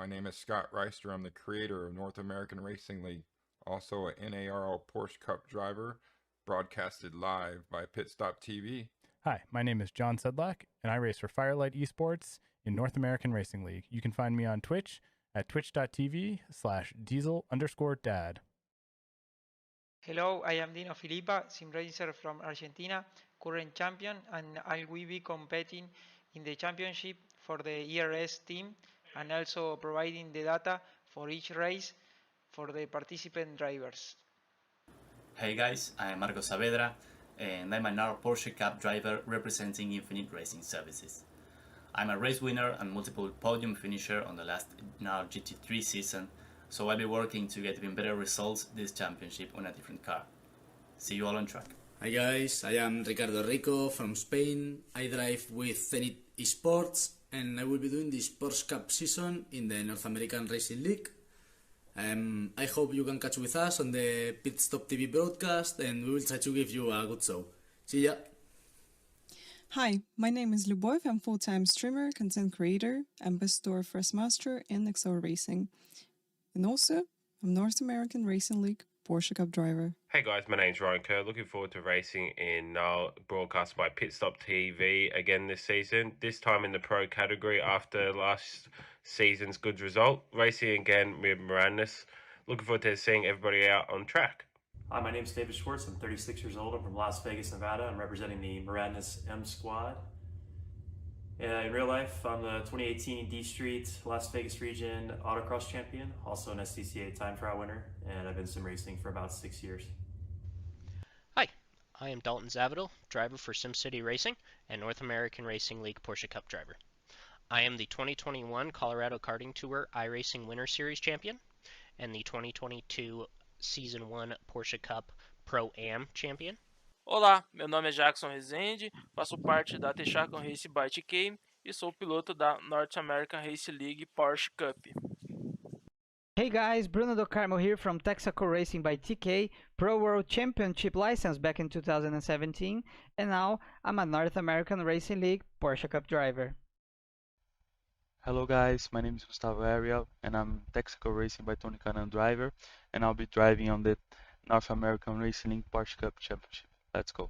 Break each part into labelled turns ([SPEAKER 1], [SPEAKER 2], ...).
[SPEAKER 1] name is Scott Reister. I'm the creator of North American Racing League, also a NARL Porsche Cup driver, broadcasted live by Pit Stop TV.
[SPEAKER 2] Hi, my name is John Sedlak, and I race for Firelight Esports in North American Racing League. You can find me on Twitch at twitch.tv/diesel_dad.
[SPEAKER 3] Hello, I am Dino Filippa, sim racer from Argentina, current champion, and I will be competing in the championship for the ERS team and also providing the data for each race for the participant drivers.
[SPEAKER 4] Hey guys, I'm Marco Saavedra, and I'm a NARL Porsche Cup driver representing Infinite Racing Services. I'm a race winner and multiple podium finisher on the last NARL GT3 season, so I'll be working to get even better results this championship on a different car. See you all on track.
[SPEAKER 5] Hi guys, I am Ricardo Rico from Spain. I drive with Zenith Esports and I will be doing this Porsche Cup season in the North American Racing League. I hope you can catch with us on the Pit Stop TV broadcast and we will try to give you a good show. See ya!
[SPEAKER 6] Hi, my name is Lubov. I'm full-time streamer, content creator, ambassador for Master and Excel Racing. And also, I'm North American Racing League Porsche Cup driver.
[SPEAKER 7] Hey guys, my name's Ryan Kerr. Looking forward to racing in NARL, broadcast by Pit Stop TV again this season. This time in the pro category after last season's good result. Racing again with Mirandas. Looking forward to seeing everybody out on track.
[SPEAKER 8] Hi, my name is David Schwartz. I'm 36 years old. I'm from Las Vegas, Nevada. I'm representing the Mirandas M Squad. In real life, I'm the 2018 D Street Las Vegas region autocross champion, also an STCA time trial winner, and I've been sim racing for about 6 years.
[SPEAKER 9] Hi, I am Dalton Zavidal, driver for SimCity Racing and North American Racing League Porsche Cup driver. I am the 2021 Colorado Karting Tour iRacing Winter Series champion and the 2022 Season 1 Porsche Cup Pro-Am champion.
[SPEAKER 10] Olá, meu nome é Jackson Rezende, faço parte da Texaco Race by TK e sou piloto da North American Race League Porsche Cup.
[SPEAKER 11] Hey guys, Bruno Do Carmo here from Texaco Racing by TK, Pro World Championship license back in 2017, and now I'm a North American Racing League Porsche Cup driver.
[SPEAKER 12] Hello guys, my name is Gustavo Ariel and I'm Texaco Racing by Tony Canan driver, and I'll be driving on the North American Racing League Porsche Cup Championship. Let's go.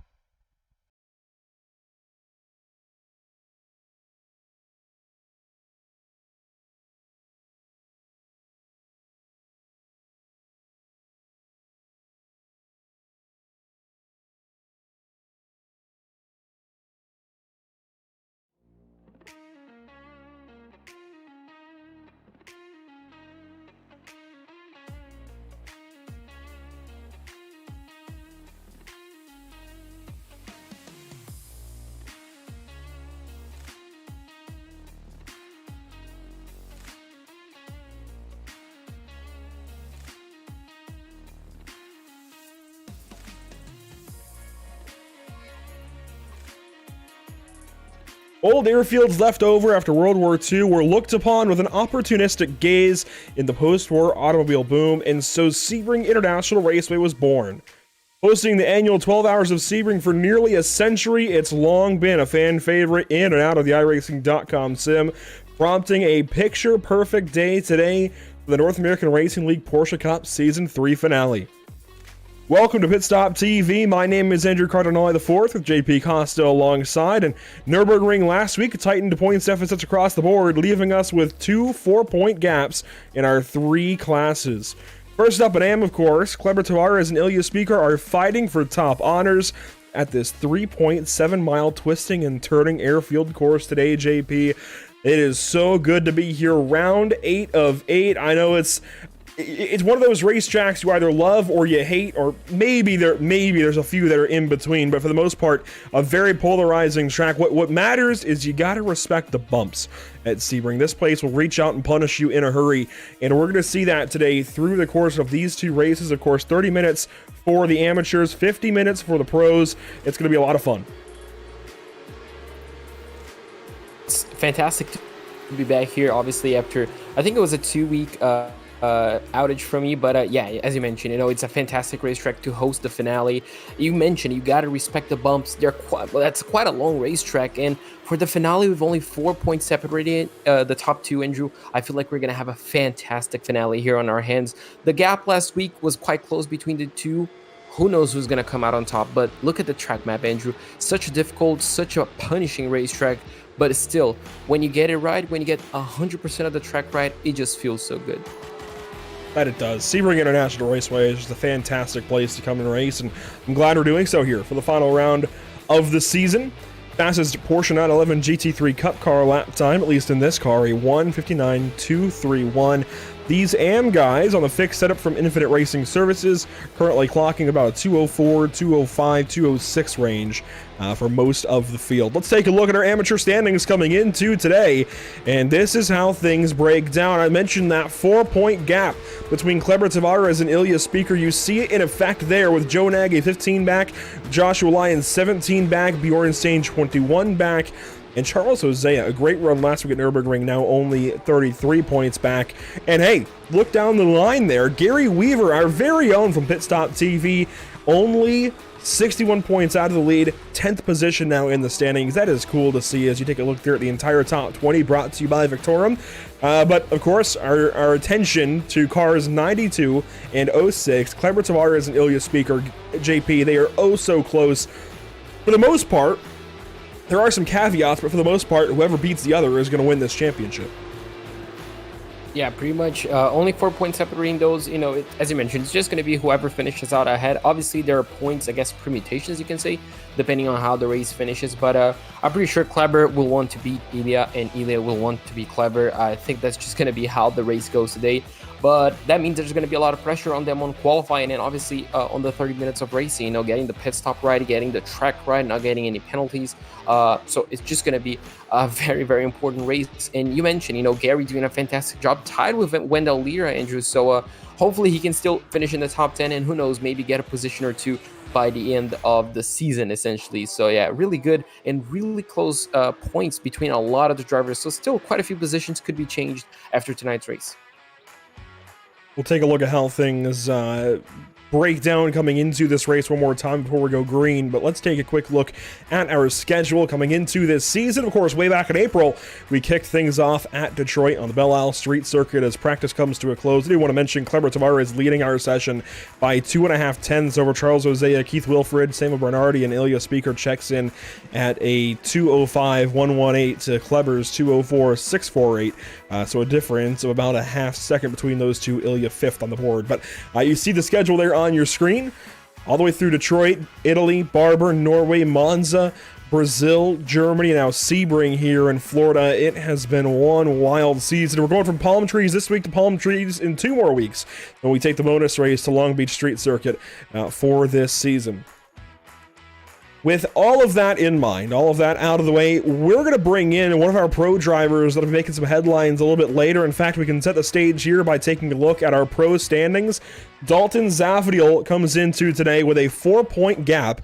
[SPEAKER 13] Old airfields left over after World War II were looked upon with an opportunistic gaze in the post-war automobile boom, and so Sebring International Raceway was born. Hosting the annual 12 Hours of Sebring for nearly a century, it's long been a fan favorite in and out of the iRacing.com sim, prompting a picture-perfect day today for the North American Racing League Porsche Cup Season 3 finale. Welcome to Pit Stop TV. My name is Andrew Cardinale IV with JP Costa alongside, and Nürburgring last week tightened points deficits across the board, leaving us with 2 4-point gaps in our 3 classes. First up in AM, of course, Kleber Tavares and Ilya Speaker are fighting for top honors at this 3.7-mile twisting and turning airfield course today, JP. It is so good to be here. Round 8 of 8. I know it's one of those racetracks you either love or you hate, or maybe there's a few that are in between, but for the most part, a very polarizing track. What matters is you gotta respect the bumps at Sebring. This place will reach out and punish you in a hurry, and we're gonna see that today through the course of these 2 races. Of course, 30 minutes for the amateurs, 50 minutes for the pros. It's gonna be a lot of fun.
[SPEAKER 14] It's fantastic to be back here, obviously, after I think it was a 2-week outage from me, but yeah, as you mentioned, it's a fantastic racetrack to host the finale. You mentioned you got to respect the bumps. That's quite a long racetrack, and for the finale with only 4 points separating the top two, Andrew, I feel like we're gonna have a fantastic finale here on our hands. The gap last week was quite close between the two. Who knows who's gonna come out on top? But look at the track map, Andrew. Such a difficult, such a punishing racetrack. But still, when you get it right, when you get 100% of the track right, it just feels so good.
[SPEAKER 13] That it does. Sebring International Raceway is just a fantastic place to come and race, and I'm glad we're doing so here for the final round of the season. Fastest Porsche 911 GT3 Cup car lap time, at least in this car, a 1:59.231. These AM guys on the fixed setup from Infinite Racing Services currently clocking about a 204, 205, 206 range for most of the field. Let's take a look at our amateur standings coming into today, and this is how things break down. I mentioned that 4-point gap between Kleber Tavares and Ilya Speaker. You see it in effect there with Joe Nagy 15 back, Joshua Lyons 17 back, Bjorn Stain 21 back, and Charles Hosea, a great run last week at Nürburgring, now only 33 points back. And hey, look down the line there. Gary Weaver, our very own from Pit Stop TV, only 61 points out of the lead, 10th position now in the standings. That is cool to see as you take a look there at the entire top 20 brought to you by Victorum. But of course, our attention to cars 92 and 06, Kleber Tavares and Ilya Speaker, JP, they are oh so close. For the most part, there are some caveats, but for the most part, whoever beats the other is going to win this championship.
[SPEAKER 14] Yeah, pretty much. Only 4 points separating those. As you mentioned, it's just going to be whoever finishes out ahead. Obviously, there are points, I guess, permutations, you can say, depending on how the race finishes. But I'm pretty sure Kleber will want to beat Ilya, and Ilya will want to beat Kleber. I think that's just going to be how the race goes today. But that means there's going to be a lot of pressure on them on qualifying and obviously on the 30 minutes of racing, getting the pit stop right, getting the track right, not getting any penalties. So it's just going to be a very, very important race. And you mentioned, Gary doing a fantastic job, tied with Wendell Lira, Andrew. So hopefully he can still finish in the top 10 and who knows, maybe get a position or two by the end of the season, essentially. So yeah, really good and really close points between a lot of the drivers. So still quite a few positions could be changed after tonight's race.
[SPEAKER 13] We'll take a look at how things break down coming into this race one more time before we go green, but let's take a quick look at our schedule coming into this season. Of course, way back in April, we kicked things off at Detroit on the Belle Isle Street Circuit as practice comes to a close. I do want to mention Kleber Tavares leading our session by 2.5 tenths over Charles Hosea, Keith Wilfred, Samuel Bernardi, and Ilya Speaker checks in at a 2:05.118 to Kleber's 2:04.648. So a difference of about a half second between those two. Ilya 5th on the board. But you see the schedule there on your screen. All the way through Detroit, Italy, Barber, Norway, Monza, Brazil, Germany, and now Sebring here in Florida. It has been one wild season. We're going from palm trees this week to palm trees in 2 more weeks when we take the bonus race to Long Beach Street Circuit for this season. With all of that in mind, all of that out of the way, we're going to bring in one of our pro drivers that'll be making some headlines a little bit later. In fact, we can set the stage here by taking a look at our pro standings. Dalton Zavadiel comes into today with a 4-point gap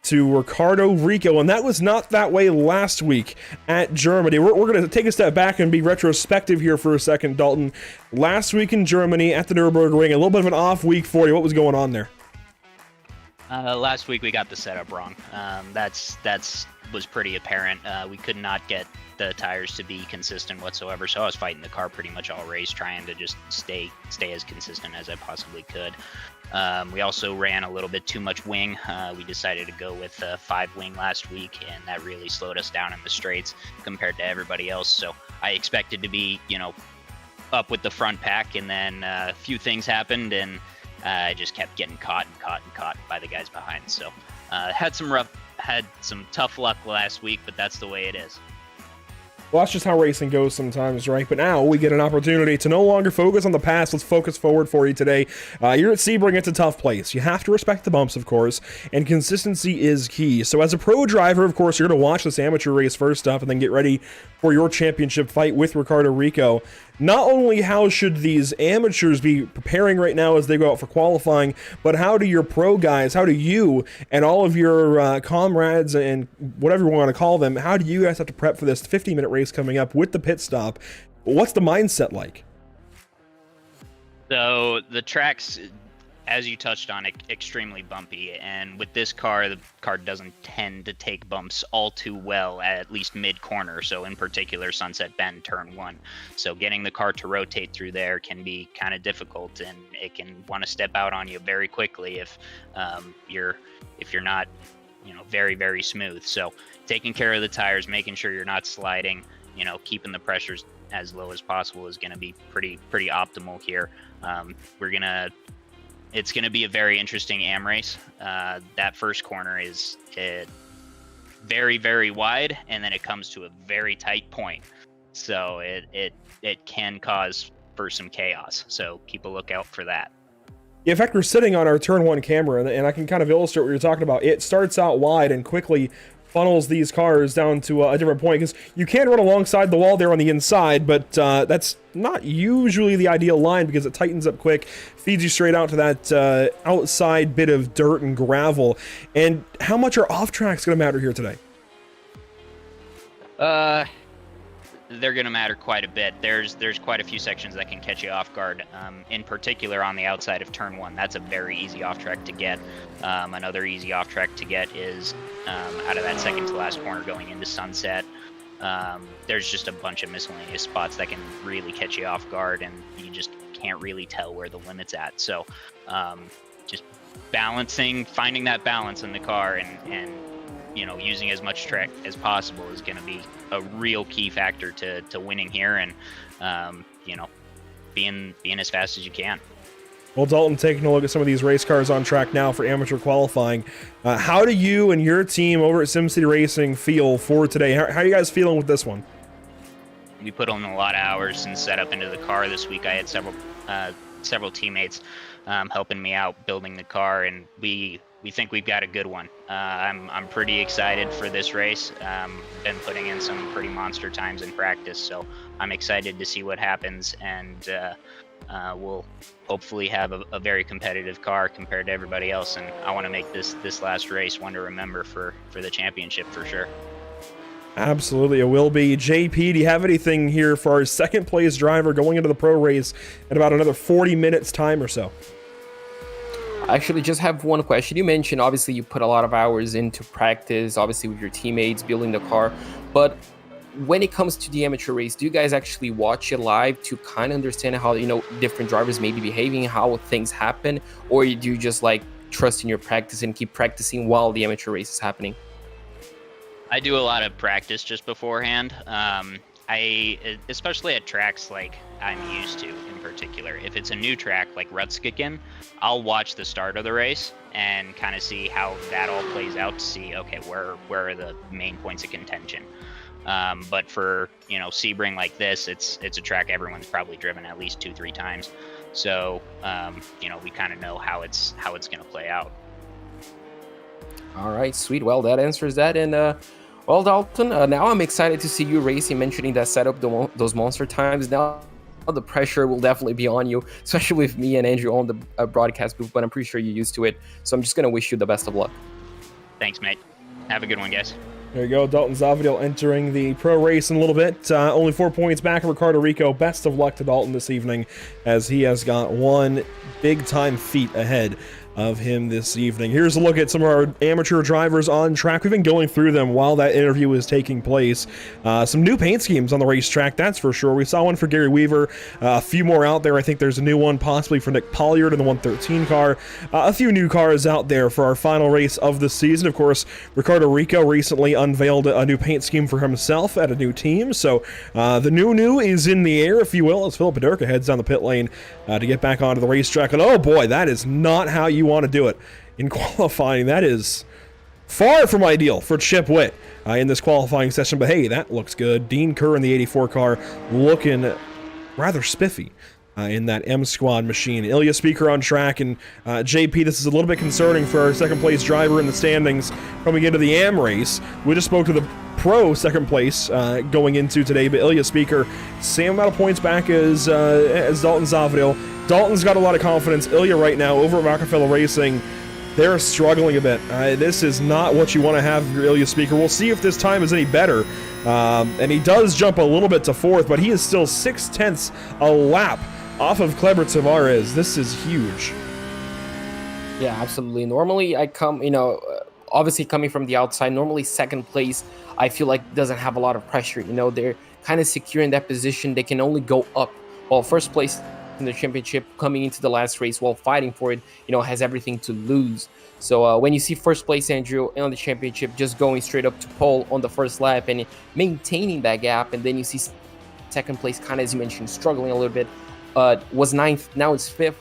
[SPEAKER 13] to Ricardo Rico, and that was not that way last week at Germany. We're going to take a step back and be retrospective here for a second, Dalton. Last week in Germany at the Nürburgring, a little bit of an off week for you. What was going on there?
[SPEAKER 15] Last week we got the setup wrong. That's was pretty apparent. We could not get the tires to be consistent whatsoever, so I was fighting the car pretty much all race, trying to just stay as consistent as I possibly could. We also ran a little bit too much wing. We decided to go with 5 wing last week, and that really slowed us down in the straights compared to everybody else. So I expected to be, up with the front pack, and then a few things happened, and I just kept getting caught by the guys behind. So had some tough luck last week, but that's the way it is.
[SPEAKER 13] Well, that's just how racing goes sometimes, right? But now we get an opportunity to no longer focus on the past. Let's focus forward for you today. You're at Sebring. It's a tough place. You have to respect the bumps, of course, and consistency is key. So as a pro driver, of course, you're going to watch this amateur race first up and then get ready for your championship fight with Ricardo Rico. Not only how should these amateurs be preparing right now as they go out for qualifying, but how do your pro guys, how do you and all of your comrades and whatever you want to call them, how do you guys have to prep for this 50-minute race coming up with the pit stop? What's the mindset like?
[SPEAKER 15] So the track's, as you touched on, extremely bumpy, and with this car, the car doesn't tend to take bumps all too well at least mid-corner, so in particular Sunset Bend turn 1. So getting the car to rotate through there can be kind of difficult, and it can want to step out on you very quickly if you're not, very, very smooth. So taking care of the tires, making sure you're not sliding, keeping the pressures as low as possible is going to be pretty optimal here. It's going to be a very interesting AM race. That first corner is very, very wide, and then it comes to a very tight point. So it can cause for some chaos. So keep a lookout for that.
[SPEAKER 13] In fact, we're sitting on our turn 1 camera, and I can kind of illustrate what you're talking about. It starts out wide and quickly funnels these cars down to a different point, because you can run alongside the wall there on the inside, but that's not usually the ideal line because it tightens up quick, feeds you straight out to that outside bit of dirt and gravel. And how much are off tracks going to matter here today?
[SPEAKER 15] They're going to matter quite a bit. There's quite a few sections that can catch you off guard. In particular, on the outside of turn 1, that's a very easy off track to get. Another easy off track to get is out of that second to last corner going into Sunset. There's just a bunch of miscellaneous spots that can really catch you off guard, and you just can't really tell where the limit's at. So just finding that balance in the car and using as much track as possible is going to be a real key factor to winning here, and being as fast as you can.
[SPEAKER 13] Well, Dalton, taking a look at some of these race cars on track now for amateur qualifying, how do you and your team over at SimCity Racing feel for today? How are you guys feeling with this one?
[SPEAKER 15] We put in a lot of hours and set up into the car this week. I had several teammates helping me out building the car, and we think we've got a good one. I'm pretty excited for this race. Been putting in some pretty monster times in practice, so I'm excited to see what happens, and we'll hopefully have a very competitive car compared to everybody else, and I want to make this last race one to remember for the championship for sure.
[SPEAKER 13] Absolutely, it will be. JP, do you have anything here for our second place driver going into the pro race in about another 40 minutes time or so?
[SPEAKER 14] I actually just have one question. You mentioned obviously you put a lot of hours into practice, obviously with your teammates, building the car, but when it comes to the amateur race, do you guys actually watch it live to kind of understand how different drivers may be behaving, how things happen, or do you just trust in your practice and keep practicing while the amateur race is happening?
[SPEAKER 15] I do a lot of practice just beforehand. Especially at tracks like I'm used to in particular. If it's a new track like Rutskicken, I'll watch the start of the race and kind of see how that all plays out to see, okay, where are the main points of contention. But for, Sebring like this, it's a track everyone's probably driven at least 2-3 times. So, we kind of know how it's going to play out.
[SPEAKER 14] All right, sweet. Well, that answers that. And, well, Dalton, now I'm excited to see you racing, mentioning that setup, those monster times. Now the pressure will definitely be on you, especially with me and Andrew on the broadcast booth, but I'm pretty sure you're used to it. So I'm just going to wish you the best of luck.
[SPEAKER 15] Thanks, mate. Have a good one, guys.
[SPEAKER 13] There you go, Dalton Zavidil entering the pro race in a little bit. Only 4 points back of Ricardo Rico. Best of luck to Dalton this evening, as he has got one big-time feat ahead of him this evening. Here's a look at some of our amateur drivers on track. We've been going through them while that interview is taking place. Some new paint schemes on the racetrack, that's for sure. We saw one for Gary Weaver, a few more out there. I think there's a new one possibly for Nick Polliard in the 113 car. A few new cars out there for our final race of the season. Of course, Ricardo Rico recently unveiled a new paint scheme for himself at a new team. So the new is in the air, if you will, as Philip Paderka heads down the pit lane to get back onto the racetrack. And oh boy, that is not how you want to do it in qualifying. That is far from ideal for Chip Witt in this qualifying session, but hey, that looks good. Dean Kerr in the 84 car looking rather spiffy in that M Squad machine. Ilya Speaker on track, and JP, this is a little bit concerning for our second place driver in the standings coming into the AM race. We just spoke to the pro second place going into today, but Ilya Speaker, same amount of points back as Dalton Zavidil. Dalton's got a lot of confidence. Ilya right now over at Rockefeller Racing, they're struggling a bit. This is not what you want to have for Ilya Speaker. We'll see if this time is any better. And he does jump a little bit to fourth, but he is still 0.6 a lap off of Kleber Tavares. This is huge.
[SPEAKER 14] Yeah, absolutely. Normally, I come, obviously coming from the outside, normally second place, I feel like doesn't have a lot of pressure. They're kind of secure in that position. They can only go up. Well, first place in the championship coming into the last race while fighting for it, has everything to lose. So when you see first place Andrew on the championship just going straight up to pole on the first lap and maintaining that gap, and then you see second place, kind of as you mentioned, struggling a little bit, was ninth, now it's fifth.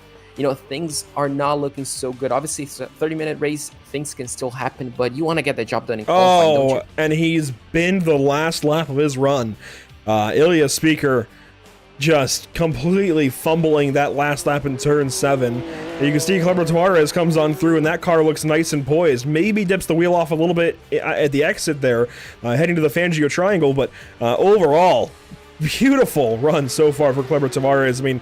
[SPEAKER 14] Things are not looking so good. Obviously, it's a 30-minute race. Things can still happen, but you want to get the job done in qualifying, don't you?
[SPEAKER 13] And he's been the last lap of his run. Ilya Speaker just completely fumbling that last lap in turn 7. And you can see Kleber Tavares comes on through, and that car looks nice and poised. Maybe dips the wheel off a little bit at the exit there, heading to the Fangio Triangle, but overall, beautiful run so far for Kleber Tavares. I mean,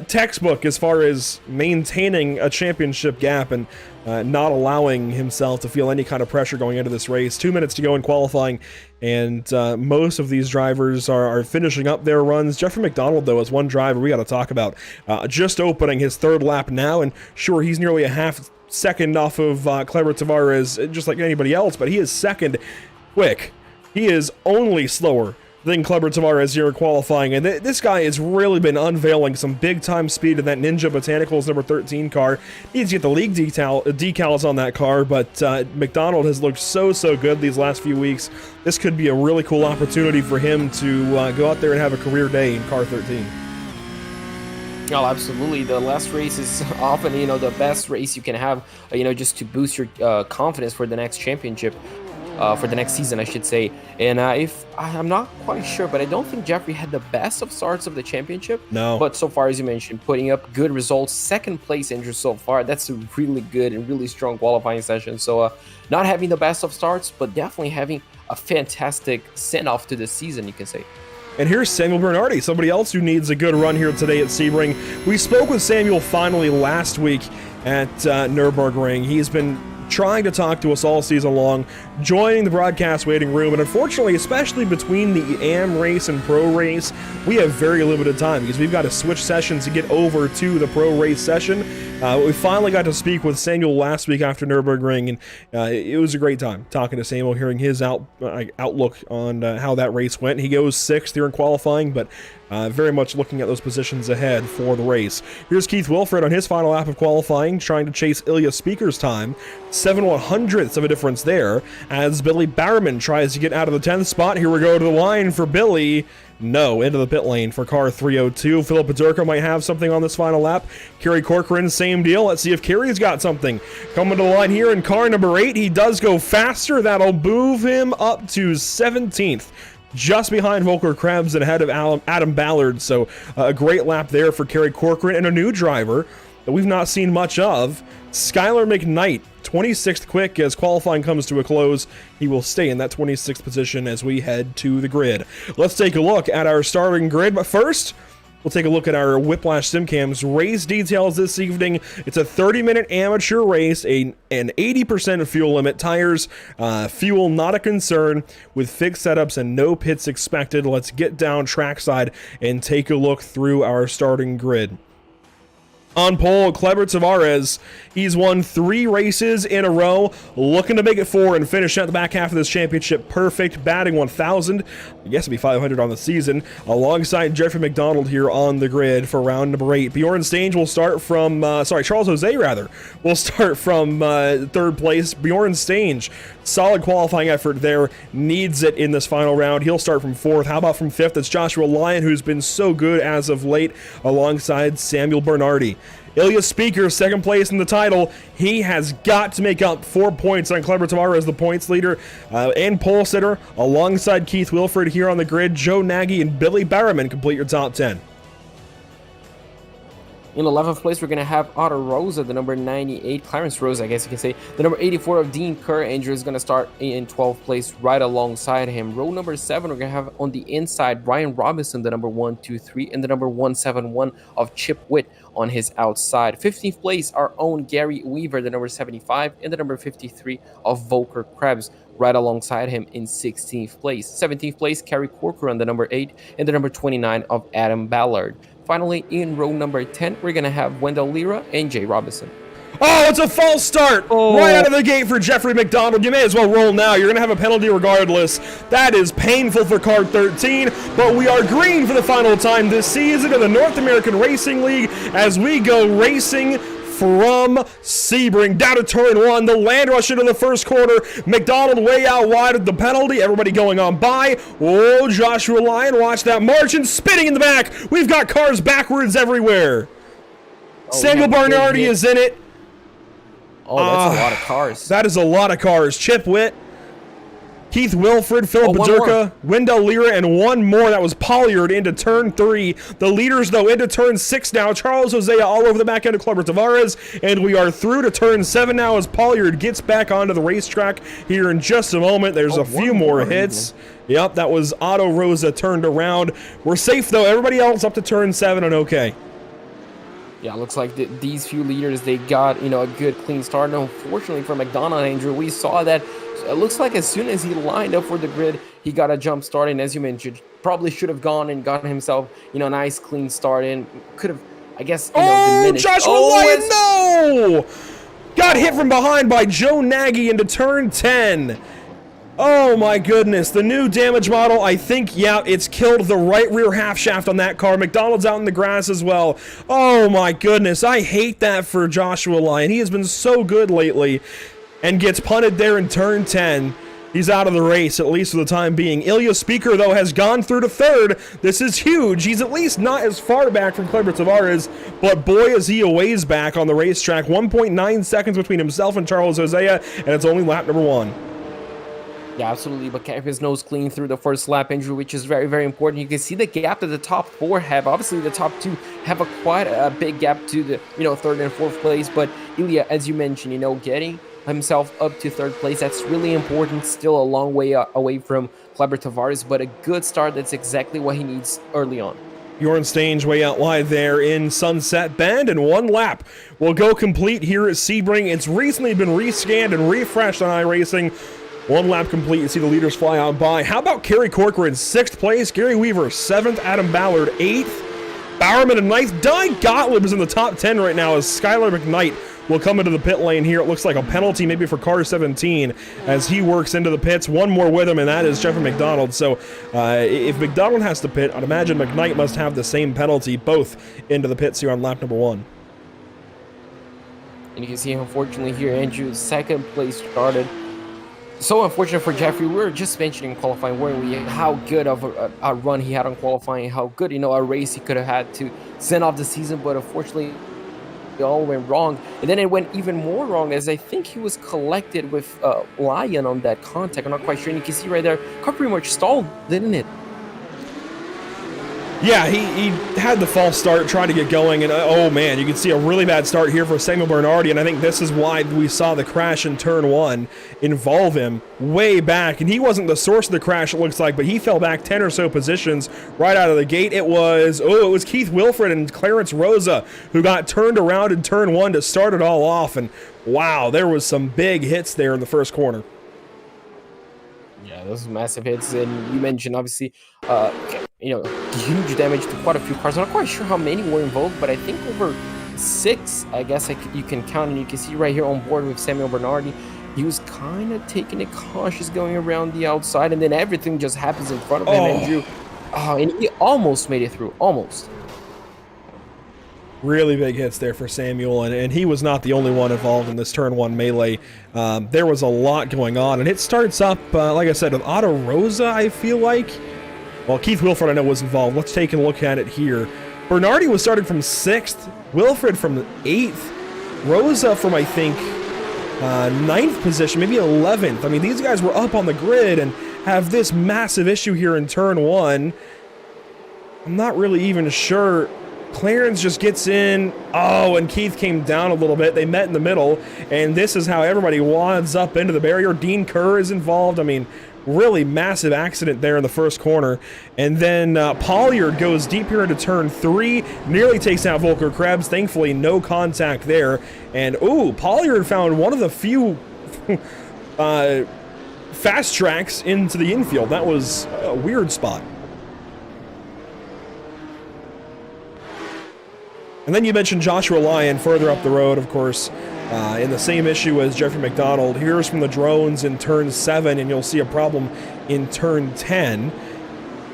[SPEAKER 13] textbook as far as maintaining a championship gap and not allowing himself to feel any kind of pressure going into this race. 2 minutes to go in qualifying, and most of these drivers are finishing up their runs. Jeffrey McDonald, though, is one driver we got to talk about. Just opening his third lap now, and sure, he's nearly a half second off of Kleber Tavares, just like anybody else, but he is second quick. He is only slower than Kleber Tavares here in qualifying, and this guy has really been unveiling some big-time speed in that Ninja Botanicals number 13 car. Needs to get the league decals on that car, but McDonald has looked so good these last few weeks. This could be a really cool opportunity for him to go out there and have a career day in car 13.
[SPEAKER 14] Oh, absolutely. The last race is often, the best race you can have, just to boost your confidence for the next championship. For the next season, I should say. And if I'm not quite sure, but I don't think Jeffrey had the best of starts of the championship.
[SPEAKER 13] No.
[SPEAKER 14] But so far, as you mentioned, putting up good results, second place Andrew so far. That's a really good and really strong qualifying session. So not having the best of starts, but definitely having a fantastic send-off to the season, you can say.
[SPEAKER 13] And here's Samuel Bernardi, somebody else who needs a good run here today at Sebring. We spoke with Samuel finally last week at Nürburgring. He's been trying to talk to us all season long, joining the broadcast waiting room, and unfortunately, especially between the AM race and pro race, we have very limited time because we've got to switch sessions to get over to the pro race session. We finally got to speak with Samuel last week after Nürburgring, and it was a great time talking to Samuel, hearing his outlook on how that race went. He goes 6th here in qualifying, but very much looking at those positions ahead for the race. Here's Keith Wilfred on his final lap of qualifying, trying to chase Ilya Speaker's time. 7/100ths of a difference there, as Billy Barriman tries to get out of the 10th spot. Here we go to the line for Billy. No, into the pit lane for car 302. Philip Paterka might have something on this final lap. Kerry Corcoran, same deal. Let's see if Kerry's got something. Coming to the line here in car number 8. He does go faster. That'll move him up to 17th. Just behind Volker Krebs and ahead of Adam Ballard. So a great lap there for Kerry Corcoran, and a new driver that we've not seen much of, Skylar McKnight, 26th quick as qualifying comes to a close. He will stay in that 26th position as we head to the grid. Let's take a look at our starting grid, but first, we'll take a look at our Whiplash SimCam's race details this evening. It's a 30-minute amateur race, an 80% fuel limit, tires, fuel not a concern, with fixed setups and no pits expected. Let's get down trackside and take a look through our starting grid. On pole, Kleber Tavares. He's won 3 races in a row, looking to make it 4 and finish out the back half of this championship perfect, batting 1,000. I guess it'd be 500 on the season, alongside Jeffrey McDonald here on the grid for round number 8. Bjorn Stange will start from, Charles Jose, rather, will start from 3rd place. Bjorn Stange, solid qualifying effort there, needs it in this final round. He'll start from 4th. How about from 5th? It's Joshua Lyon, who's been so good as of late, alongside Samuel Bernardi. Ilya Speaker, 2nd place in the title. He has got to make up 4 points on Kleber Tavares, the points leader and pole sitter, alongside Keith Wilfred here on the grid. Joe Nagy and Billy Barriman complete your top 10.
[SPEAKER 14] In 11th place, we're going to have Otto Rosa, the number 98, Clarence Rosa, I guess you can say. The number 84 of Dean Kerr. Andrew is going to start in 12th place right alongside him. Row number 7, we're going to have on the inside Brian Robinson, the number 123, and the number 171 of Chip Witt on his outside. 15th place, our own Gary Weaver, the number 75, and the number 53 of Volker Krebs right alongside him in 16th place. 17th place, Kerry Corcoran, the number 8, and the number 29 of Adam Ballard. Finally, in row number 10, we're going to have Wendell Lira and Jay Robinson.
[SPEAKER 13] Oh, it's a false start right out of the gate for Jeffrey McDonald. You may as well roll now. You're going to have a penalty regardless. That is painful for car 13, but we are green for the final time this season in the North American Racing League as we go racing from Sebring down to turn 1. The land rush into the first corner. McDonald way out wide of the penalty. Everybody going on by. Oh, Joshua Lyon, watch that margin spinning in the back. We've got cars backwards everywhere. Samuel Barnardi is in it.
[SPEAKER 14] Oh, that's a lot of cars.
[SPEAKER 13] That is a lot of cars. Chip Witt, Keith Wilfred, Philip Bajorka, Wendell Lira, and one more. That was Pollard into turn 3. The leaders, though, into turn 6 now. Charles Hosea all over the back end of Kleber Tavares. And we are through to turn 7 now as Pollard gets back onto the racetrack here in just a moment. There's a few more hits. Yep, that was Otto Rosa turned around. We're safe, though. Everybody else up to turn 7 and okay.
[SPEAKER 14] Yeah, looks like these few leaders, they got, a good clean start. And unfortunately for McDonald, Andrew, we saw that it looks like as soon as he lined up for the grid, he got a jump start. And as you mentioned, probably should have gone and gotten himself, a nice clean start and could have, I guess, diminished.
[SPEAKER 13] Joshua Lyon, no! Got hit from behind by Joe Nagy into turn 10. Oh my goodness, the new damage model, I think, yeah, it's killed the right rear half shaft on that car. McDonald's out in the grass as well. Oh my goodness, I hate that for Joshua Lyon. He has been so good lately and gets punted there in turn 10. He's out of the race, at least for the time being. Ilya Speaker, though, has gone through to 3rd. This is huge. He's at least not as far back from Kleber Tavares, but boy, is he a ways back on the racetrack. 1.9 seconds between himself and Charles Hosea, and it's only lap number 1.
[SPEAKER 14] Yeah, absolutely, but kept his nose clean through the first lap, Andrew, which is very, very important. You can see the gap that the top 4 have. Obviously, the top 2 have quite a big gap to the, 3rd and 4th place, but Ilya, as you mentioned, getting himself up to 3rd place, that's really important. Still a long way away from Kleber Tavares, but a good start. That's exactly what he needs early on.
[SPEAKER 13] Bjorn Stange way out wide there in Sunset Bend, and 1 lap will go complete here at Sebring. It's recently been rescanned and refreshed on iRacing. 1 lap complete, you see the leaders fly on by. How about Kerry Corcoran, 6th place, Gary Weaver, 7th, Adam Ballard, 8th, Bowerman in 9th. Di Gottlieb is in the top 10 right now as Skylar McKnight will come into the pit lane here. It looks like a penalty maybe for car 17 as he works into the pits. One more with him, and that is Jeffrey McDonald. So if McDonald has to pit, I'd imagine McKnight must have the same penalty, both into the pits here on lap number 1.
[SPEAKER 14] And you can see, unfortunately, here, Andrew's 2nd place started. So unfortunate for Jeffrey. We were just mentioning qualifying, weren't we? How good of a run he had on qualifying, how good, a race he could have had to send off the season, but unfortunately, it all went wrong. And then it went even more wrong as I think he was collected with Lyon on that contact. I'm not quite sure. And you can see right there, car pretty much stalled, didn't it?
[SPEAKER 13] Yeah, he had the false start trying to get going, and oh man, you can see a really bad start here for Samuel Bernardi, and I think this is why we saw the crash in turn 1 involve him way back, and he wasn't the source of the crash, it looks like, but he fell back 10 or so positions right out of the gate. It was Keith Wilfred and Clarence Rosa who got turned around in turn 1 to start it all off, and wow, there was some big hits there in the first corner.
[SPEAKER 14] Yeah, those massive hits, and you mentioned obviously huge damage to quite a few cars. I'm not quite sure how many were involved, but I think over 6, I guess you can count, and you can see right here on board with Samuel Bernardi, he was kind of taking it cautious going around the outside, and then everything just happens in front of him, Andrew. And he almost made it through, almost.
[SPEAKER 13] Really big hits there for Samuel, and he was not the only one involved in this turn 1 melee. There was a lot going on, and it starts up, like I said, with Otto Rosa, I feel like. Well, Keith Wilfred, I know, was involved. Let's take a look at it here. Bernardi was starting from 6th, Wilfred from 8th, Rosa from, I think, 9th position, maybe 11th. I mean, these guys were up on the grid and have this massive issue here in turn 1. I'm not really even sure. Clarence just gets in. Oh, and Keith came down a little bit. They met in the middle, and this is how everybody wads up into the barrier. Dean Kerr is involved. I mean, really massive accident there in the first corner. And then Pollard goes deep here into turn 3, nearly takes out Volker Krebs. Thankfully, no contact there. And, Pollard found one of the few fast tracks into the infield. That was a weird spot. And then you mentioned Joshua Lyon further up the road, of course, in the same issue as Jeffrey McDonald. Here's from the drones in turn 7, and you'll see a problem in turn 10.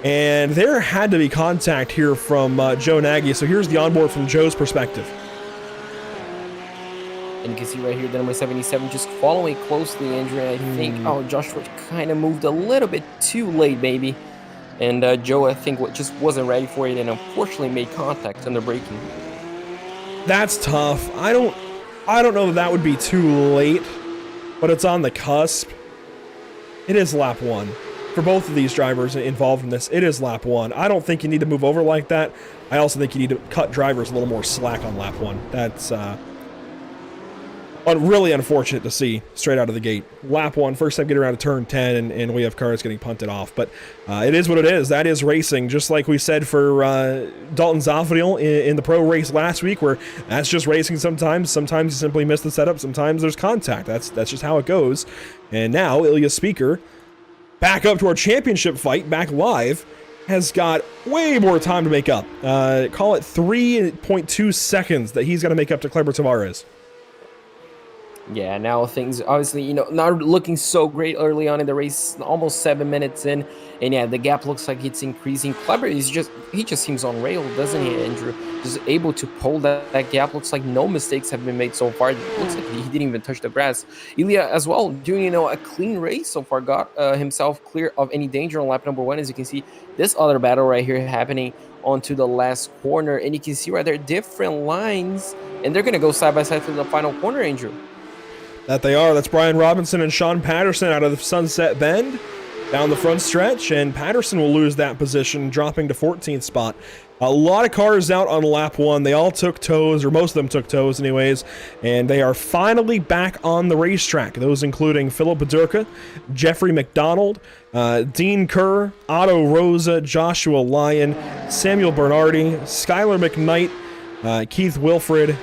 [SPEAKER 13] And there had to be contact here from Joe Nagy. So here's the onboard from Joe's perspective.
[SPEAKER 14] And you can see right here the number 77 just following closely, Andrew. And I think, Joshua kind of moved a little bit too late, maybe. And Joe, I think, just wasn't ready for it and unfortunately made contact on the braking.
[SPEAKER 13] That's tough. I don't know that would be too late, but it's on the cusp. It is lap 1. For both of these drivers involved in this, it is lap 1. I don't think you need to move over like that. I also think you need to cut drivers a little more slack on lap 1. That's really unfortunate to see straight out of the gate. Lap 1, first time getting around to turn 10, and we have cars getting punted off. But it is what it is. That is racing, just like we said for Dalton Zavodil in the pro race last week, where that's just racing sometimes. Sometimes you simply miss the setup. Sometimes there's contact. That's just how it goes. And now Ilya Speaker, back up to our championship fight, back live, has got way more time to make up. Call it 3.2 seconds that he's got to make up to Kleber Tavares.
[SPEAKER 14] Yeah, now things obviously, not looking so great early on in the race, almost 7 minutes in. And yeah, the gap looks like it's increasing. Kleber he just seems on rail, doesn't he, Andrew? Just able to pull that gap. Looks like no mistakes have been made so far. It looks like he didn't even touch the grass. Ilya as well, doing, a clean race so far, got himself clear of any danger on lap number 1. As you can see, this other battle right here happening onto the last corner. And you can see right there, different lines. And they're going to go side by side through the final corner, Andrew.
[SPEAKER 13] That they are. That's Brian Robinson and Sean Patterson out of the Sunset Bend down the front stretch, and Patterson will lose that position, dropping to 14th spot. A lot of cars out on lap 1. They all took toes, or most of them took toes anyways, and they are finally back on the racetrack. Those including Philip Bedurka, Jeffrey McDonald, Dean Kerr, Otto Rosa, Joshua Lyon, Samuel Bernardi, Skylar McKnight, Keith Wilfred.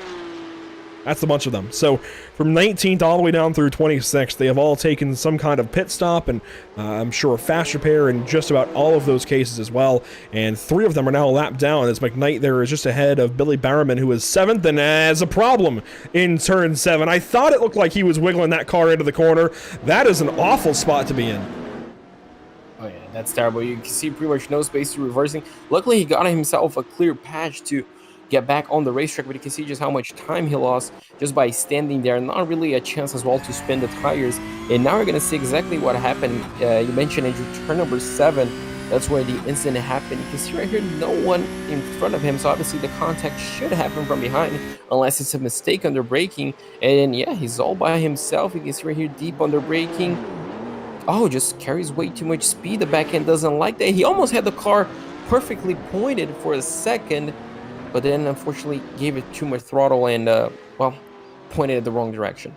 [SPEAKER 13] That's a bunch of them. So from 19th all the way down through 26th, they have all taken some kind of pit stop, and I'm sure a fast repair in just about all of those cases as well. And 3 of them are now lapped down, as McKnight there is just ahead of Billy Barrowman, who is 7th and has a problem in turn 7. I thought it looked like he was wiggling that car into the corner. That is an awful spot to be in.
[SPEAKER 14] Oh yeah, that's terrible. You can see pretty much no space to reversing. Luckily, he got himself a clear patch to get back on the racetrack, but you can see just how much time he lost just by standing there. Not really a chance as well to spin the tires. And now we're going to see exactly what happened. You mentioned Andrew, turn number 7. That's where the incident happened. You can see right here, no one in front of him. So obviously the contact should happen from behind, unless it's a mistake under braking. And yeah, he's all by himself. You can see right here, deep under braking. Oh, just carries way too much speed. The back end doesn't like that. He almost had the car perfectly pointed for a second, but then unfortunately gave it too much throttle and, pointed it the wrong direction.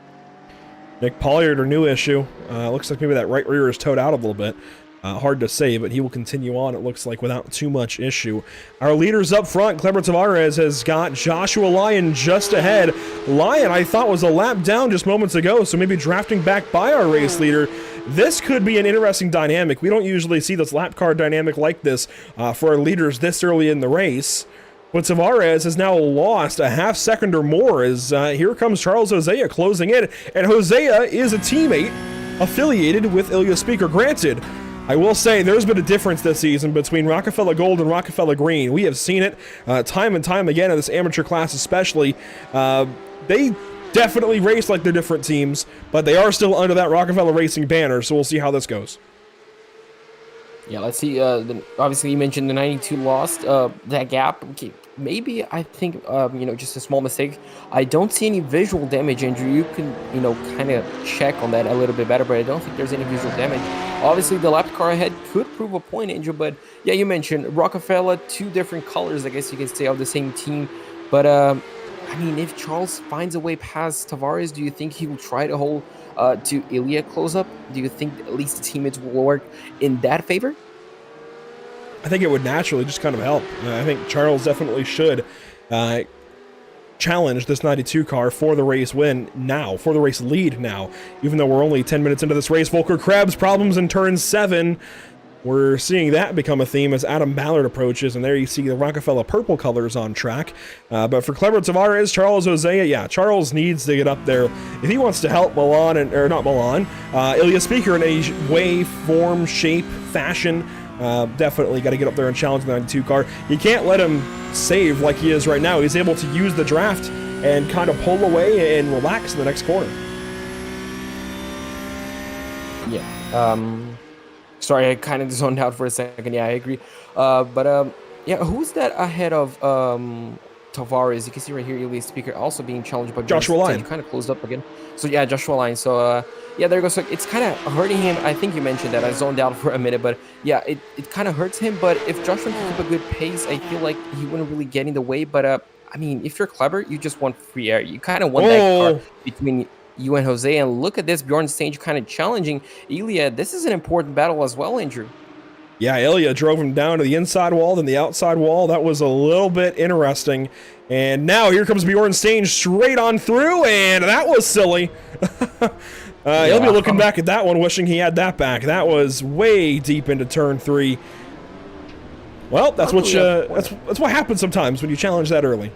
[SPEAKER 13] Nick Polliard, a new issue. Looks like maybe that right rear is towed out a little bit. Hard to say, but he will continue on, it looks like, without too much issue. Our leaders up front, Kleber Tavares has got Joshua Lyon just ahead. Lyon, I thought, was a lap down just moments ago, so maybe drafting back by our race leader. This could be an interesting dynamic. We don't usually see this lap car dynamic like this for our leaders this early in the race. But Tavares has now lost a half second or more as here comes Charles Hosea closing in. And Hosea is a teammate affiliated with Ilya Speaker. Granted, I will say there's been a difference this season between Rockefeller Gold and Rockefeller Green. We have seen it time and time again in this amateur class especially. They definitely race like they're different teams, but they are still under that Rockefeller Racing banner, so we'll see how this goes.
[SPEAKER 14] Yeah, let's see. Obviously, you mentioned the 92 lost. That gap, okay, maybe I think, just a small mistake. I don't see any visual damage, Andrew. You can, kind of check on that a little bit better, but I don't think there's any visual damage. Obviously, the lap car ahead could prove a point, Andrew, but yeah, you mentioned Rockefeller, 2 different colors, I guess you can say, of the same team. But, if Charles finds a way past Tavares, do you think he will try to hold to Ilya close up? Do you think at least the teammates will work in that favor?
[SPEAKER 13] I think it would naturally just kind of help. I think Charles definitely should challenge this 92 car for the race win now, for the race lead now, even though we're only 10 minutes into this race. Volker Krebs, problems in turn 7. We're seeing that become a theme as Adam Ballard approaches, and there you see the Rockefeller purple colors on track. But for Kleber Tavares, Charles Hosea, yeah, Charles needs to get up there if he wants to help Milan, Ilya Speaker in a way, form, shape, fashion. Definitely got to get up there and challenge the 92 car. You can't let him save like he is right now. He's able to use the draft and kind of pull away and relax in the next corner.
[SPEAKER 14] Yeah. Sorry, I kind of zoned out for a second. Yeah, I agree. Yeah, who's that ahead of Tavares? You can see right here, Ilya Speaker also being challenged by
[SPEAKER 13] Joshua Lyon.
[SPEAKER 14] Kind of closed up again. So yeah, Joshua Lyon. So yeah, there goes. So it's kind of hurting him. I think you mentioned that. I zoned out for a minute, but yeah, it kind of hurts him. But if Joshua can keep a good pace, I feel like he wouldn't really get in the way. But I mean, if you're Kleber, you just want free air. You kind of want that car between you and Jose. And look at this, Bjorn Stage kind of challenging Ilya. This is an important battle as well, Andrew.
[SPEAKER 13] Yeah, Ilya drove him down to the inside wall, then the outside wall. That was a little bit interesting. And now here comes Bjorn Stage straight on through, and that was silly. He'll be looking back at that one, wishing he had that back. That was way deep into turn 3. Well, that's that's what happens sometimes when you challenge that early.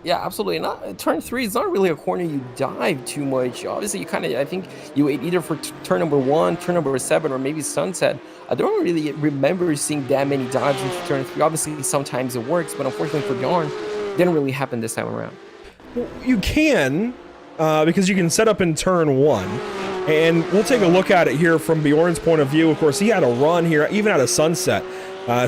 [SPEAKER 14] Yeah, absolutely. Turn 3 is not really a corner you dive too much. Obviously, I think you wait either for turn number 1, turn number 7, or maybe sunset. I don't really remember seeing that many dives into turn 3. Obviously, sometimes it works, but unfortunately for Bjorn, it didn't really happen this time around.
[SPEAKER 13] Well, you can, because you can set up in turn 1. And we'll take a look at it here from Bjorn's point of view. Of course, he had a run here, even at a sunset.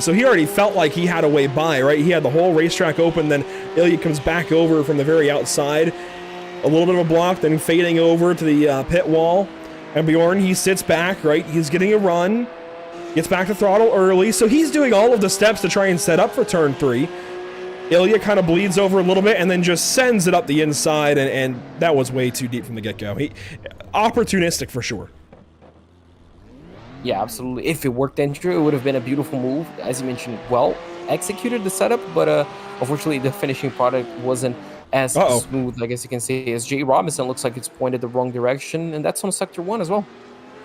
[SPEAKER 13] So he already felt like he had a way by, right? He had the whole racetrack open, then Ilya comes back over from the very outside. A little bit of a block, then fading over to the pit wall. And Bjorn, he sits back, right? He's getting a run, gets back to throttle early. So he's doing all of the steps to try and set up for turn 3. Ilya kind of bleeds over a little bit and then just sends it up the inside, and that was way too deep from the get-go. Opportunistic for sure.
[SPEAKER 14] Yeah, absolutely. If it worked, Andrew, it would have been a beautiful move. As you mentioned, well executed the setup, but unfortunately the finishing product wasn't as smooth, I guess you can say, as Jay Robinson. Looks like it's pointed the wrong direction, and that's on sector 1 as well.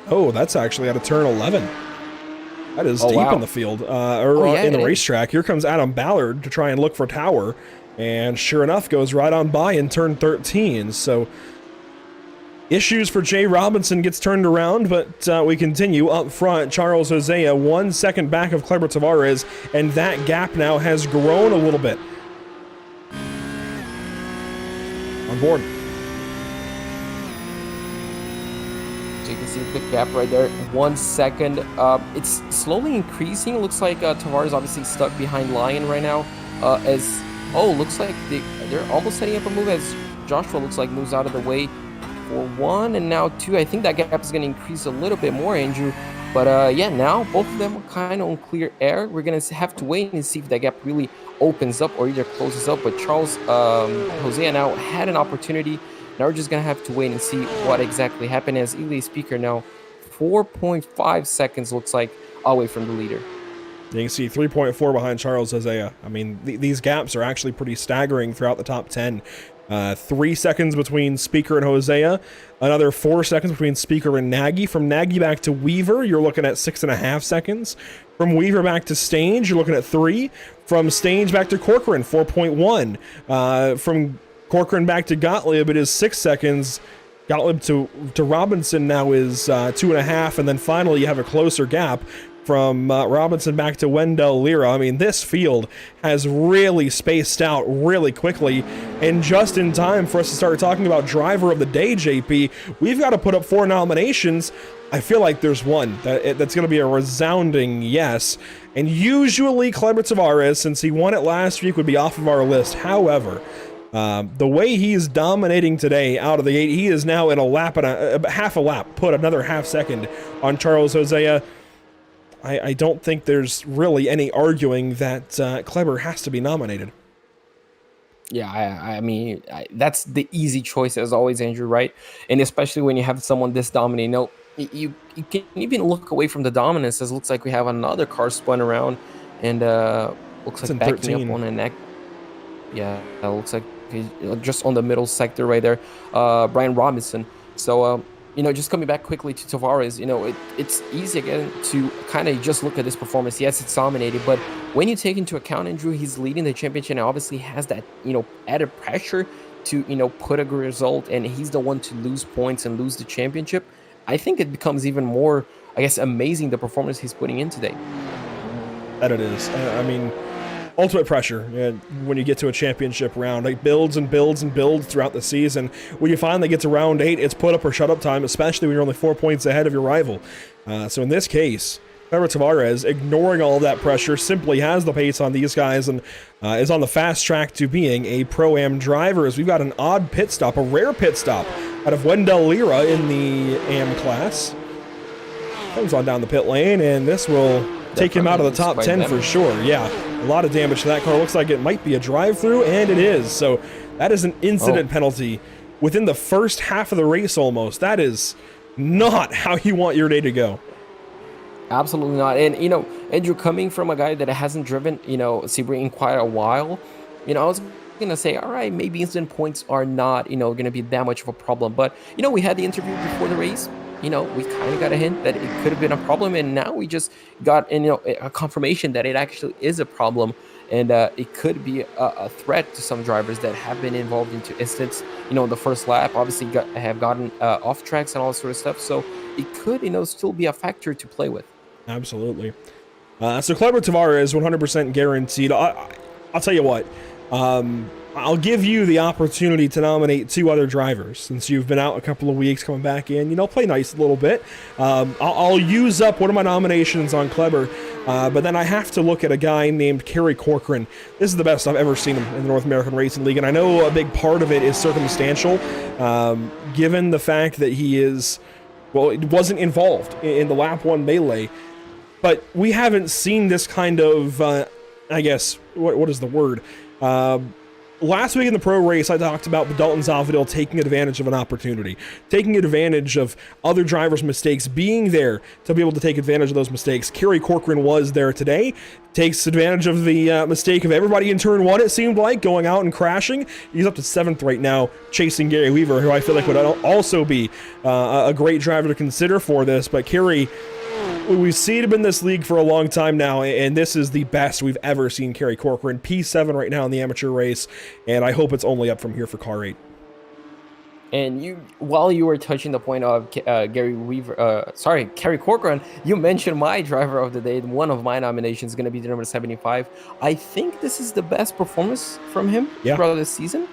[SPEAKER 13] Oh, that's actually out of turn 11. That is deep in the field, in the racetrack. Here comes Adam Ballard to try and look for Tower, and sure enough, goes right on by in turn 13. So issues for Jay Robinson, gets turned around, but we continue up front. Charles Hosea 1 second back of Kleber Tavares, and that gap now has grown a little bit. On board.
[SPEAKER 14] So you can see a quick gap right there, 1 second. It's slowly increasing. Looks like Tavares obviously stuck behind Lyon right now. Looks like they're almost setting up a move as Joshua looks like moves out of the way for 1, and now 2. I think that gap is going to increase a little bit more, Andrew. But yeah, now both of them are kind of on clear air. We're going to have to wait and see if that gap really opens up or either closes up. But Charles Hosea now had an opportunity. Now we're just going to have to wait and see what exactly happened, as Ilya Speaker now 4.5 seconds looks like away from the leader.
[SPEAKER 13] You can see 3.4 behind Charles Hosea. I mean, these gaps are actually pretty staggering throughout the top 10. 3 seconds between Speaker and Hosea, another 4 seconds between Speaker and Nagy. From Nagy back to Weaver, you're looking at 6.5 seconds. From Weaver back to Stange, you're looking at 3. From Stange back to Corcoran, 4.1. From Corcoran back to Gottlieb, it is 6 seconds. Gottlieb to Robinson now is 2.5, and then finally you have a closer gap from Robinson back to Wendell Lira. I mean, this field has really spaced out really quickly, and just in time for us to start talking about driver of the day, JP. We've got to put up 4 nominations. I feel like there's one that's going to be a resounding yes, and usually Kleber Tavares, since he won it last week, would be off of our list. However, the way he's dominating today out of the gate, he is now in a lap and half a lap, put another half second on Charles Hosea. I don't think there's really any arguing that Kleber has to be nominated.
[SPEAKER 14] Yeah, I mean, that's the easy choice as always, Andrew, right? And especially when you have someone this dominant. No, you can even look away from the dominance, as it looks like we have another car spun around, and looks like backing
[SPEAKER 13] 13.
[SPEAKER 14] up on a neck. Yeah, it looks like he's just on the middle sector right there. Brian Robinson. So just coming back quickly to Tavares, it's easy again to kind of just look at this performance. Yes, it's dominated, but when you take into account, Andrew, he's leading the championship and obviously has that, added pressure to, put a good result, and he's the one to lose points and lose the championship. I think it becomes even more, I guess, amazing the performance he's putting in today.
[SPEAKER 13] That it is. I mean, ultimate pressure when you get to a championship round. It builds and builds and builds throughout the season. When you finally get to round 8, it's put up or shut up time, especially when you're only 4 points ahead of your rival. So in this case, Pedro Tavares, ignoring all of that pressure, simply has the pace on these guys and is on the fast track to being a Pro-Am driver, as we've got an odd pit stop, a rare pit stop out of Wendell Lira in the AM class. Comes on down the pit lane, and this will take him out of the top 10 for sure. Yeah, a lot of damage to that car. Looks like it might be a drive-through, and it is. So that is an incident penalty within the first half of the race almost. That is not how you want your day to go.
[SPEAKER 14] Absolutely not. And, Andrew, coming from a guy that hasn't driven, Sebring in quite a while, I was going to say, all right, maybe instant points are not, going to be that much of a problem. But, we had the interview before the race. We kind of got a hint that it could have been a problem. And now we just got, a confirmation that it actually is a problem. And it could be a threat to some drivers that have been involved into incidents, the first lap, obviously have gotten off tracks and all that sort of stuff. So it could, still be a factor to play with.
[SPEAKER 13] Absolutely. So Kleber Tavares, 100% guaranteed. I'll tell you what. I'll give you the opportunity to nominate 2 other drivers since you've been out a couple of weeks, coming back in. Play nice a little bit. I'll use up one of my nominations on Kleber, but then I have to look at a guy named Kerry Corcoran. This is the best I've ever seen him in the North American Racing League, and I know a big part of it is circumstantial, given the fact that he is, it wasn't involved in the lap 1 melee. But we haven't seen this kind of, I guess, what is the word? Last week in the pro race, I talked about Dalton Zavadil taking advantage of an opportunity, taking advantage of other drivers' mistakes, being there to be able to take advantage of those mistakes. Kerry Corcoran was there today, takes advantage of the mistake of everybody in turn 1, it seemed like, going out and crashing. He's up to 7th right now, chasing Gary Weaver, who I feel like would also be a great driver to consider for this. But Kerry, we've seen him in this league for a long time now, and this is the best we've ever seen Kerry Corcoran. P7 right now in the amateur race, and I hope it's only up from here for Car 8.
[SPEAKER 14] And while you were touching the point of Kerry Corcoran, you mentioned my driver of the day. One of my nominations is going to be the number 75. I think this is the best performance from him throughout this season.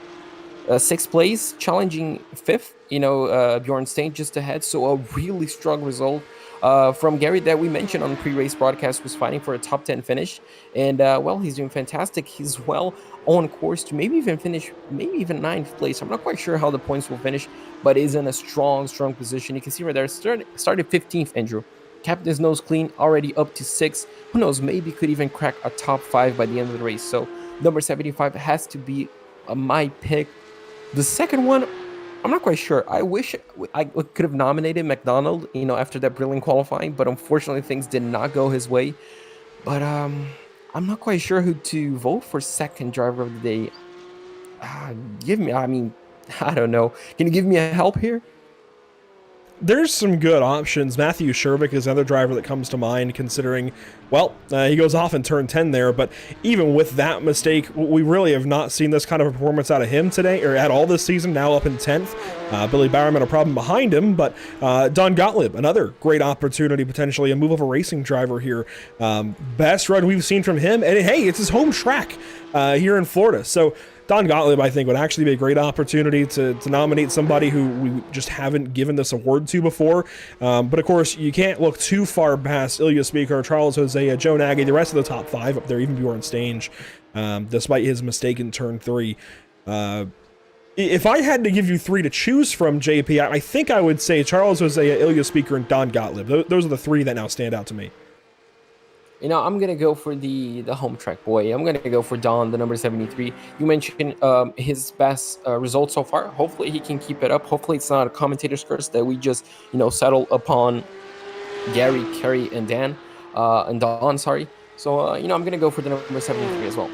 [SPEAKER 14] 6th place, challenging 5th, Bjorn Stain just ahead. So a really strong result. From Gary that we mentioned on the pre-race broadcast, was fighting for a top 10 finish, and he's doing fantastic. He's well on course to maybe even finish, maybe even 9th place. I'm not quite sure how the points will finish, but is in a strong position. You can see right there, started 15th, Andrew. Kept his nose clean, already up to 6th. Who knows, maybe could even crack a top 5 by the end of the race. So number 75 has to be my pick. The second one, I'm not quite sure. I wish I could have nominated McDonald, after that brilliant qualifying, but unfortunately things did not go his way. But I'm not quite sure who to vote for second driver of the day. I don't know. Can you give me a help here?
[SPEAKER 13] There's some good options. Matthew Shervick is another driver that comes to mind, considering, he goes off in turn 10 there, but even with that mistake, we really have not seen this kind of a performance out of him today, or at all this season, now up in 10th. Billy Bowerman, a problem behind him, but Don Gottlieb, another great opportunity, potentially a move of a racing driver here. Best run we've seen from him, and hey, it's his home track here in Florida, so Don Gottlieb, I think, would actually be a great opportunity to nominate somebody who we just haven't given this award to before. But of course, you can't look too far past Ilya Speaker, Charles Jose, Joe Nagy, the rest of the top 5 up there, even Bjorn Stange, despite his mistake in turn 3. If I had to give you 3 to choose from, JP, I think I would say Charles Jose, Ilya Speaker, and Don Gottlieb. Those are the 3 that now stand out to me.
[SPEAKER 14] I'm going to go for the home track boy. I'm going to go for Don, the number 73. You mentioned his best results so far. Hopefully he can keep it up. Hopefully it's not a commentator's curse that we just, settle upon Gary, Kerry, and Don, sorry. So, I'm going to go for the number 73 as well.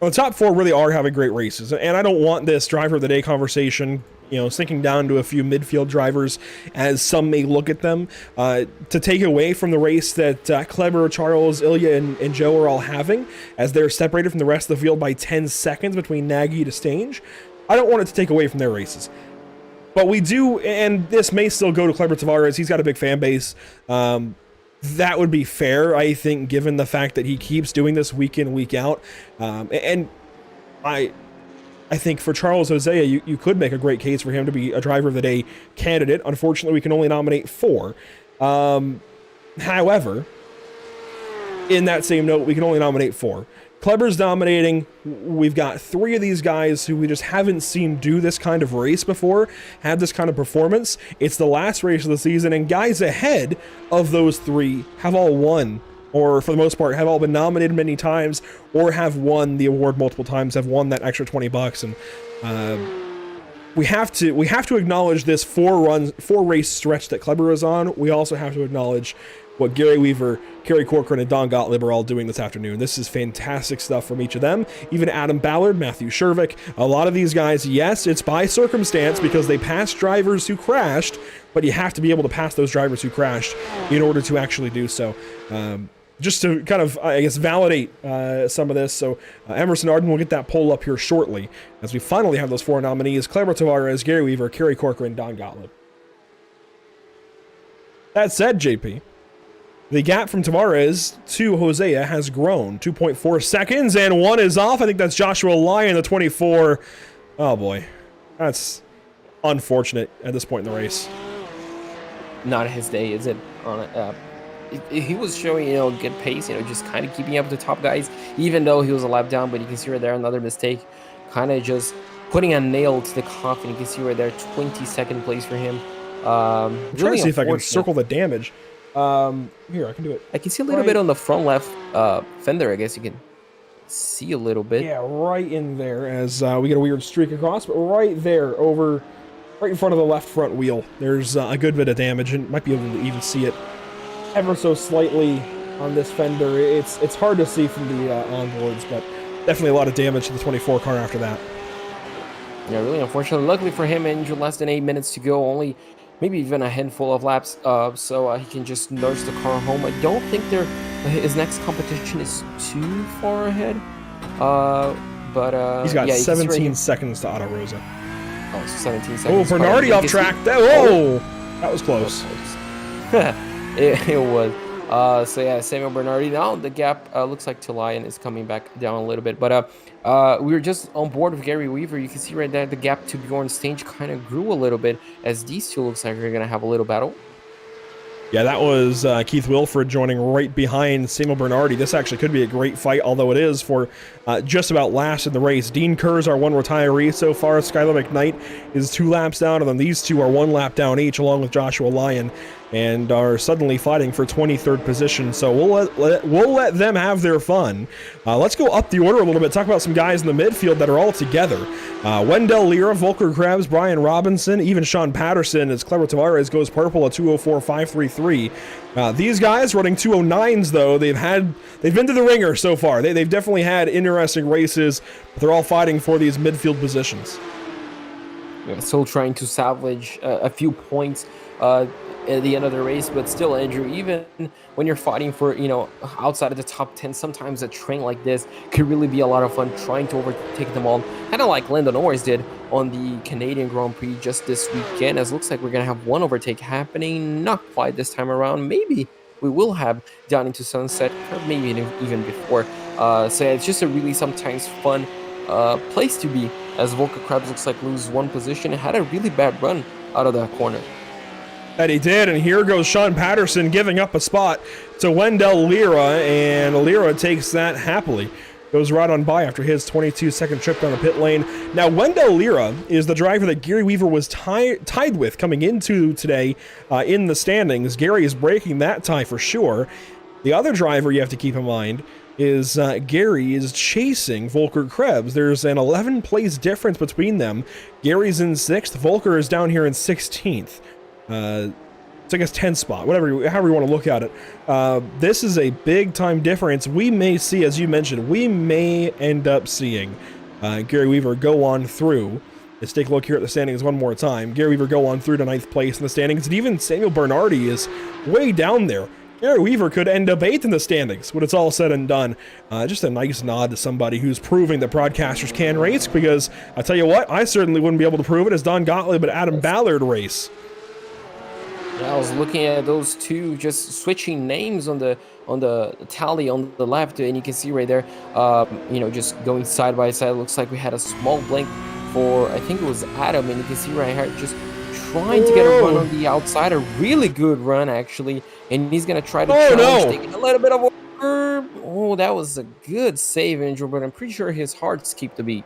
[SPEAKER 13] Well, the top 4 really are having great races, and I don't want this driver of the day conversation, sinking down to a few midfield drivers, as some may look at them, to take away from the race that Kleber, Charles, Ilya, and Joe are all having, as they're separated from the rest of the field by 10 seconds between Nagy to Stange. I don't want it to take away from their races. But we do, and this may still go to Kleber Tavares. He's got a big fan base. That would be fair, I think, given the fact that he keeps doing this week in, week out. And I think for Charles Hosea, you could make a great case for him to be a driver of the day candidate. Unfortunately, we can only nominate 4. However, in that same note, we can only nominate 4. Kleber's dominating. We've got 3 of these guys who we just haven't seen do this kind of race before, have this kind of performance. It's the last race of the season, and guys ahead of those 3 have all won, or for the most part have all been nominated many times, or have won the award multiple times, have won that extra $20. And we have to acknowledge this 4 race stretch that Kleber is on. We also have to acknowledge what Gary Weaver, Kerry Corcoran, and Don Gottlieb are all doing this afternoon. This is fantastic stuff from each of them. Even Adam Ballard, Matthew Shervick, a lot of these guys, yes, it's by circumstance because they passed drivers who crashed, but you have to be able to pass those drivers who crashed in order to actually do so. Just to kind of, I guess, validate some of this. So Emerson Arden will get that poll up here shortly as we finally have those 4 nominees: Kleber Tavares, Gary Weaver, Kerry Corcoran, Don Gottlieb. That said, JP, the gap from Tavares to Hosea has grown 2.4 seconds, and 1 is off. I think that's Joshua Lyon, the 24. Oh boy, that's unfortunate at this point in the race.
[SPEAKER 14] Not his day, is it? He was showing, good pace, just kind of keeping up with the top guys, even though he was a lap down. But you can see right there another mistake, kind of just putting a nail to the coffin. You can see right there, 22nd place for him.
[SPEAKER 13] I'm trying to see if I can circle the damage. Here, I can do it.
[SPEAKER 14] I can see a little bit on the front left fender. I guess you can see a little bit.
[SPEAKER 13] Yeah, right in there as we get a weird streak across, but right there, right in front of the left front wheel, there's a good bit of damage, and might be able to even see it ever so slightly on this fender. It's hard to see from the onboards, but definitely a lot of damage to the 24 car after that.
[SPEAKER 14] Yeah, really unfortunate. Luckily for him, injured less than 8 minutes to go, only maybe even a handful of laps, so he can just nudge the car home. I don't think his next competition is too far ahead, but
[SPEAKER 13] he's got 17 seconds to Otto Rosa.
[SPEAKER 14] Oh, 17 seconds.
[SPEAKER 13] Oh, Bernardi off track. Whoa, that was close.
[SPEAKER 14] It was. So yeah, Samuel Bernardi. Now the gap looks like to Lyon is coming back down a little bit, but we were just on board with Gary Weaver. You can see right there the gap to Bjorn Stange kind of grew a little bit as these 2 looks like they're gonna have a little battle.
[SPEAKER 13] Yeah, that was Keith Wilford joining right behind Samuel Bernardi. This actually could be a great fight, although it is for just about last in the race. Dean Kerr's our 1 retiree so far. Skylar McKnight is 2 laps down, and then these 2 are 1 lap down each, along with Joshua Lyon, and are suddenly fighting for 23rd position. So we'll let them have their fun. Let's go up the order a little bit, talk about some guys in the midfield that are all together. Wendell Lira, Volker Krebs, Brian Robinson, even Sean Patterson as Kleber Tavares goes purple at 2:04.533. These guys running 2:09s though. They've been to the ringer so far. They've definitely had interesting races, but they're all fighting for these midfield positions.
[SPEAKER 14] Yeah, still trying to salvage a few points at the end of the race, but still, Andrew, even when you're fighting for, outside of the top 10, sometimes a train like this could really be a lot of fun, trying to overtake them all, kind of like Lando Norris did on the Canadian Grand Prix just this weekend, as looks like we're going to have one overtake happening, not quite this time around. Maybe we will have down into Sunset, or maybe even before. So yeah, it's just a really sometimes fun place to be, as Volker Krebs looks like loses 1 position and had a really bad run out of that corner.
[SPEAKER 13] That he did, and here goes Sean Patterson giving up a spot to Wendell Lira, and Lira takes that happily. Goes right on by after his 22-second trip down the pit lane. Now, Wendell Lira is the driver that Gary Weaver was tied with coming into today in the standings. Gary is breaking that tie for sure. The other driver you have to keep in mind is Gary is chasing Volker Krebs. There's an 11-place difference between them. Gary's in 6th. Volker is down here in 16th. I guess 10th spot, however you want to look at it. This is a big time difference. We may see, as you mentioned, we may end up seeing Gary Weaver go on through. Let's take a look here at the standings one more time. Gary Weaver go on through to 9th place in the standings, and even Samuel Bernardi is way down there. Gary Weaver could end up 8th in the standings when it's all said and done. Just a nice nod to somebody who's proving that broadcasters can race, because I tell you what, I certainly wouldn't be able to prove it as Don Gottlieb and Adam Ballard race.
[SPEAKER 14] Yeah, I was looking at those two just switching names on the tally on the left, and you can see right there, just going side by side. It looks like we had a small blank for, I think it was Adam, and you can see right here just trying to get a run on the outside, a really good run actually, and he's gonna try to challenge, taking a little bit of a curb. Oh, that was a good save, Andrew, but I'm pretty sure his heart skipped a beat.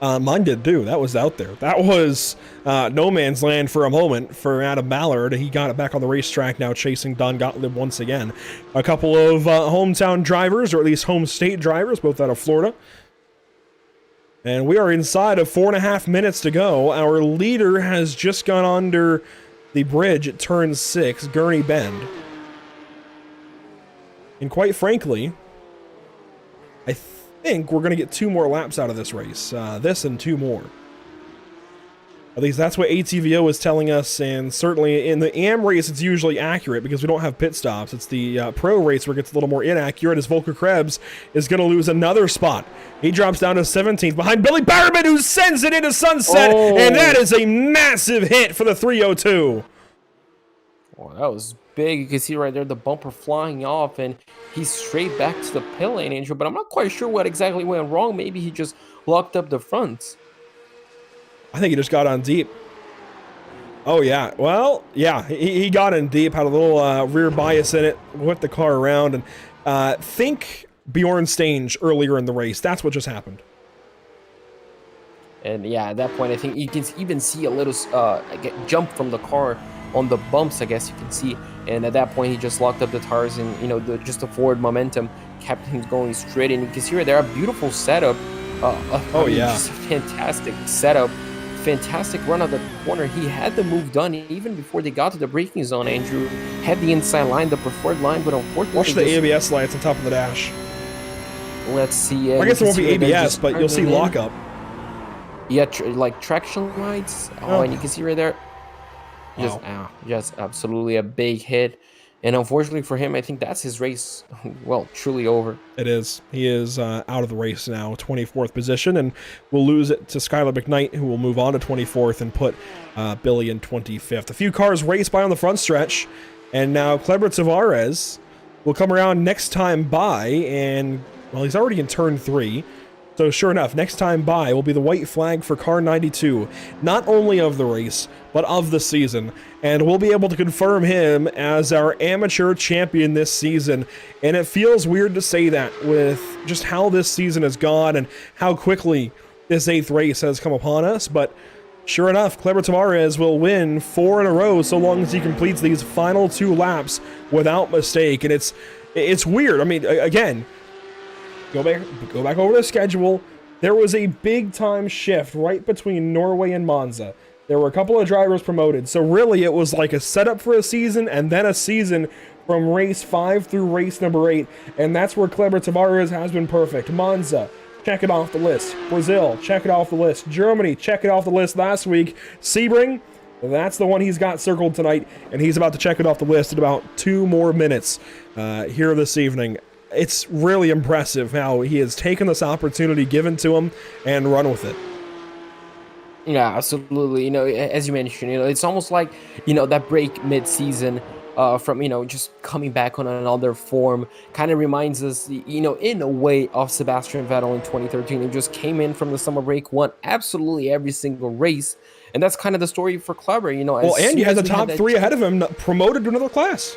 [SPEAKER 13] Mine did too. That was out there. That was no man's land for a moment for Adam Ballard. He got it back on the racetrack now, chasing Don Gottlieb once again. A couple of hometown drivers, or at least home state drivers, both out of Florida. And we are inside of 4.5 minutes to go. Our leader has just gone under the bridge at turn 6, Gurney Bend. And quite frankly, I think we're going to get 2 more laps out of this race. This and 2 more. At least that's what ATVO is telling us, and certainly in the AM race it's usually accurate because we don't have pit stops. It's the pro race where it gets a little more inaccurate, as Volker Krebs is going to lose another spot. He drops down to 17th behind Billy Barrowman, who sends it into sunset, and that is a massive hit for the 302.
[SPEAKER 14] Oh, that was big. You can see right there the bumper flying off, and he's straight back to the pit lane, Andrew, but I'm not quite sure what exactly went wrong. Maybe he just locked up the fronts.
[SPEAKER 13] I think he just got on deep. Oh, yeah. Well, yeah, he got in deep, had a little rear bias in it, whipped the car around, and think Bjorn Stange earlier in the race. That's what just happened.
[SPEAKER 14] And yeah, at that point, I think you can even see a little jump from the car on the bumps, I guess you can see. And at that point, he just locked up the tires, and just the forward momentum kept him going straight. And you can see right there a beautiful setup. Just a fantastic setup. Fantastic run of the corner. He had the move done even before they got to the braking zone. Andrew had the inside line, the preferred line, but unfortunately,
[SPEAKER 13] watch the ABS lights on top of the dash.
[SPEAKER 14] Let's see.
[SPEAKER 13] I guess it won't be ABS, but you'll see lockup.
[SPEAKER 14] Yeah, like traction lights. Oh, and you can see right there. Just absolutely a big hit. And unfortunately for him, I think that's his race, well, truly over.
[SPEAKER 13] It is. He is out of the race now, 24th position, and we'll lose it to Skylar McKnight, who will move on to 24th and put Billy in 25th. A few cars race by on the front stretch, and now Kleber Tavares will come around next time by, and, well, he's already in turn 3. So sure enough, next time by will be the white flag for car 92, not only of the race, but of the season. And we'll be able to confirm him as our amateur champion this season. And it feels weird to say that with just how this season has gone and how quickly this 8th race has come upon us. But sure enough, Kleber Tavares will win 4 in a row so long as he completes these final 2 laps without mistake. And it's weird. I mean, again, Go back over the schedule. There was a big-time shift right between Norway and Monza. There were a couple of drivers promoted, so really it was like a setup for a season and then a season from race 5 through race number 8, and that's where Kleber Tavares has been perfect. Monza, check it off the list. Brazil, check it off the list. Germany, check it off the list last week. Sebring, that's the one he's got circled tonight, and he's about to check it off the list in about 2 more minutes here this evening. It's really impressive how he has taken this opportunity given to him and run with it.
[SPEAKER 14] Yeah, absolutely. As you mentioned, it's almost like, that break mid-season from, just coming back on another form kind of reminds us, in a way of Sebastian Vettel in 2013. He just came in from the summer break, won absolutely every single race. And that's kind of the story for Kleber,
[SPEAKER 13] Well, and you had the top 3 ahead of him promoted to another class.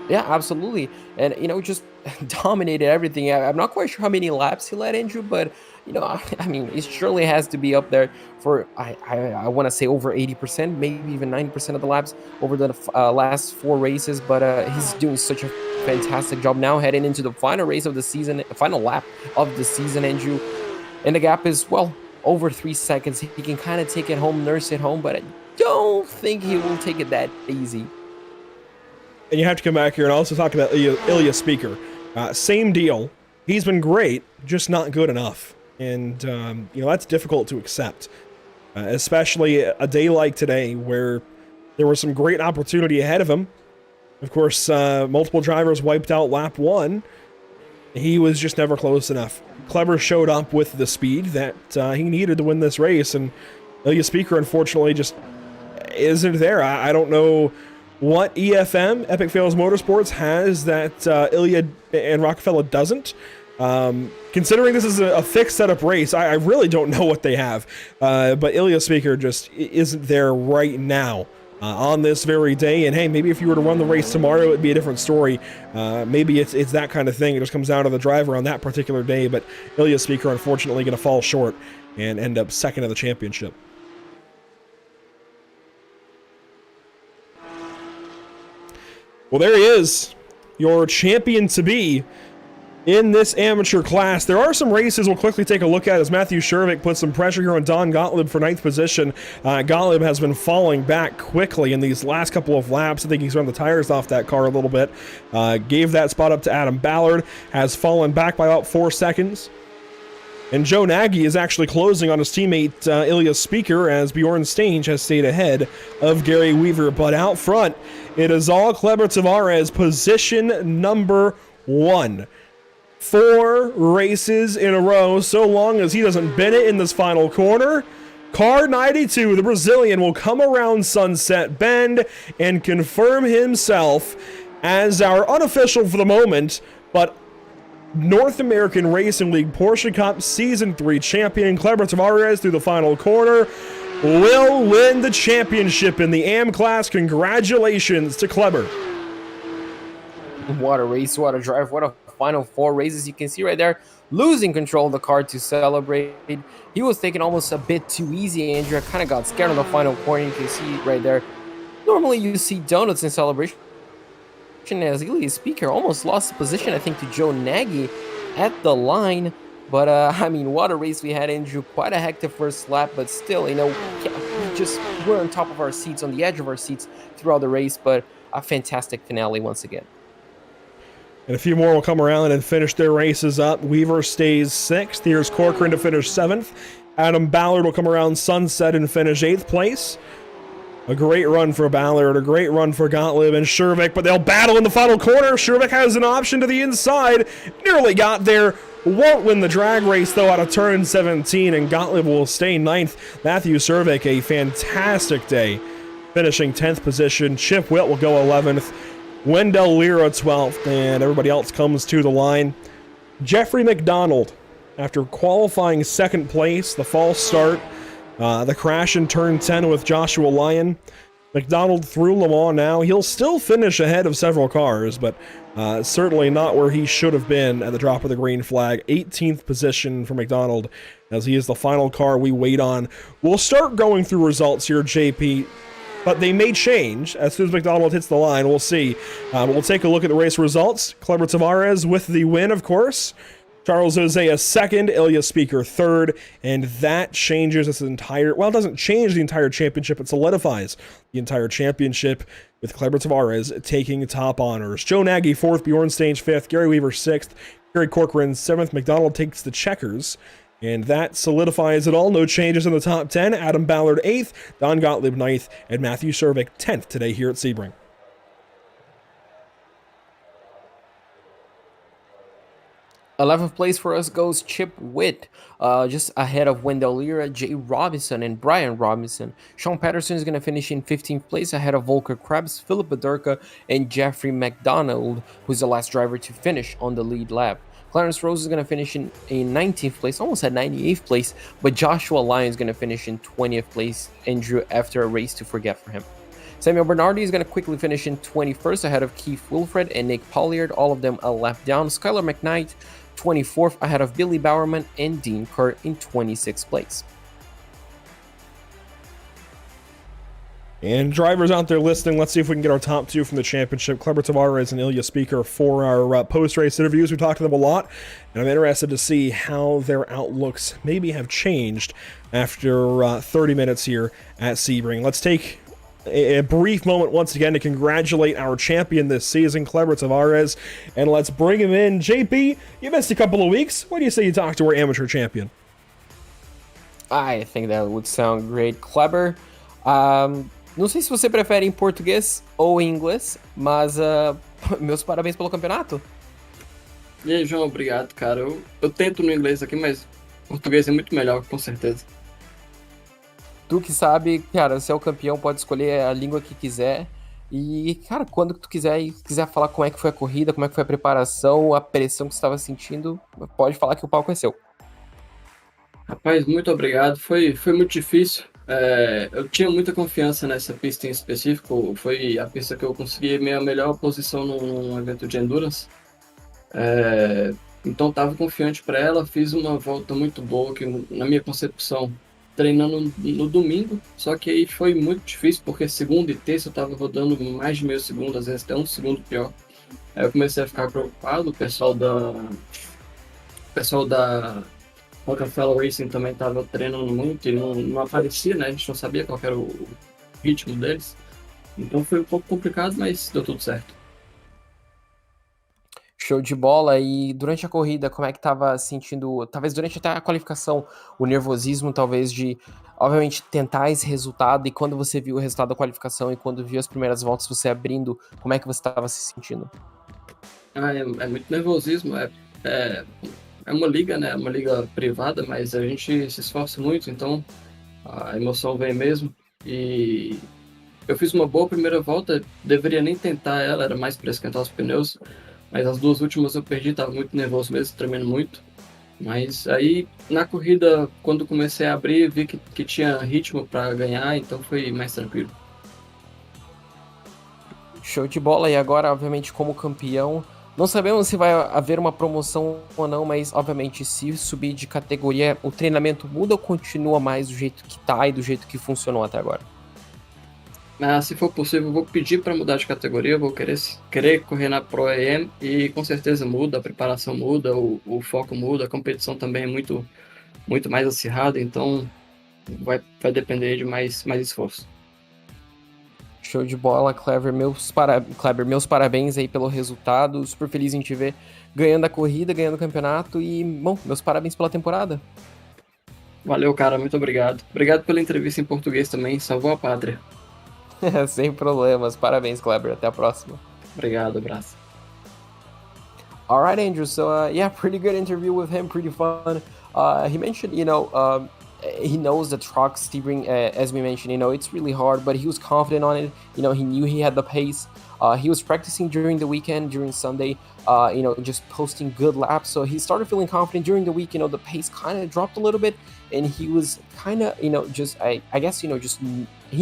[SPEAKER 14] Yeah, absolutely. And, just dominated everything. I'm not quite sure how many laps he led, Andrew, but, I mean, it surely has to be up there for, I want to say over 80%, maybe even 90% of the laps over the last 4 races. But he's doing such a fantastic job now heading into the final race of the season, final lap of the season, Andrew. And the gap is, well, over 3 seconds. He can kind of take it home, nurse it home, but I don't think he will take it that easy.
[SPEAKER 13] And you have to come back here and also talk about Ilya Speaker. Same deal. He's been great, just not good enough. And, that's difficult to accept. Especially a day like today where there was some great opportunity ahead of him. Of course, multiple drivers wiped out lap 1. He was just never close enough. Kleber showed up with the speed that he needed to win this race, and Ilya Speaker, unfortunately, just isn't there. I don't know what EFM, Epic Fails Motorsports, has that Ilya and Rockefeller doesn't. Considering this is a fixed setup race, I really don't know what they have. But Ilya Speaker just isn't there right now. On this very day, and hey, maybe if you were to run the race tomorrow, it would be a different story. Maybe it's that kind of thing. It just comes down to the driver on that particular day, but Ilya Speaker, unfortunately, going to fall short and end up second in the championship. Well, there he is, your champion-to-be in this amateur class. There are some races we'll quickly take a look at as Matthew Shervick puts some pressure here on Don Gottlieb for 9th position. Gottlieb has been falling back quickly in these last couple of laps. I think he's run the tires off that car a little bit. Gave that spot up to Adam Ballard, has fallen back by about 4 seconds. And Joe Nagy is actually closing on his teammate Ilya Speaker as Bjorn Stange has stayed ahead of Gary Weaver. But out front, it is all Kleber Tavares, position number 1. 4 races in a row, so long as he doesn't bin it in this final corner. Car 92, the Brazilian, will come around Sunset Bend and confirm himself as our unofficial for the moment, but North American Racing League Porsche Cup Season 3 champion. Kleber Tavares through the final corner will win the championship in the AM class. Congratulations to Kleber.
[SPEAKER 14] What a race, what a drive, what a final 4 races. You can see right there, losing control of the car to celebrate. He was taking almost a bit too easy. Andrew kind of got scared on the final corner. You can see right there. Normally you see donuts in celebration, as Ilya Speaker almost lost position, I think, to Joe Nagy at the line. But I mean, what a race we had, Andrew. Quite a hectic first lap, but still, we just were on top of our seats, on the edge of our seats throughout the race. But a fantastic finale once again.
[SPEAKER 13] And a few more will come around and finish their races up. Weaver stays 6th. Here's Corcoran to finish 7th. Adam Ballard will come around Sunset and finish 8th place. A great run for Ballard, a great run for Gottlieb and Shervick, but they'll battle in the final corner. Shervick has an option to the inside. Nearly got there. Won't win the drag race, though, out of turn 17, and Gottlieb will stay 9th. Matthew Shervick, a fantastic day, finishing 10th position. Chip Witt will go 11th. Wendell Lira 12th, and everybody else comes to the line. Jeffrey McDonald, after qualifying 2nd place, the false start, the crash in turn 10 with Joshua Lyon. McDonald through Le Mans now. He'll still finish ahead of several cars, but certainly not where he should have been at the drop of the green flag. 18th position for McDonald, as he is the final car we wait on. We'll start going through results here, JP. But they may change as soon as McDonald hits the line. We'll see. We'll take a look at the race results. Kleber Tavares with the win, of course. Charles Ozea 2nd, Ilya Speaker 3rd, and that changes this entire... Well, it doesn't change the entire championship. It solidifies the entire championship with Kleber Tavares taking top honors. Joe Nagy 4th, Bjorn Stange 5th, Gary Weaver 6th, Gary Corcoran 7th. McDonald takes the checkers. And that solidifies it all. No changes in the top 10. Adam Ballard 8th, Don Gottlieb 9th, and Matthew Shervick 10th today here at Sebring.
[SPEAKER 14] 11th place for us goes Chip Witt, just ahead of Wendell Lira, Jay Robinson, and Brian Robinson. Sean Patterson is going to finish in 15th place ahead of Volker Krebs, Philip Bedurka, and Jeffrey McDonald, who's the last driver to finish on the lead lap. Clarence Rose is going to finish in 19th place, almost at 98th place, but Joshua Lyon is going to finish in 20th place, Andrew, after a race to forget for him. Samuel Bernardi is going to quickly finish in 21st ahead of Keith Wilfred and Nick Polliard, all of them a lap down. Skylar McKnight 24th ahead of Billy Bowerman and Dean Kurt in 26th place.
[SPEAKER 13] And drivers out there listening, let's see if we can get our top 2 from the championship. Kleber Tavares and Ilya Speaker for our post-race interviews. We talked to them a lot, and I'm interested to see how their outlooks maybe have changed after 30 minutes here at Sebring. Let's take a brief moment once again to congratulate our champion this season, Cleber Tavares, and let's bring him in. JP, you missed a couple of weeks. What do you say you talk to our amateur champion?
[SPEAKER 14] I think that would sound great, Kleber. Não sei se você prefere em português ou em inglês, mas meus parabéns pelo campeonato.
[SPEAKER 16] E aí, João, obrigado, cara. Eu tento no inglês aqui, mas português é muito melhor, com certeza.
[SPEAKER 14] Tu que sabe, cara, você é o campeão, pode escolher a língua que quiser. E, cara, quando tu quiser falar como é que foi a corrida, como é que foi a preparação, a pressão que você estava sentindo, pode falar que o palco é seu.
[SPEAKER 16] Rapaz, muito obrigado. Foi muito difícil. Eu tinha muita confiança nessa pista em específico. Foi a pista que eu consegui minha melhor posição num evento de endurance. Então estava confiante para ela. Fiz uma volta muito boa, que na minha concepção, treinando no domingo. Só que aí foi muito difícil, porque segunda e terça eu estava rodando mais de meio segundo, às vezes até um segundo pior. Aí eu comecei a ficar preocupado. O pessoal da Rockefeller Racing também estava treinando muito e não aparecia, né? A gente não sabia qual era o ritmo deles. Então foi um pouco complicado, mas deu tudo certo.
[SPEAKER 14] Show de bola. E durante a corrida, como é que tava sentindo, talvez durante até a qualificação, o nervosismo, talvez de, obviamente, tentar esse resultado, e quando você viu o resultado da qualificação e quando viu as primeiras voltas você abrindo, como é que você estava se sentindo?
[SPEAKER 16] É muito nervosismo, é uma liga, né? É uma liga privada, mas a gente se esforça muito, então a emoção vem mesmo. E eu fiz uma boa primeira volta, deveria nem tentar ela, era mais para esquentar os pneus, mas as duas últimas eu perdi, estava muito nervoso mesmo, tremendo muito. Mas aí na corrida, quando comecei a abrir, vi que tinha ritmo para ganhar, então foi mais tranquilo.
[SPEAKER 14] Show de bola. E agora, obviamente, como campeão, não sabemos se vai haver uma promoção ou não, mas, obviamente, se subir de categoria, o treinamento muda ou continua mais do jeito que tá e do jeito que funcionou até agora?
[SPEAKER 16] Se for possível, eu vou pedir para mudar de categoria, eu vou querer correr na Pro AM e com certeza muda, a preparação muda, o foco muda, a competição também é muito, muito mais acirrada, então vai depender de mais esforço.
[SPEAKER 14] Show de bola, Kleber. Meus parabéns aí pelo resultado. Super feliz em te ver ganhando a corrida, ganhando o campeonato. E, bom, meus parabéns pela temporada.
[SPEAKER 16] Valeu, cara. Muito obrigado. Obrigado pela entrevista em português também. Salvou a pátria.
[SPEAKER 14] Sem problemas. Parabéns, Kleber. Até a próxima.
[SPEAKER 16] Obrigado. Abraço.
[SPEAKER 14] All right, Andrew. So, pretty good interview with him. Pretty fun. He mentioned, he knows the truck Sebring, as we mentioned, it's really hard, but he was confident on it. He knew he had the pace. He was practicing during the weekend, during Sunday, just posting good laps. So he started feeling confident during the week. The pace kind of dropped a little bit, and he was kind of, he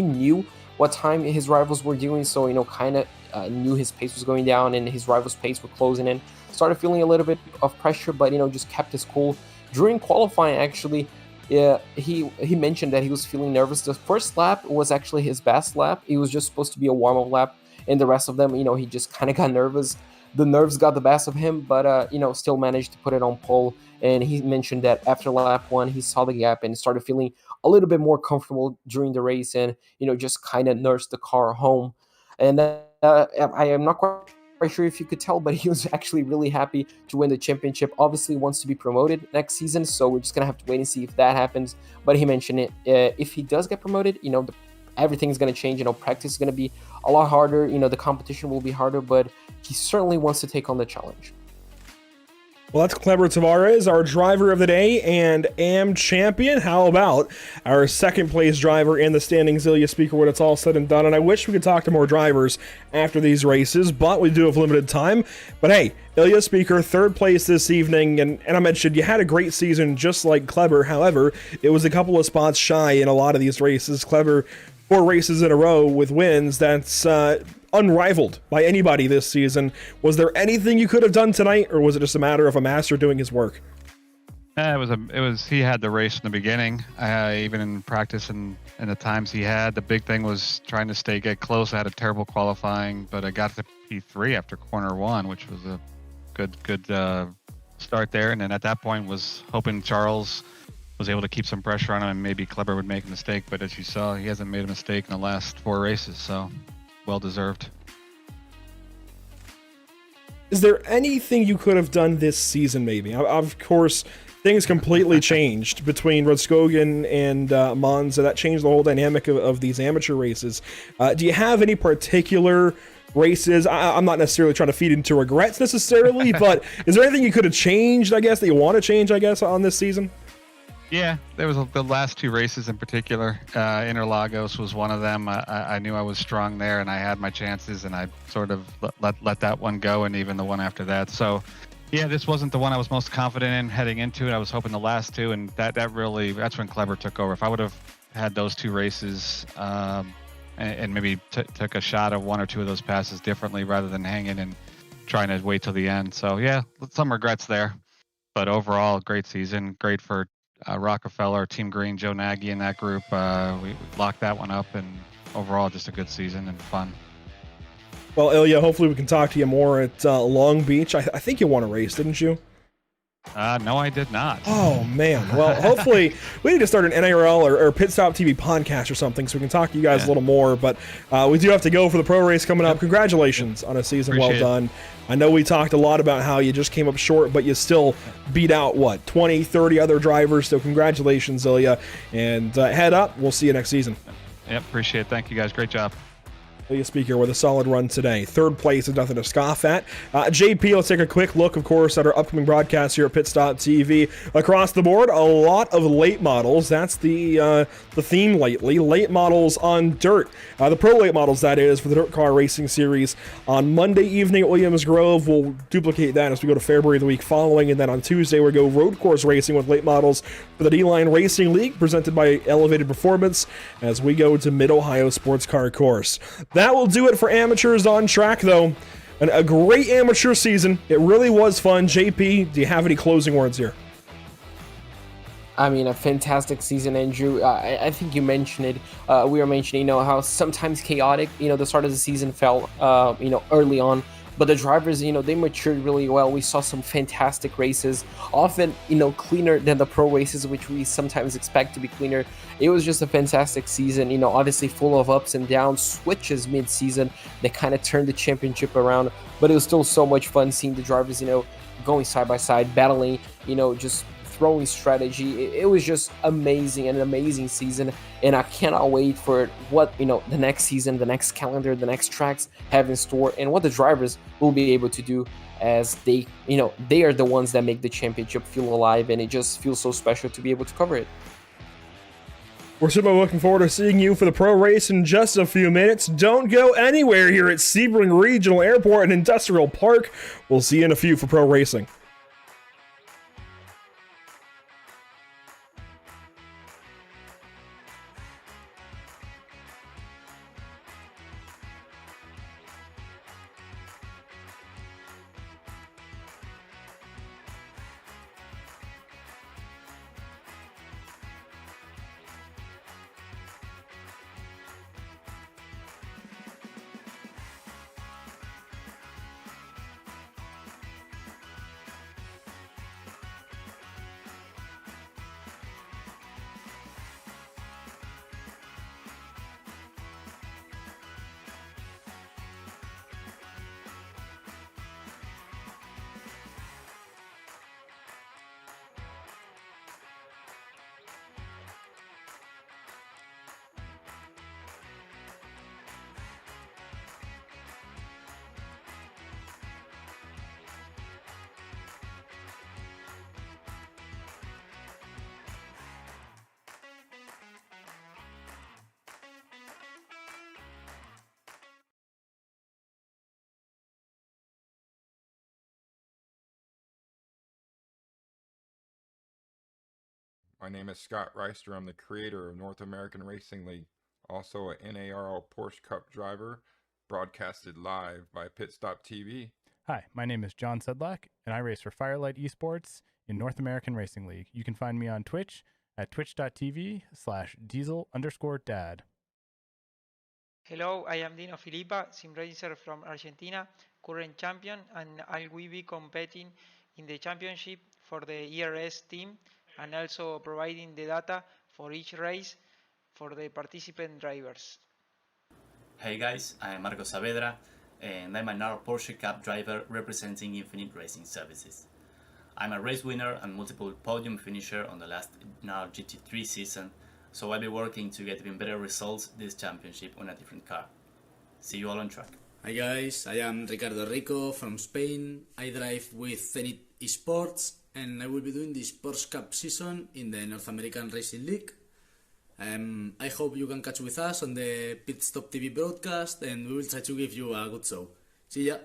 [SPEAKER 14] knew what time his rivals were doing. So, knew his pace was going down and his rivals' pace were closing in. Started feeling a little bit of pressure, but, just kept his cool. During qualifying, actually, he mentioned that he was feeling nervous. The first lap was actually his best lap. It was just supposed to be a warm-up lap, and the rest of them, he just kind of got nervous. The nerves got the best of him, but still managed to put it on pole. And he mentioned that after lap 1, he saw the gap and started feeling a little bit more comfortable during the race, and just kind of nursed the car home. And I am not quite sure if you could tell, but he was actually really happy to win the championship. Obviously wants to be promoted next season, so we're just gonna have to wait and see if that happens. But he mentioned it, if he does get promoted, everything's gonna change. Practice is gonna be a lot harder. The competition will be harder, but he certainly wants to take on the challenge.
[SPEAKER 13] Well, that's Cleber Tavares, our driver of the day and AM champion. How about our second place driver in the standings, Ilya Speaker, when it's all said and done? And I wish we could talk to more drivers after these races, but we do have limited time. But hey, Ilya Speaker, third place this evening, and I mentioned you had a great season just like Cleber. However, it was a couple of spots shy in a lot of these races. Cleber, 4 races in a row with wins. That's unrivaled by anybody this season. Was there anything you could have done tonight, or was it just a matter of a master doing his work?
[SPEAKER 17] It was he had the race in the beginning, even in practice and the times he had. The big thing was trying to get close. I had a terrible qualifying, but I got to P3 after corner 1, which was a good start there. And then at that point was hoping Charles was able to keep some pressure on him, and maybe Kleber would make a mistake. But as you saw, he hasn't made a mistake in the last 4 races, so well deserved.
[SPEAKER 13] Is there anything you could have done this season, maybe? Of course, things completely changed between Roscogan and Monza. That changed the whole dynamic of these amateur races. Do you have any particular races? I'm not necessarily trying to feed into regrets necessarily, but is there anything you could have changed, I guess, that you want to change, I guess, on this season?
[SPEAKER 17] Yeah, there was the last 2 races in particular. Interlagos was one of them. I knew I was strong there, and I had my chances, and I sort of let that one go, and even the one after that. So, yeah, this wasn't the one I was most confident in heading into it. I was hoping the last 2, and that's when Kleber took over. If I would have had those 2 races and maybe took a shot of 1 or 2 of those passes differently rather than hanging and trying to wait till the end. So, yeah, some regrets there. But overall, great season. Great for Rockefeller, Team Green, Joe Nagy in that group. We locked that one up, and overall just a good season and fun.
[SPEAKER 13] Well, Ilya, hopefully we can talk to you more at Long Beach. I think you won a race, didn't you?
[SPEAKER 17] No, I did not.
[SPEAKER 13] Oh, man. Well, hopefully we need to start an NARL or Pit Stop TV podcast or something so we can talk to you guys a little more. But we do have to go for the pro race coming up. Congratulations on a season well done. I know we talked a lot about how you just came up short, but you still beat out, 20, 30 other drivers. So congratulations, Ilya. And head up. We'll see you next season.
[SPEAKER 17] Yep, appreciate it. Thank you, guys. Great job.
[SPEAKER 13] Ilya Speaker with a solid run today. 3rd place is nothing to scoff at. JP, let's take a quick look, of course, at our upcoming broadcast here at Pit Stop TV. Across the board, a lot of late models. That's the theme lately. Late models on dirt. The pro late models, that is, for the Dirt Car Racing Series. On Monday evening at Williams Grove, we'll duplicate that as we go to February the week following. And then on Tuesday, we go road course racing with late models for the D-Line Racing League, presented by Elevated Performance, as we go to Mid-Ohio Sports Car Course. That will do it for amateurs on track, though. A great amateur season. It really was fun. JP, do you have any closing words here?
[SPEAKER 14] I mean, a fantastic season, Andrew. I think you mentioned it. We were mentioning, how sometimes chaotic, the start of the season felt, early on. But the drivers, they matured really well. We saw some fantastic races, often, cleaner than the pro races, which we sometimes expect to be cleaner. It was just a fantastic season, obviously full of ups and downs, switches mid-season that kind of turned the championship around. But it was still so much fun seeing the drivers, going side by side, battling, just throwing strategy. It was just amazing, an amazing season, and I cannot wait for what the next season, the next calendar, the next tracks have in store, and what the drivers will be able to do, as they are the ones that make the championship feel alive, and it just feels so special to be able to cover it.
[SPEAKER 13] We're super looking forward to seeing you for the pro race in just a few minutes. Don't go anywhere here at Sebring Regional Airport and Industrial Park. We'll see you in a few for pro racing.
[SPEAKER 1] My name is Scott Reister. I'm the creator of North American Racing League, also a NARL Porsche Cup driver, broadcasted live by Pit Stop TV.
[SPEAKER 2] Hi, my name is John Sedlak, and I race for Firelight Esports in North American Racing League. You can find me on Twitch at twitch.tv/diesel_dad.
[SPEAKER 3] Hello, I am Dino Filippa, sim racer from Argentina, current champion, and I will be competing in the championship for the ERS team and also providing the data for each race for the participant drivers.
[SPEAKER 4] Hey guys, I am Marco Saavedra, and I'm a NARL Porsche Cup driver representing Infinite Racing Services. I'm a race winner and multiple podium finisher on the last NARL GT3 season, so I'll be working to get even better results this championship on a different car. See you all on track.
[SPEAKER 5] Hi guys, I am Ricardo Rico from Spain. I drive with Zenith Esports and I will be doing this Porsche Cup season in the North American Racing League. I hope you can catch with us on the Pit Stop TV broadcast and we will try to give you a good show. See ya!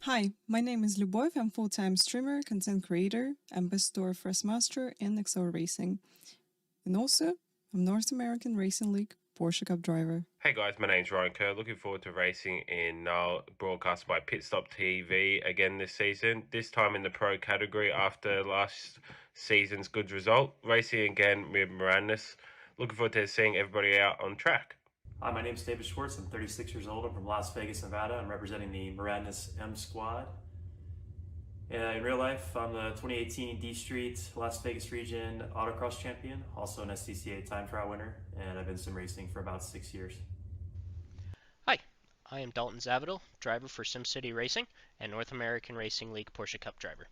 [SPEAKER 6] Hi, my name is Lyubov. I'm full-time streamer, content creator, ambassador for Master and Excel Racing. And also, I'm North American Racing League Porsche Cup driver.
[SPEAKER 7] Hey guys, my name's Ryan Kerr. Looking forward to racing in NARL, broadcast by Pit Stop TV again this season. This time in the pro category after last season's good result. Racing again with Mirandas. Looking forward to seeing everybody out on track.
[SPEAKER 8] Hi, my name's David Schwartz. I'm 36 years old. I'm from Las Vegas, Nevada. I'm representing the Mirandas M squad. In real life, I'm the 2018 D Street Las Vegas region autocross champion, also an STCA time trial winner, and I've been sim racing for about 6 years.
[SPEAKER 9] Hi, I am Dalton Zavidal, driver for SimCity Racing and North American Racing League Porsche Cup driver.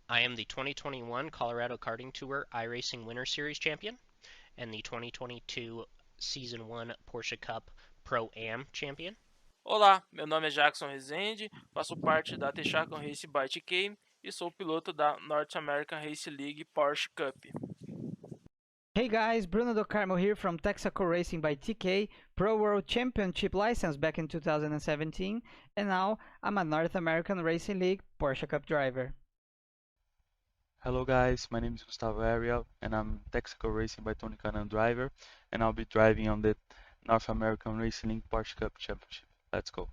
[SPEAKER 9] I am the 2021 Colorado Karting Tour iRacing Winter Series champion and the 2022 Season 1 Porsche Cup Pro-Am champion.
[SPEAKER 10] Olá, meu nome é Jackson Rezende, faço parte da Texaco Race by TK e sou piloto da North American Race League Porsche Cup.
[SPEAKER 11] Hey guys, Bruno Do Carmo here from Texaco Racing by TK, Pro World Championship license back in 2017, and now I'm a North American Racing League Porsche Cup driver.
[SPEAKER 12] Hello guys, my name is Gustavo Ariel and I'm Texaco Racing by Tony Canan driver and I'll be driving on the North American Racing League Porsche Cup Championship. Let's go.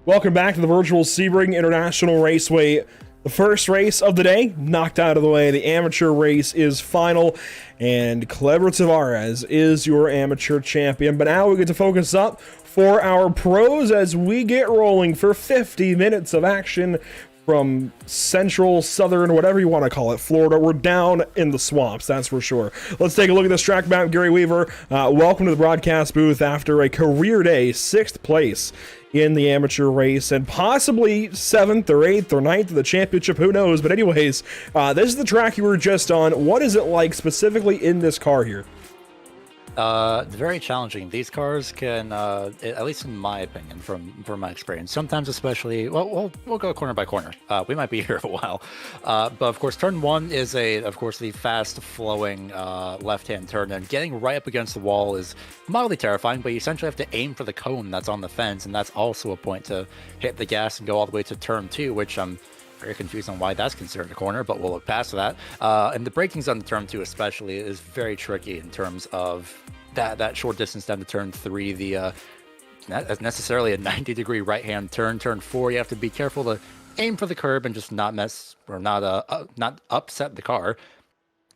[SPEAKER 13] Welcome back to the virtual Sebring International Raceway. The first race of the day knocked out of the way. The amateur race is final, and Clever Tavares is your amateur champion. But now we get to focus up for our pros as we get rolling for 50 minutes of action from central, southern, whatever you want to call it, Florida. We're down in the swamps, that's for sure. Let's take a look at this track map. Gary Weaver, welcome to the broadcast booth after a career day, 6th place in the amateur race, and possibly 7th or 8th or 9th of the championship, who knows? But anyways, this is the track you were just on. What is it like specifically in this car here?
[SPEAKER 18] Very challenging. These cars can, at least in my opinion, from my experience, sometimes especially, well, we'll go corner by corner. We might be here a while. But of course, turn 1 is of course, the fast-flowing left-hand turn, and getting right up against the wall is mildly terrifying, but you essentially have to aim for the cone that's on the fence, and that's also a point to hit the gas and go all the way to turn 2, which I'm very confused on why that's considered a corner, but we'll look past that. And the braking's on the turn 2 especially is very tricky in terms of that short distance down to turn 3, not necessarily a 90-degree right-hand turn. Turn 4, you have to be careful to aim for the curb and just not mess or not upset the car.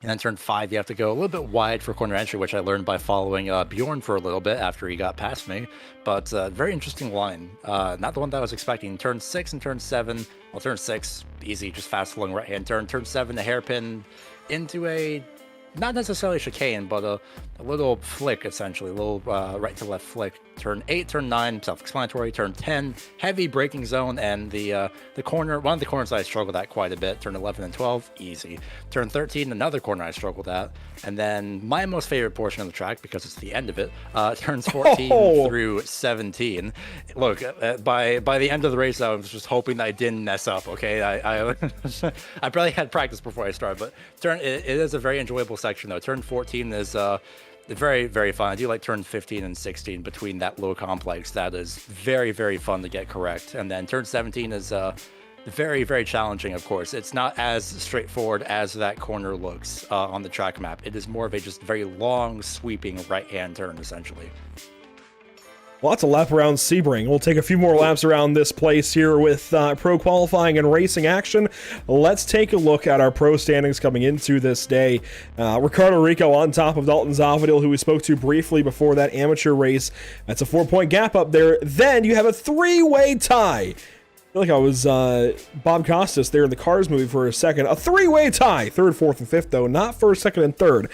[SPEAKER 18] And then turn 5, you have to go a little bit wide for corner entry, which I learned by following Bjorn for a little bit after he got past me. But very interesting line. Not the one that I was expecting. Turn 6 and turn 7. Well, turn 6, easy, just fast-flowing right-hand turn. Turn 7, the hairpin into a, not necessarily chicane, but a little flick, essentially. A little right-to-left flick. Turn 8, turn 9, self-explanatory. Turn 10, heavy braking zone, and the corner, one of the corners I struggled at quite a bit. Turn 11 and 12, easy. Turn 13, another corner I struggled at. And then my most favorite portion of the track, because it's the end of it, turns 14 through 17. Look, by the end of the race, I was just hoping that I didn't mess up, okay? I probably had practice before I started, but it is a very enjoyable section, though. Turn 14 is very, very fun. I do like turn 15 and 16 between that low complex. That is very, very fun to get correct. And then turn 17 is very, very challenging, of course. It's not as straightforward as that corner looks on the track map. It is more of a just very long, sweeping right-hand turn, essentially.
[SPEAKER 13] Lots of lap around Sebring. We'll take a few more laps around this place here with pro qualifying and racing action. Let's take a look at our pro standings coming into this day. Ricardo Rico on top of Dalton Zavadil, who we spoke to briefly before that amateur race. That's a 4-point gap up there. Then you have a 3-way tie. I feel like I was Bob Costas there in the Cars movie for a second. A 3-way tie. 3rd, 4th, and 5th, though. Not 1st, 2nd, and 3rd.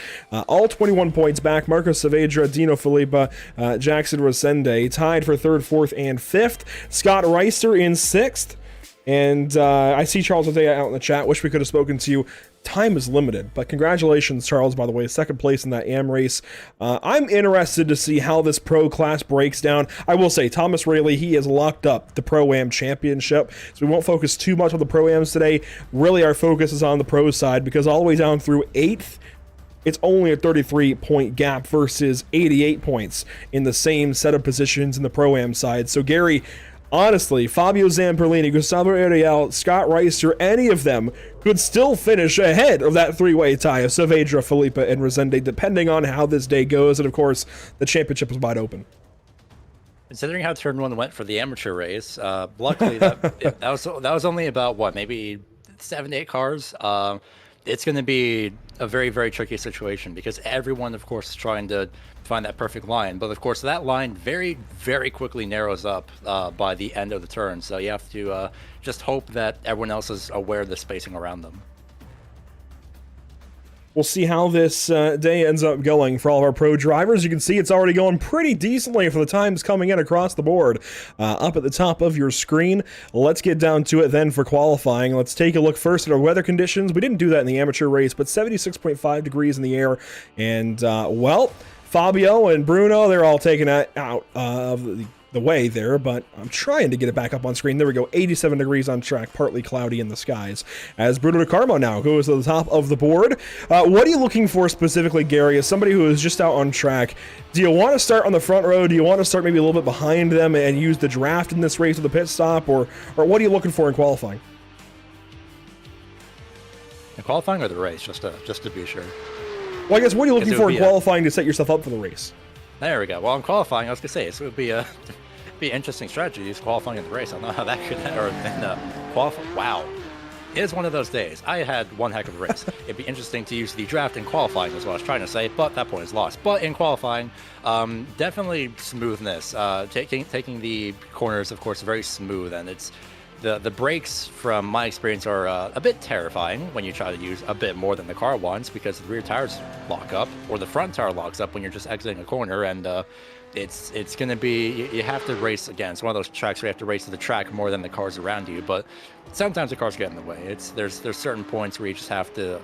[SPEAKER 13] All 21 points back. Marcos Saavedra, Dino Filipa, Jackson Rosende tied for 3rd, 4th, and 5th. Scott Reister in 6th. And I see Charles Othea out in the chat. Wish we could have spoken to you. Time is limited, but congratulations, Charles, by the way, 2nd place in that AM race. I'm interested to see how this pro class breaks down. I will say, Thomas Rayleigh, he has locked up the Pro-Am championship, so we won't focus too much on the Pro-Ams today. Really, our focus is on the pro side, because all the way down through 8th, it's only a 33-point gap versus 88 points in the same set of positions in the Pro-Am side. So, Gary, honestly, Fabio Zamperlini, Gustavo Ariel, Scott Reister, any of them could still finish ahead of that 3-way tie of Saavedra, Filipa, and Rosende, depending on how this day goes. And of course, the championship is wide open.
[SPEAKER 18] Considering how turn 1 went for the amateur race, luckily that was only about, what, maybe 7 to 8 cars? It's going to be a very, very tricky situation because everyone, of course, is trying to find that perfect line. But, of course, that line very, very quickly narrows up by the end of the turn. So you have to just hope that everyone else is aware of the spacing around them.
[SPEAKER 13] We'll see how this day ends up going for all of our pro drivers. You can see it's already going pretty decently for the times coming in across the board. Up at the top of your screen. Let's get down to it then for qualifying. Let's take a look first at our weather conditions. We didn't do that in the amateur race, but 76.5 degrees in the air. And, well, Fabio and Bruno, they're all taken out of the way there, but I'm trying to get it back up on screen. There we go. 87 degrees on track, partly cloudy in the skies. As Bruno De Carmo now goes to the top of the board. What are you looking for specifically, Gary, as somebody who is just out on track? Do you want to start on the front row? Do you want to start maybe a little bit behind them and use the draft in this race with the pit stop? Or what are you looking for in qualifying?
[SPEAKER 18] In qualifying or the race, just to be sure?
[SPEAKER 13] Well, I guess what are you looking for in qualifying to set yourself up for the race?
[SPEAKER 18] There we go. Well, in qualifying, I was going to say, so it would be a interesting strategy, is qualifying in the race. I don't know how that could, qualify. Wow. It is one of those days. I had one heck of a race. It'd be interesting to use the draft in qualifying is what I was trying to say, but that point is lost. But in qualifying, definitely smoothness. Taking the corners, of course, very smooth, and it's The brakes, from my experience, are a bit terrifying when you try to use a bit more than the car wants, because the rear tires lock up, or the front tire locks up when you're just exiting a corner, and it's going to be, you have to race again. It's one of those tracks where you have to race to the track more than the cars around you, but sometimes the cars get in the way. There's certain points where you just have to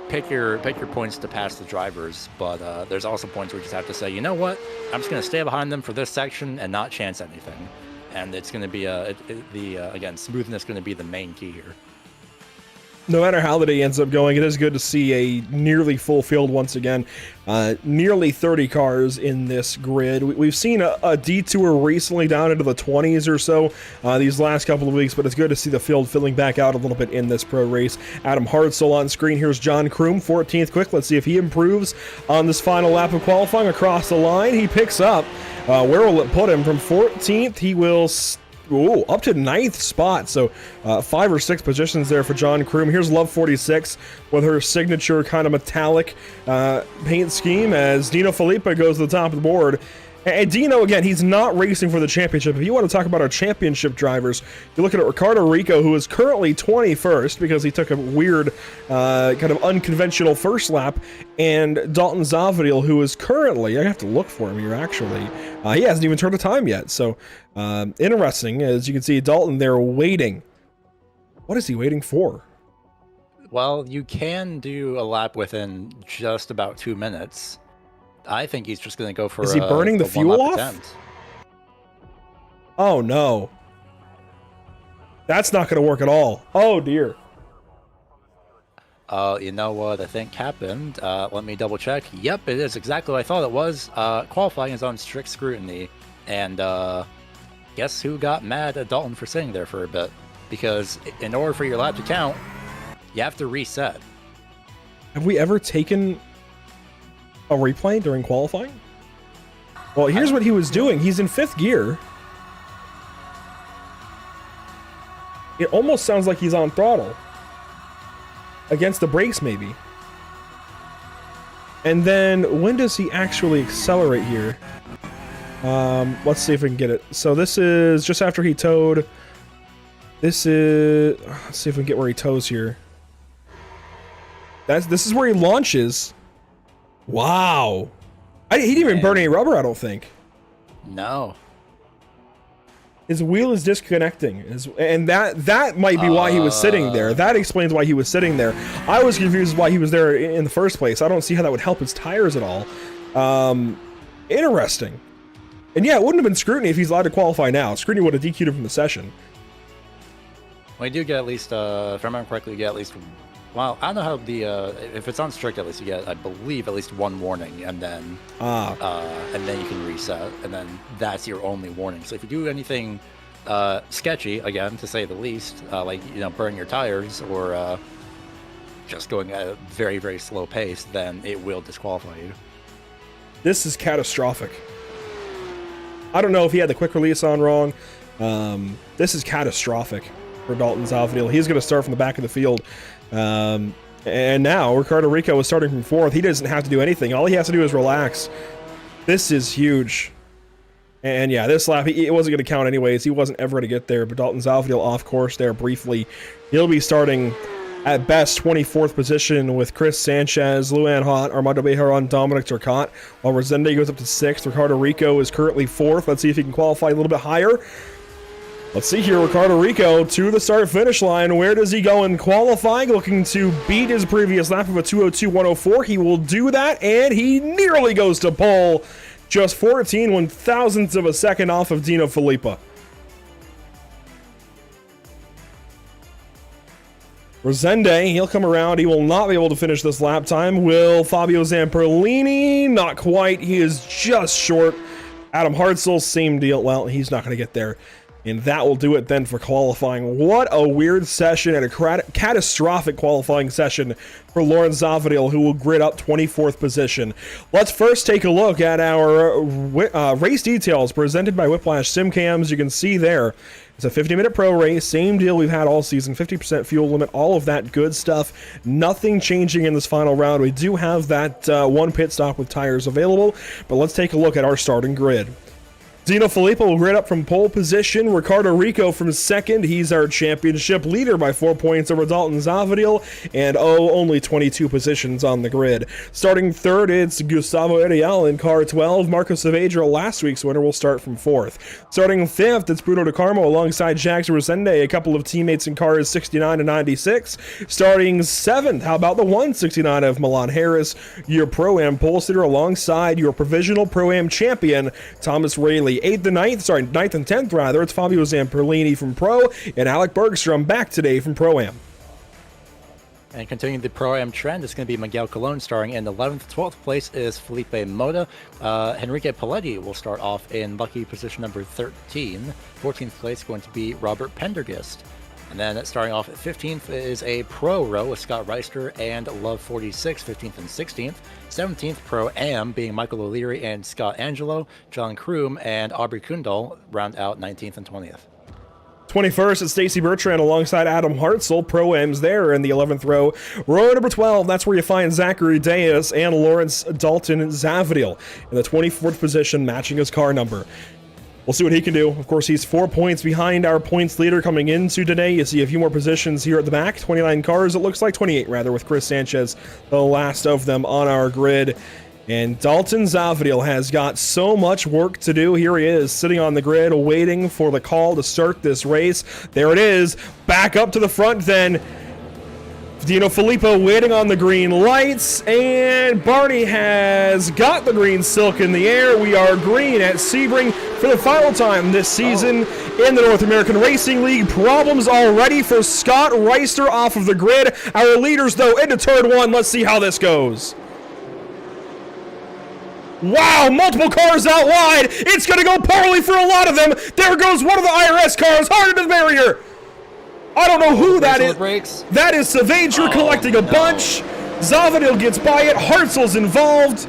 [SPEAKER 18] pick your points to pass the drivers, but there's also points where you just have to say, you know what, I'm just going to stay behind them for this section and not chance anything. And it's going to be again, smoothness going to be the main key here.
[SPEAKER 13] No matter how the day ends up going, it is good to see a nearly full field once again. Nearly 30 cars in this grid. We've seen a detour recently down into the 20s or so these last couple of weeks, but it's good to see the field filling back out a little bit in this pro race. Adam Hartzell on screen. Here's John Kroom, 14th quick. Let's see if he improves on this final lap of qualifying across the line. He picks up. Where will it put him? From 14th, he will up to 9th spot. So 5 or 6 positions there for John Kroom. Here's Love 46 with her signature kind of metallic paint scheme as Dino Filippa goes to the top of the board. And Dino, again, he's not racing for the championship. If you want to talk about our championship drivers, you look at Ricardo Rico, who is currently 21st because he took a weird, kind of unconventional first lap, and Dalton Zavadil, who is currently, I have to look for him here, actually. He hasn't even turned a time yet. So, interesting. As you can see, Dalton there waiting. What is he waiting for?
[SPEAKER 18] Well, you can do a lap within just about 2 minutes. I think he's just going to go for.
[SPEAKER 13] Is he burning the fuel off?
[SPEAKER 18] Attempt.
[SPEAKER 13] Oh no. That's not going to work at all. Oh dear.
[SPEAKER 18] You know what I think happened? Let me double check. Yep, it is exactly what I thought it was. Qualifying is on strict scrutiny, and guess who got mad at Dalton for sitting there for a bit? Because in order for your lap to count, you have to reset.
[SPEAKER 13] Have we ever taken a replay during qualifying? Well, here's what he was doing. He's in 5th gear. It almost sounds like he's on throttle. Against the brakes, maybe. And then, when does he actually accelerate here? Let's see if we can get it. So this is just after he towed. This is... Let's see if we can get where he tows here. This is where he launches. Wow. He didn't even burn any rubber, I don't think.
[SPEAKER 18] No.
[SPEAKER 13] His wheel is disconnecting. And that might be why he was sitting there. That explains why he was sitting there. I was confused why he was there in the first place. I don't see how that would help his tires at all. Interesting. And yeah, it wouldn't have been scrutiny if he's allowed to qualify now. Scrutiny would have DQ'd him from the session.
[SPEAKER 18] Well, you do get at least, if I remember correctly, you get at least... Well, I don't know how if it's on strict, at least you get, I believe, at least 1 warning, and then and then you can reset, and then that's your only warning. So if you do anything sketchy, again, to say the least, like, burn your tires or just going at a very, very slow pace, then it will disqualify you.
[SPEAKER 13] This is catastrophic. I don't know if he had the quick release on wrong. This is catastrophic for Dalton Zavadil. He's going to start from the back of the field. And now Ricardo Rico is starting from 4th. He doesn't have to do anything. All he has to do is relax. This is huge. And yeah, this lap, it wasn't going to count anyways. He wasn't ever going to get there. But Dalton Zavadil off course there briefly. He'll be starting at best 24th position with Chris Sanchez, Luan Hot, Armando Bejaran, Dominic Turcotte. While Resende goes up to 6th. Ricardo Rico is currently 4th. Let's see if he can qualify a little bit higher. Let's see here, Ricardo Rico to the start-finish line. Where does he go in qualifying? Looking to beat his previous lap of a 2:02.104. He will do that, and he nearly goes to pole. Just 14 one-thousandths of a second off of Dino Filippa. Resende, he'll come around. He will not be able to finish this lap time. Will Fabio Zamperlini? Not quite. He is just short. Adam Hartzell, same deal. Well, he's not going to get there. And that will do it then for qualifying. What a weird session and a catastrophic qualifying session for Lawrence Zavadil, who will grid up 24th position. Let's first take a look at our race details presented by Whiplash SimCams. You can see there, it's a 50-minute pro race. Same deal we've had all season, 50% fuel limit, all of that good stuff. Nothing changing in this final round. We do have that 1 pit stop with tires available, but let's take a look at our starting grid. Dino Filippo will grid up from pole position. Ricardo Rico from second. He's our championship leader by 4 points over Dalton Zavadil. And only 22 positions on the grid. Starting third, it's Gustavo Ariel in car 12. Marco Saavedra, last week's winner, will start from fourth. Starting fifth, it's Bruno De Carmo alongside Jax Rosende, a couple of teammates in cars 69 and 96. Starting seventh, how about the 169 of Milan Harris, your Pro-Am pole sitter alongside your provisional Pro-Am champion, Thomas Rayleigh. Ninth and 10th rather, it's Fabio Zamperlini from Pro, and Alec Bergstrom back today from Pro-Am.
[SPEAKER 18] And continuing the Pro-Am trend, it's going to be Miguel Colon starting in 11th. 12th place is Felipe Moda. Henrique Paletti will start off in lucky position number 13. 14th place going to be Robert Pendergast. And then starting off at 15th is a Pro Row with Scott Reister and Love 46, 15th and 16th. 17th Pro-Am being Michael O'Leary and Scott Angelo. John Kroom and Aubrey Kundal round out 19th and 20th.
[SPEAKER 13] 21st is Stacy Bertrand alongside Adam Hartzell. Pro-Am's there in the 11th row. Row number 12, that's where you find Zachary Deas and Lawrence Dalton Zavadil in the 24th position, matching his car number. We'll see what he can do. Of course, he's 4 points behind our points leader coming into today. You see a few more positions here at the back. 29 cars, it looks like 28 rather, with Chris Sanchez, the last of them on our grid. And Dalton Zavadil has got so much work to do. Here he is, sitting on the grid, waiting for the call to start this race. There it is. Back up to the front then. Dino Filippo waiting on the green lights, and Barney has got the green silk in the air. We are green at Sebring for the final time this season in the North American Racing League. Problems already for Scott Reister off of the grid. Our leaders, though, into turn one. Let's see how this goes. Wow, multiple cars out wide. It's going to go poorly for a lot of them. There goes one of the IRS cars, hard into the barrier. I don't know who that is. That is Saavedra collecting a bunch. Zavadil gets by it. Hartzell's involved.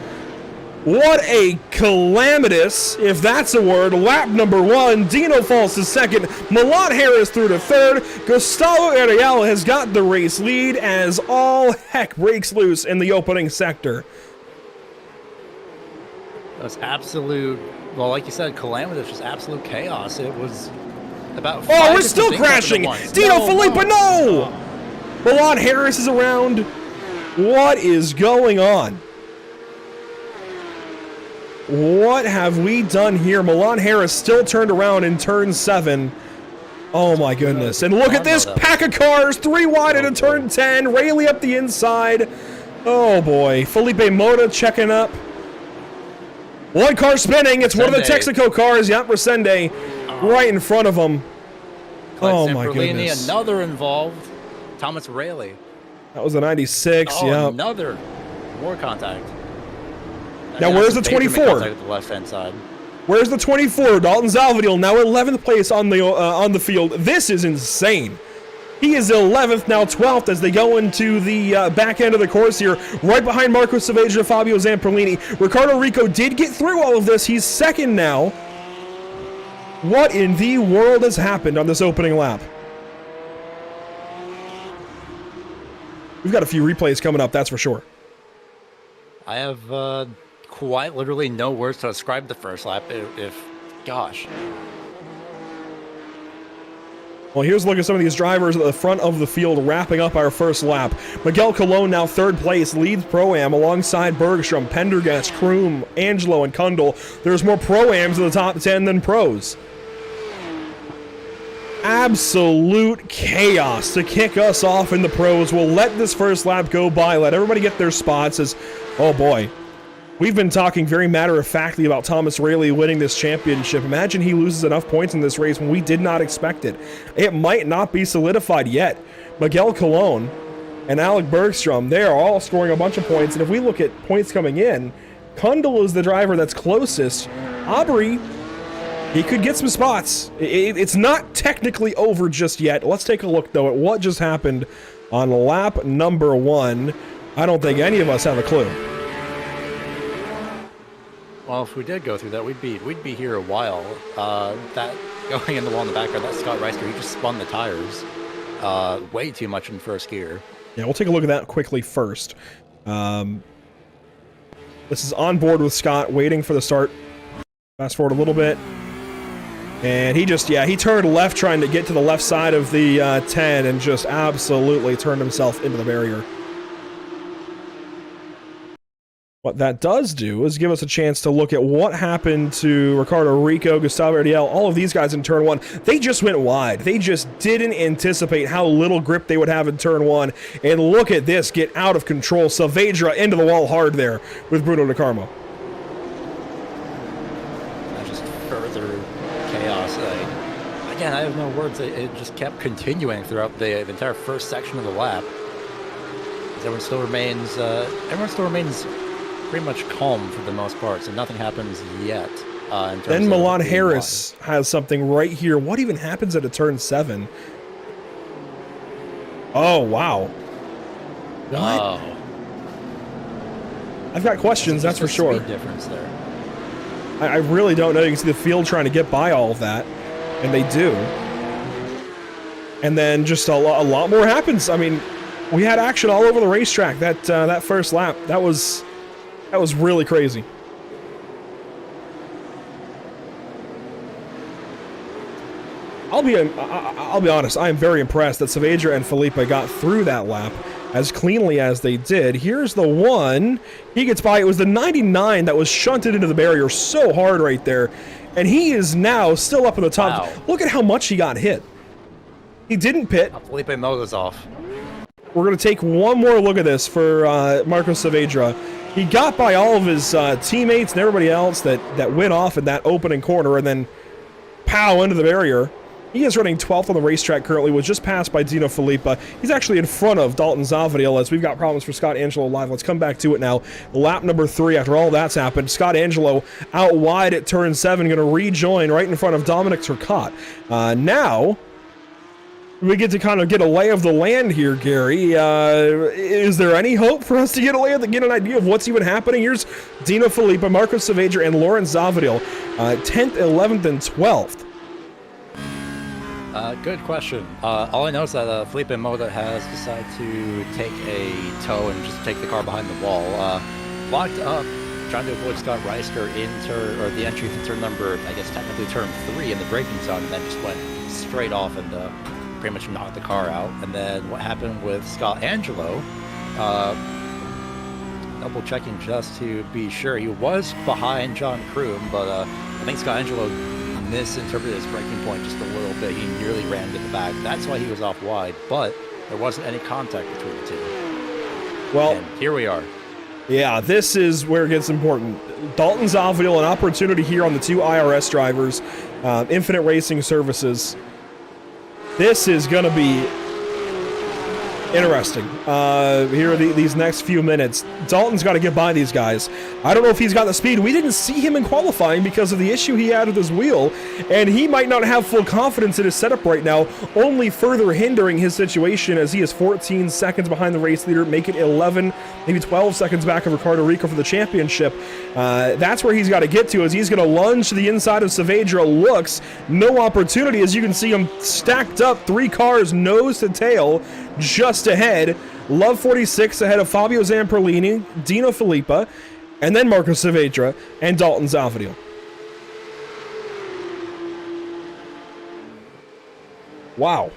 [SPEAKER 13] What a calamitous, if that's a word, lap number one. Dino falls to second. Milan Harris through to third. Gustavo Ariel has got the race lead as all heck breaks loose in the opening sector.
[SPEAKER 18] That was absolute, well, like you said, calamitous, just absolute chaos. It was about
[SPEAKER 13] we're still crashing! Dino Filippo, no! Milan Harris is around. What is going on? What have we done here? Milan Harris still turned around in turn 7. Oh my goodness. And look at this pack of cars, 3 wide into turn 10. Rayleigh up the inside. Oh boy. Felipe Moda checking up. One car spinning. It's one of the Texaco cars. Yep, Resende right in front of him. Oh my goodness.
[SPEAKER 18] Another involved. Thomas Rayleigh.
[SPEAKER 13] That was a 96. Yeah.
[SPEAKER 18] Another. More contact.
[SPEAKER 13] Now where's the 24?
[SPEAKER 18] Contact at the left-hand side.
[SPEAKER 13] Where's the 24? Dalton Zavadil now 11th place on the field. This is insane. He is 11th, now 12th as they go into the back end of the course here, right behind Marco Saavedra, Fabio Zamperlini. Ricardo Rico did get through all of this. He's second now. What in the world has happened on this opening lap? We've got a few replays coming up, that's for sure.
[SPEAKER 18] I have quite literally no words to describe the first lap, gosh.
[SPEAKER 13] Well, here's a look at some of these drivers at the front of the field wrapping up our first lap. Miguel Colon now 3rd place, leads Pro-Am alongside Bergstrom, Pendergast, Kroom, Angelo, and Kundal. There's more Pro-Ams in the top 10 than Pros. Absolute chaos to kick us off in the Pros. We'll let this first lap go by, let everybody get their spots as, oh boy. We've been talking very matter-of-factly about Thomas Rayleigh winning this championship. Imagine he loses enough points in this race when we did not expect it. It might not be solidified yet. Miguel Colon and Alec Bergstrom, they are all scoring a bunch of points. And if we look at points coming in, Kundal is the driver that's closest. Aubrey, he could get some spots. It's not technically over just yet. Let's take a look, though, at what just happened on lap number 1. I don't think any of us have a clue.
[SPEAKER 18] Well, if we did go through that, we'd be here a while. That going in the wall in the background, that Scott Reister, he just spun the tires way too much in first gear.
[SPEAKER 13] Yeah, we'll take a look at that quickly first. This is on board with Scott, waiting for the start. Fast forward a little bit. And he just, he turned left trying to get to the left side of the 10 and just absolutely turned himself into the barrier. What that does do is give us a chance to look at what happened to Ricardo Rico, Gustavo Ariel, all of these guys in turn 1. They just went wide. They just didn't anticipate how little grip they would have in turn 1. And look at this get out of control. Saavedra into the wall hard there with Bruno Di Carmo.
[SPEAKER 18] Just further chaos. Again, I have no words. It just kept continuing throughout the entire first section of the lap. Everyone still remains pretty much calm for the most part, so nothing happens yet.
[SPEAKER 13] Then Milan Harris has something right here. What even happens at a turn 7? Oh, wow. What?
[SPEAKER 18] Oh.
[SPEAKER 13] I've got questions, that's for sure.
[SPEAKER 18] Speed difference there.
[SPEAKER 13] I really don't know. You can see the field trying to get by all of that, and they do. And then just a lot more happens. I mean, we had action all over the racetrack that first lap. That was really crazy. I'll be honest. I am very impressed that Saavedra and Felipe got through that lap as cleanly as they did. Here's the one. He gets by. It was the 99 that was shunted into the barrier so hard right there, and he is now still up in the top. Wow. Look at how much he got hit. He didn't pit.
[SPEAKER 18] Felipe Moda's off.
[SPEAKER 13] We're going to take one more look at this for Marcos Saavedra. He got by all of his teammates and everybody else that went off in that opening corner and then pow into the barrier. He is running 12th on the racetrack currently, was just passed by Dino Filippa. He's actually in front of Dalton Zavadil as we've got problems for Scott Angelo live. Let's come back to it now. Lap number 3 after all that's happened. Scott Angelo out wide at turn 7, going to rejoin right in front of Dominic Turcotte. Now we get to kind of get a lay of the land here, Gary. Is there any hope for us to get an idea of what's even happening? Here's Dino Filippa, Marcos Saavedra, and Lawrence Zavadil, 10th, 11th, and 12th.
[SPEAKER 18] Good question. All I know is that Felipe Moda has decided to take a tow and just take the car behind the wall. Locked up, trying to avoid Scott Reister or the entry to turn number, I guess technically turn 3 in the braking zone, and then just went straight off and pretty much knocked the car out. And then what happened with Scott Angelo, double checking just to be sure, he was behind John Kroom, but I think Scott Angelo misinterpreted his braking point just a little bit. He nearly ran into the back. That's why he was off wide, but there wasn't any contact between the two.
[SPEAKER 13] Well,
[SPEAKER 18] and here we are.
[SPEAKER 13] Yeah, this is where it gets important. Dalton Zavadil, an opportunity here on the 2 IRS drivers, Infinite Racing Services. This is going to be interesting. Here are these next few minutes. Dalton's got to get by these guys. I don't know if he's got the speed. We didn't see him in qualifying because of the issue he had with his wheel, and he might not have full confidence in his setup right now, only further hindering his situation as he is 14 seconds behind the race leader, make it 11, maybe 12 seconds back of Ricardo Rico for the championship. That's where he's got to get to, as he's going to lunge to the inside of Saavedra. Looks, no opportunity, as you can see him stacked up, 3 cars nose to tail, just ahead. Love 46 ahead of Fabio Zamperlini, Dino Filippa, and then Marcos Saavedra and Dalton Zavadil. Wow.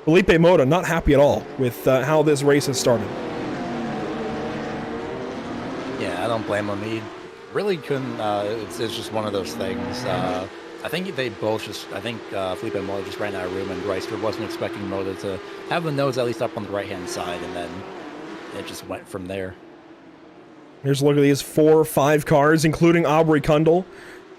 [SPEAKER 13] Felipe Moda not happy at all with how this race has started.
[SPEAKER 18] Yeah, I don't blame him. He really couldn't. It's just one of those things. I think they both just, Felipe Moda just ran out of room, and Reister wasn't expecting Moda to have the nose at least up on the right-hand side, and then it just went from there.
[SPEAKER 13] Here's a look at these 4 or 5 cars, including Aubrey Kundal.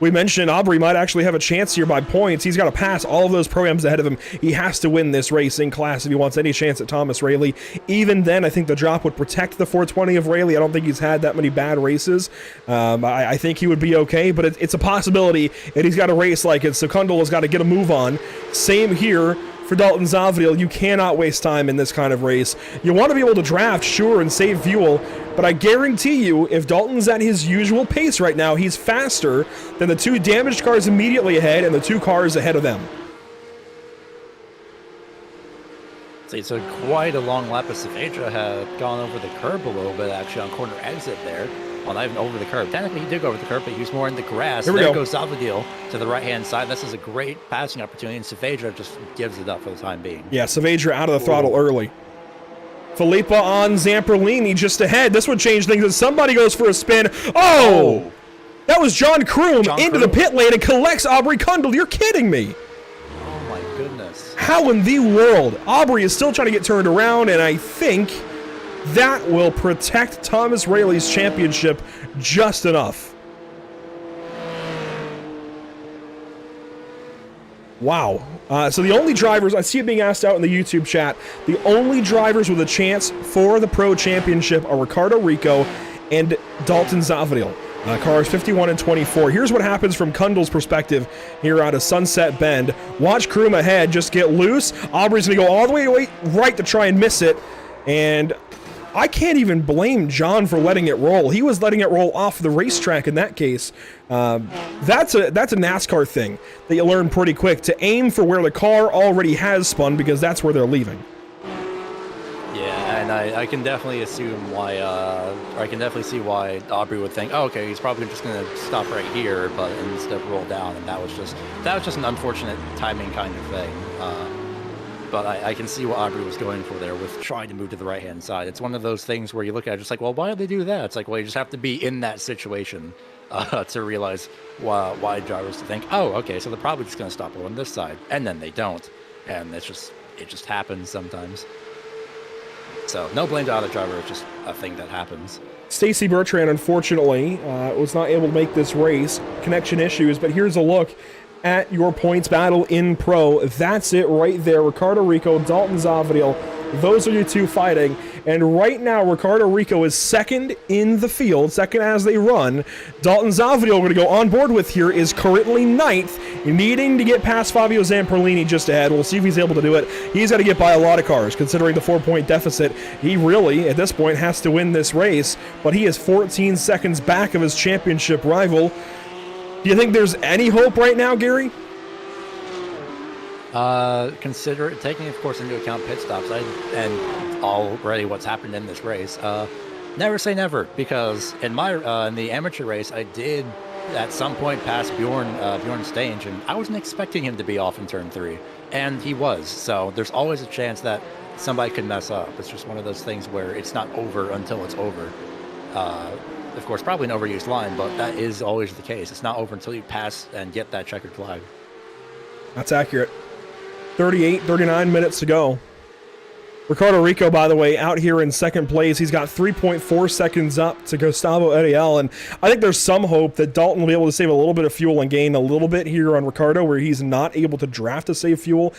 [SPEAKER 13] We mentioned Aubrey might actually have a chance here by points. He's got to pass all of those pro-ams ahead of him. He has to win this racing class if he wants any chance at Thomas Rayleigh. Even then, I think the drop would protect the 420 of Rayleigh. I don't think he's had that many bad races. I think he would be okay, but it's a possibility, and he's got to race like it, so Kundal has got to get a move on. Same here for Dalton Zavadil. You cannot waste time in this kind of race. You want to be able to draft, sure, and save fuel, but I guarantee you, if Dalton's at his usual pace right now, he's faster than the 2 damaged cars immediately ahead and the 2 cars ahead of them.
[SPEAKER 18] So it's quite a long lap, as Saavedra had gone over the curb a little bit, actually, on corner exit there. well, not even over the curb. Technically, he did go over the curb, but he was more in the grass.
[SPEAKER 13] Here we
[SPEAKER 18] there
[SPEAKER 13] go.
[SPEAKER 18] goes Zavadil to the right-hand side. This is a great passing opportunity, and Saavedra just gives it up for the time being.
[SPEAKER 13] Yeah, Saavedra out of the throttle early. Filippa on Zamperlini just ahead. This would change things as somebody goes for a spin. Oh! That was John Kroom into the pit lane and collects Aubrey Kundal. You're kidding me.
[SPEAKER 18] Oh my goodness.
[SPEAKER 13] How in the world? Aubrey is still trying to get turned around, and I think that will protect Thomas Rayleigh's championship just enough. Wow. So the only drivers, I see it being asked out in the YouTube chat, the only drivers with a chance for the Pro Championship are Ricardo Rico and Dalton Zavadil. Cars 51 and 24. Here's what happens from Kundal's perspective here out of Sunset Bend. Watch Kroom ahead just get loose. Aubrey's going to go all the way right to try and miss it. And I can't even blame John for letting it roll. He was letting it roll off the racetrack in that case. That's a NASCAR thing that you learn pretty quick, to aim for where the car already has spun, because that's where they're leaving.
[SPEAKER 18] Yeah, and I can definitely assume why, or I can definitely see why Aubrey would think, oh, okay, he's probably just going to stop right here, but instead roll down, and that was just an unfortunate timing kind of thing. But I can see what Aubrey was going for there with trying to move to the right-hand side. It's one of those things where you look at it just like, well, why did they do that? It's like, well, you just have to be in that situation to realize why drivers think, oh, okay, so they're probably just going to stop on this side, and then they don't, and it just happens sometimes. So no blame to other driver, it's just a thing that happens.
[SPEAKER 13] Stacy Bertrand, unfortunately, was not able to make this race. Connection issues, but here's a look at your points battle in Pro. That's it right there. Ricardo Rico, Dalton Zavadil, those are your two fighting. And right now, Ricardo Rico is second in the field, second as they run. Dalton Zavadil, we're going to go on board with here, is currently ninth, needing to get past Fabio Zamperlini just ahead. We'll see if he's able to do it. He's got to get by a lot of cars, considering the 4-point deficit. He really, at this point, has to win this race, but he is 14 seconds back of his championship rival. Do you think there's any hope right now, Gary?
[SPEAKER 18] Taking, of course, into account pit stops and already what's happened in this race, never say never, because in the amateur race, I did at some point pass Bjorn Stange, and I wasn't expecting him to be off in turn 3, and he was. So there's always a chance that somebody could mess up. It's just one of those things where it's not over until it's over. Of course, probably an overused line, but that is always the case. It's not over until you pass and get that checkered flag.
[SPEAKER 13] That's accurate. 39 minutes to go. Ricardo Rico, by the way, out here in second place. He's got 3.4 seconds up to Gustavo Ariel, and I think there's some hope that Dalton will be able to save a little bit of fuel and gain a little bit here on Ricardo, where he's not able to draft to save fuel.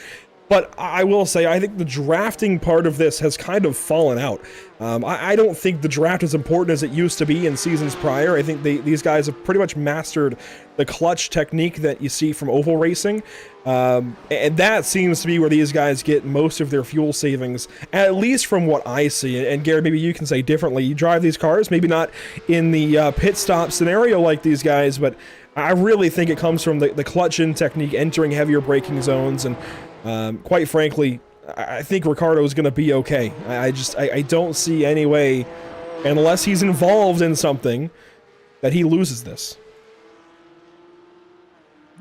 [SPEAKER 13] But I will say, I think the drafting part of this has kind of fallen out. I don't think the draft is important as it used to be in seasons prior. I think these guys have pretty much mastered the clutch technique that you see from oval racing. And that seems to be where these guys get most of their fuel savings, at least from what I see. And Gary, maybe you can say differently. You drive these cars, maybe not in the pit stop scenario like these guys, but I really think it comes from the clutch-in technique, entering heavier braking zones, and quite frankly, I think Ricardo is going to be okay. I don't see any way, unless he's involved in something, that he loses this.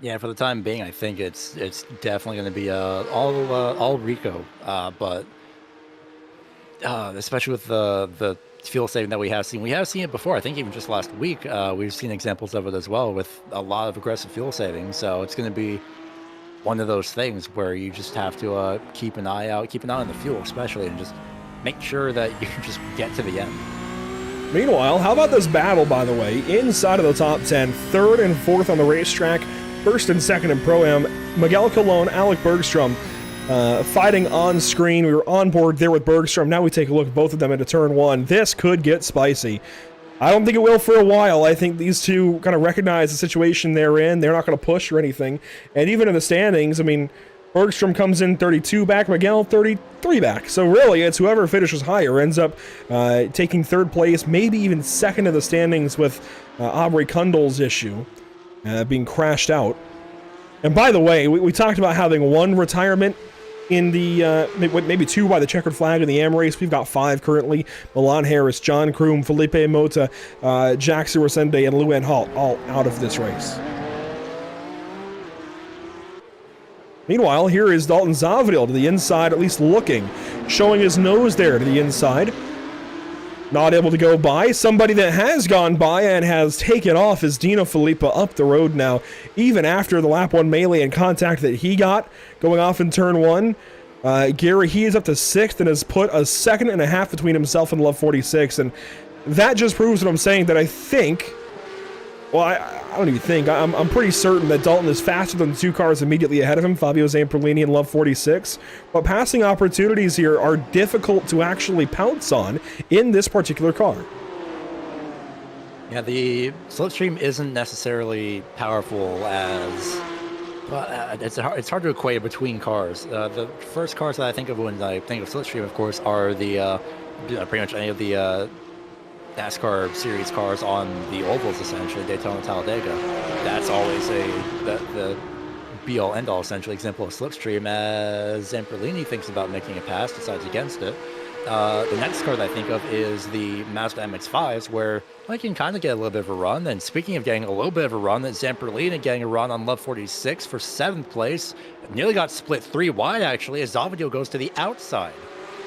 [SPEAKER 18] Yeah, for the time being, I think it's definitely going to be all Rico, but especially with the fuel saving that we have seen it before. I think even just last week, we've seen examples of it as well with a lot of aggressive fuel saving. So it's going to be one of those things where you just have to keep an eye on the fuel, especially, and just make sure that you just get to the end.
[SPEAKER 13] Meanwhile, how about this battle, by the way, inside of the top 10, third and fourth on the racetrack, first and second in Pro-Am, Miguel Colon, Alec Bergstrom, fighting on screen. We were on board there with Bergstrom. Now we take a look at both of them into turn 1. This could get spicy. I don't think it will for a while. I think these two kind of recognize the situation they're in. They're not going to push or anything. And even in the standings, I mean, Bergstrom comes in 32 back, Miguel 33 back. So really, it's whoever finishes higher ends up taking third place, maybe even second in the standings, with Aubrey Kundal's issue being crashed out. And by the way, we talked about having one retirement in the maybe 2 by the checkered flag in the AM race. We've got 5 currently. Milan Harris, John Kroom, Felipe Mota, Jack Suresende, and Luan Hall all out of this race. Meanwhile, here is Dalton Zavadil to the inside, at least looking, showing his nose there to the inside. Not able to go by. Somebody that has gone by and has taken off is Dino Filippa up the road now, even after the lap 1 melee and contact that he got going off in turn 1. Gary, he is up to 6th and has put a 1.5 seconds between himself and Love 46, and that just proves what I'm saying, that I think, well, I don't even think, I'm pretty certain that Dalton is faster than the 2 cars immediately ahead of him, Fabio Zamperlini and Love 46, but passing opportunities here are difficult to actually pounce on in this particular car.
[SPEAKER 18] Yeah, the slipstream isn't necessarily powerful as, but it's hard to equate between cars. The first cars that I think of when I think of slipstream, of course, are the pretty much any of the NASCAR series cars on the ovals, essentially, Daytona, Talladega. That's always the be-all, end-all, essentially, example of slipstream. As Zamperlini thinks about making a pass, decides against it. The next car that I think of is the Mazda MX-5s, where I can kind of get a little bit of a run. And speaking of getting a little bit of a run, that Zamperlini getting a run on Love 46 for 7th place. Nearly got split 3 wide, actually, as Zavadil goes to the outside.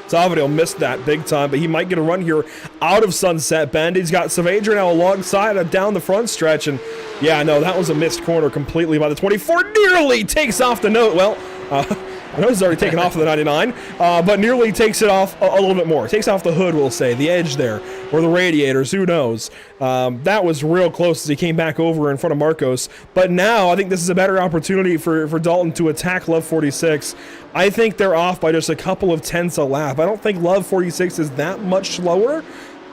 [SPEAKER 13] Zavadil missed that big time, but he might get a run here out of Sunset Bend. He's got Saavedra now alongside down the front stretch, and yeah, no, that was a missed corner completely by the 24. Nearly takes off the note. Well, I know he's already taken off of the 99, but nearly takes it off a little bit more. Takes off the hood, we'll say, the edge there, or the radiators, who knows. That was real close as he came back over in front of Marcos. But now I think this is a better opportunity for Dalton to attack Love 46. I think they're off by just a couple of tenths a lap. I don't think Love 46 is that much slower,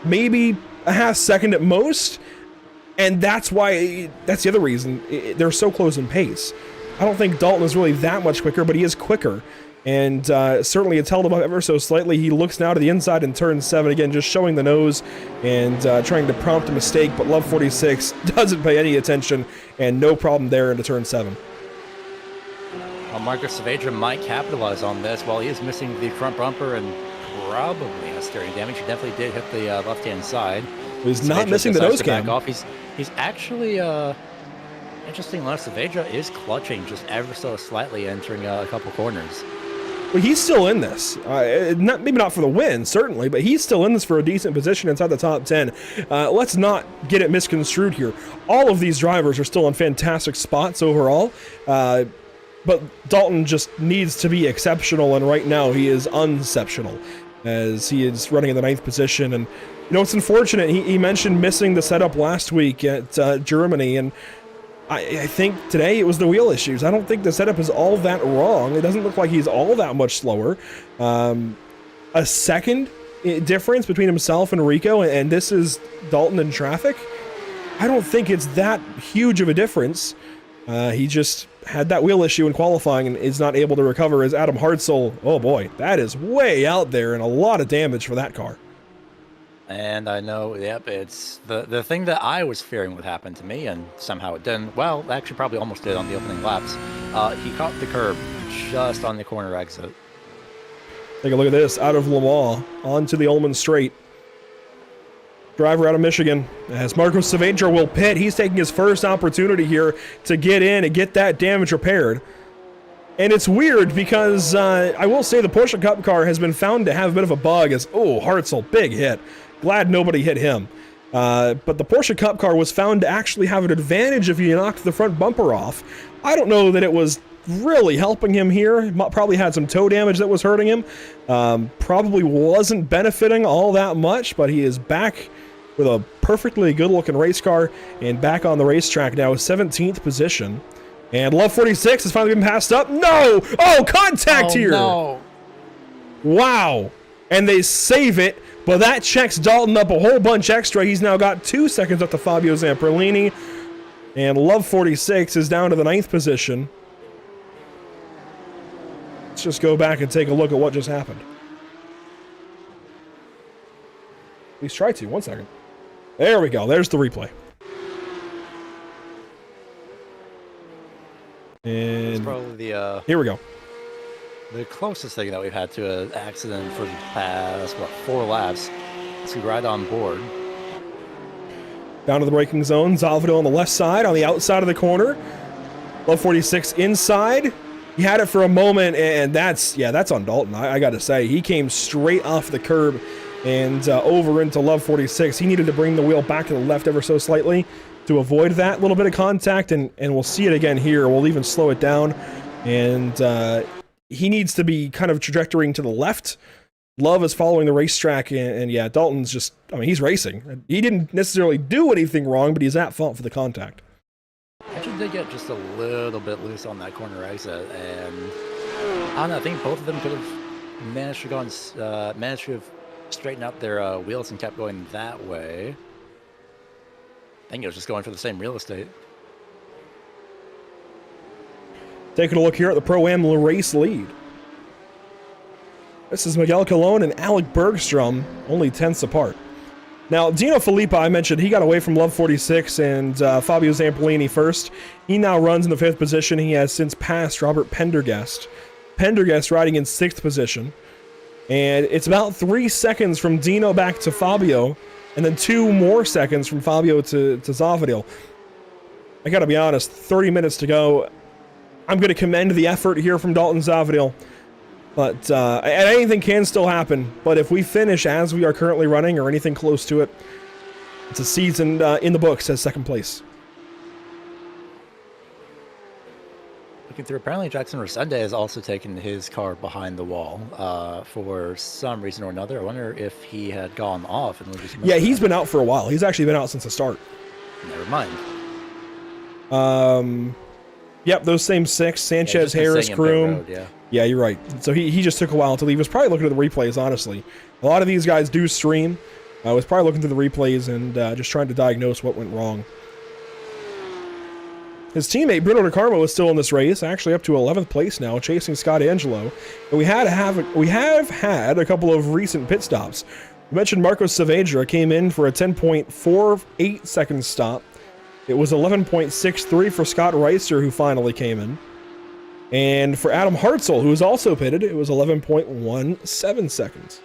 [SPEAKER 13] maybe a 1/2 second at most. And that's why, that's the other reason, they're so close in pace. I don't think Dalton is really that much quicker, but he is quicker. And certainly it's held him up ever so slightly. He looks now to the inside in turn 7, again, just showing the nose and trying to prompt a mistake, but Love 46 doesn't pay any attention, and no problem there into turn 7.
[SPEAKER 18] Well, Marcus Saavedra might capitalize on this while he is missing the front bumper and probably has steering damage. He definitely did hit the left-hand side.
[SPEAKER 13] He's not missing the nose cam.
[SPEAKER 18] He's actually, interesting enough, Saavedra is clutching just ever so slightly entering a couple corners.
[SPEAKER 13] Well, he's still in this. Maybe not for the win, certainly, but he's still in this for a decent position inside the top 10. Let's not get it misconstrued here. All of these drivers are still in fantastic spots overall, but Dalton just needs to be exceptional, and right now he is unexceptional, as he is running in the 9th position. And you know, it's unfortunate. He mentioned missing the setup last week at Germany, and I think today it was the wheel issues. I don't think the setup is all that wrong. It doesn't look like he's all that much slower. A second difference between himself and Rico, and this is Dalton in traffic. I don't think it's that huge of a difference. He just had that wheel issue in qualifying and is not able to recover. As Adam Hartzell, oh boy, that is way out there and a lot of damage for that car.
[SPEAKER 18] And I know, yep, it's the thing that I was fearing would happen to me, and somehow it didn't. Well, actually probably almost did on the opening laps. He caught the curb just on the corner exit.
[SPEAKER 13] Take a look at this, out of Le Mans, onto the Ullman Straight. Driver out of Michigan, as Marcos Saavedra will pit. He's taking his first opportunity here to get in and get that damage repaired. And it's weird because I will say the Porsche Cup car has been found to have a bit of a bug as, oh, Hartzell, big hit. Glad nobody hit him. But the Porsche Cup car was found to actually have an advantage if you knocked the front bumper off. I don't know that it was really helping him here. Probably had some toe damage that was hurting him. Probably wasn't benefiting all that much, but he is back with a perfectly good-looking race car and back on the racetrack now, 17th position. And Love 46 has finally been passed up. No! Oh, contact here!
[SPEAKER 18] No.
[SPEAKER 13] Wow. And they save it, but that checks Dalton up a whole bunch extra. He's now got 2 seconds up to Fabio Zamperlini. And Love 46 is down to the 9th position. Let's just go back and take a look at what just happened. At least try to. 1 second. There we go. There's the replay. And
[SPEAKER 18] It's probably the
[SPEAKER 13] here we go.
[SPEAKER 18] the closest thing that we've had to an accident for the past, 4 laps. So right on board.
[SPEAKER 13] Down to the braking zone. Zalvadil on the left side, on the outside of the corner. Love 46 inside. He had it for a moment, and that's on Dalton. I got to say, he came straight off the curb and over into Love 46. He needed to bring the wheel back to the left ever so slightly to avoid that little bit of contact, and we'll see it again here. We'll even slow it down, and he needs to be kind of trajectorying to the left. Love is following the racetrack, and yeah, Dalton's just, I mean, he's racing. He didn't necessarily do anything wrong, but he's at fault for the contact.
[SPEAKER 18] Actually did get just a little bit loose on that corner exit, and I don't know, I think both of them could have managed to have straightened out their wheels and kept going that way. I think it was just going for the same real estate.
[SPEAKER 13] Taking a look here at the Pro-Am race lead. This is Miguel Colon and Alec Bergstrom, only tenths apart. Now, Dino Filippa, I mentioned, he got away from Love 46 and Fabio Zampolini first. He now runs in the 5th position. He has since passed Robert Pendergast. Pendergast riding in 6th position. And it's about 3 seconds from Dino back to Fabio, and then 2 more seconds from Fabio to Zavadil. I gotta be honest, 30 minutes to go. I'm gonna commend the effort here from Dalton Zavadil. But and anything can still happen. But if we finish as we are currently running, or anything close to it, it's a season in the books as 2nd place.
[SPEAKER 18] Looking through, apparently Jackson Resende has also taken his car behind the wall for some reason or another. I wonder if he had gone off. And
[SPEAKER 13] yeah, he's been out for a while. He's actually been out since the start.
[SPEAKER 18] Never mind.
[SPEAKER 13] Yep, those same 6, Sanchez, Harris, Kroom. Yeah, you're right. So he just took a while to leave. He was probably looking at the replays, honestly. A lot of these guys do stream. I was probably looking through the replays and just trying to diagnose what went wrong. His teammate, Bruno DeCarmo, is still in this race, actually up to 11th place now, chasing Scott Angelo. And we have had a couple of recent pit stops. We mentioned Marcos Saavedra came in for a 10.48 second stop. It was 11.63 for Scott Reister, who finally came in. And for Adam Hartzell, who was also pitted, it was 11.17 seconds.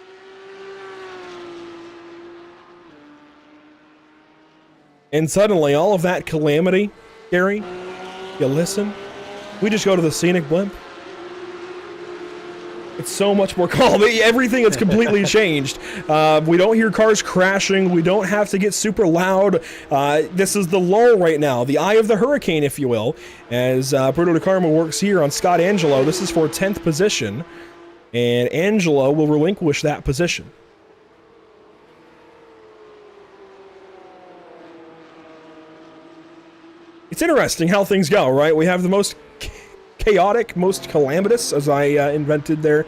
[SPEAKER 13] And suddenly, all of that calamity, Gary, you listen, we just go to the scenic blimp. It's so much more calm. Everything has completely changed. We don't hear cars crashing. We don't have to get super loud. This is the lull right now, the eye of the hurricane, if you will, as Bruno DeCarmo works here on Scott Angelo. This is for 10th position, and Angelo will relinquish that position. It's interesting how things go, right? We have the most chaotic, most calamitous, as I invented there.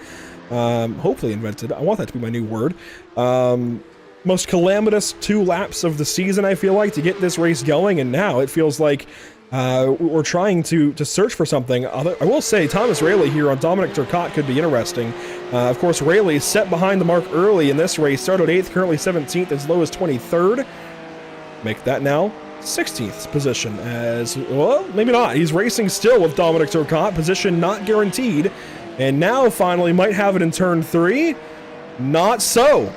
[SPEAKER 13] Hopefully invented. I want that to be my new word. Most calamitous 2 laps of the season, I feel like, to get this race going, and now it feels like we're trying to search for something. I will say Thomas Rayleigh here on Dominic Turcotte could be interesting. Of course, Rayleigh set behind the mark early in this race, started 8th, currently 17th, as low as 23rd. Make that now 16th position, as well, maybe not. He's racing still with Dominic Turcotte, position not guaranteed, and now finally might have it in turn 3. Not so.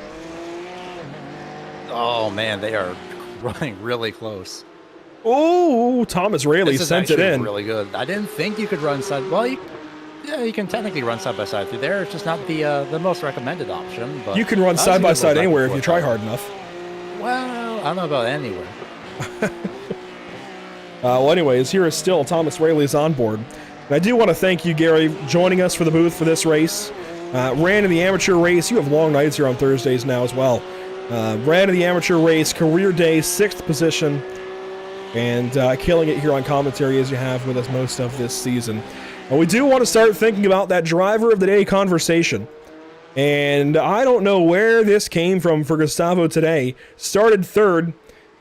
[SPEAKER 18] Oh man, they are running really close.
[SPEAKER 13] Oh, Thomas Rayleigh sent it in.
[SPEAKER 18] Really good. I didn't think you could run side. Well, you can technically run side by side through there. It's just not the most recommended option. But
[SPEAKER 13] you can run side by side anywhere if you try hard enough.
[SPEAKER 18] Well, I don't know about anywhere.
[SPEAKER 13] Well, anyways, here is still Thomas Rayleigh's on board. And I do want to thank you, Gary, joining us for the booth for this race. Ran in the amateur race. You have long nights here on Thursdays now as well. Ran in the amateur race, career day, 6th position, and killing it here on commentary as you have with us most of this season. And we do want to start thinking about that driver of the day conversation. And I don't know where this came from for Gustavo today. Started 3rd.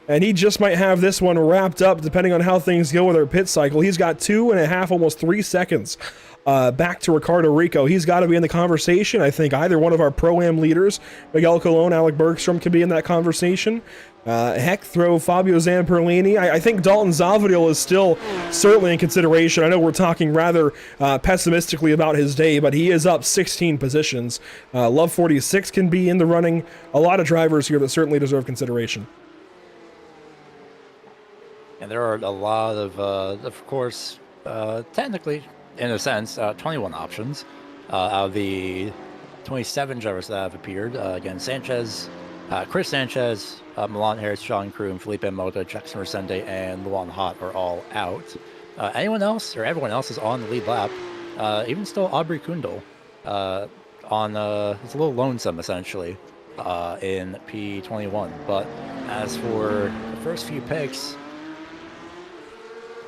[SPEAKER 13] And he just might have this one wrapped up depending on how things go with our pit cycle. He's got 2.5, almost 3 seconds back to Ricardo Rico. He's got to be in the conversation. I think either one of our Pro-Am leaders, Miguel Colon, Alec Bergstrom, could be in that conversation. Heck, throw Fabio Zamperlini. I think Dalton Zavadil is still certainly in consideration. I know we're talking rather pessimistically about his day, but he is up 16 positions. Love 46 can be in the running. A lot of drivers here that certainly deserve consideration.
[SPEAKER 18] And there are a lot of course, technically, in a sense, 21 options out of the 27 drivers that have appeared. Again, Sanchez, Chris Sanchez, Milan Harris, John Kroom, Felipe Mota, Jackson Resende, and Luan Hot are all out. Anyone else, or everyone else, is on the lead lap. Even still, Aubrey Kundal it's a little lonesome, essentially, in P21. But as for the first few picks,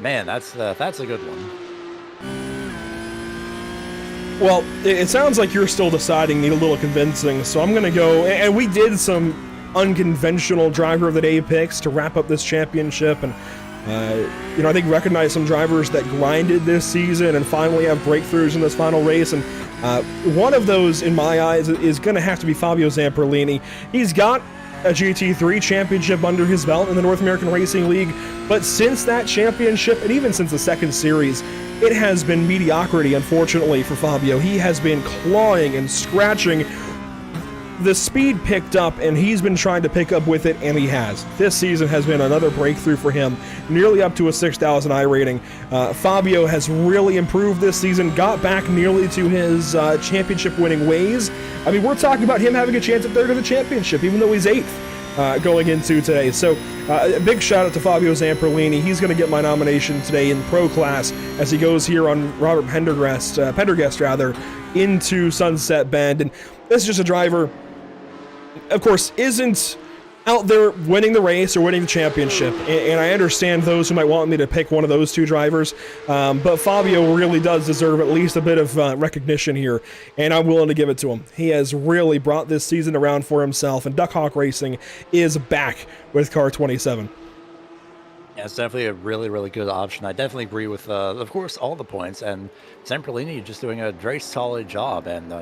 [SPEAKER 18] man, that's a good one.
[SPEAKER 13] Well, it sounds like you're still deciding, need a little convincing, so I'm going to go, and we did some unconventional driver of the day picks to wrap up this championship, and I think recognize some drivers that grinded this season and finally have breakthroughs in this final race, and one of those, in my eyes, is going to have to be Fabio Zamperlini. He's got a GT3 championship under his belt in the North American Racing League, but since that championship, and even since the second series, it has been mediocrity, unfortunately, for Fabio. He has been clawing and scratching. The speed picked up, and he's been trying to pick up with it, and he has. This season has been another breakthrough for him, nearly up to a 6,000 I rating. Fabio has really improved this season, got back nearly to his championship-winning ways. I mean, we're talking about him having a chance at third of the championship, even though he's 8th. Going into today. So a big shout out to Fabio Zamperlini. He's going to get my nomination today in Pro Class as he goes here on Robert Pendergast into Sunset Bend. And this is just a driver, of course, isn't out there winning the race or winning the championship. And I understand those who might want me to pick one of those two drivers. But Fabio really does deserve at least a bit of recognition here. And I'm willing to give it to him. He has really brought this season around for himself. And Duck Hawk Racing is back with car 27.
[SPEAKER 18] Yeah, it's definitely a really, really good option. I definitely agree with, of course, all the points. And Zamperlini just doing a very solid job. And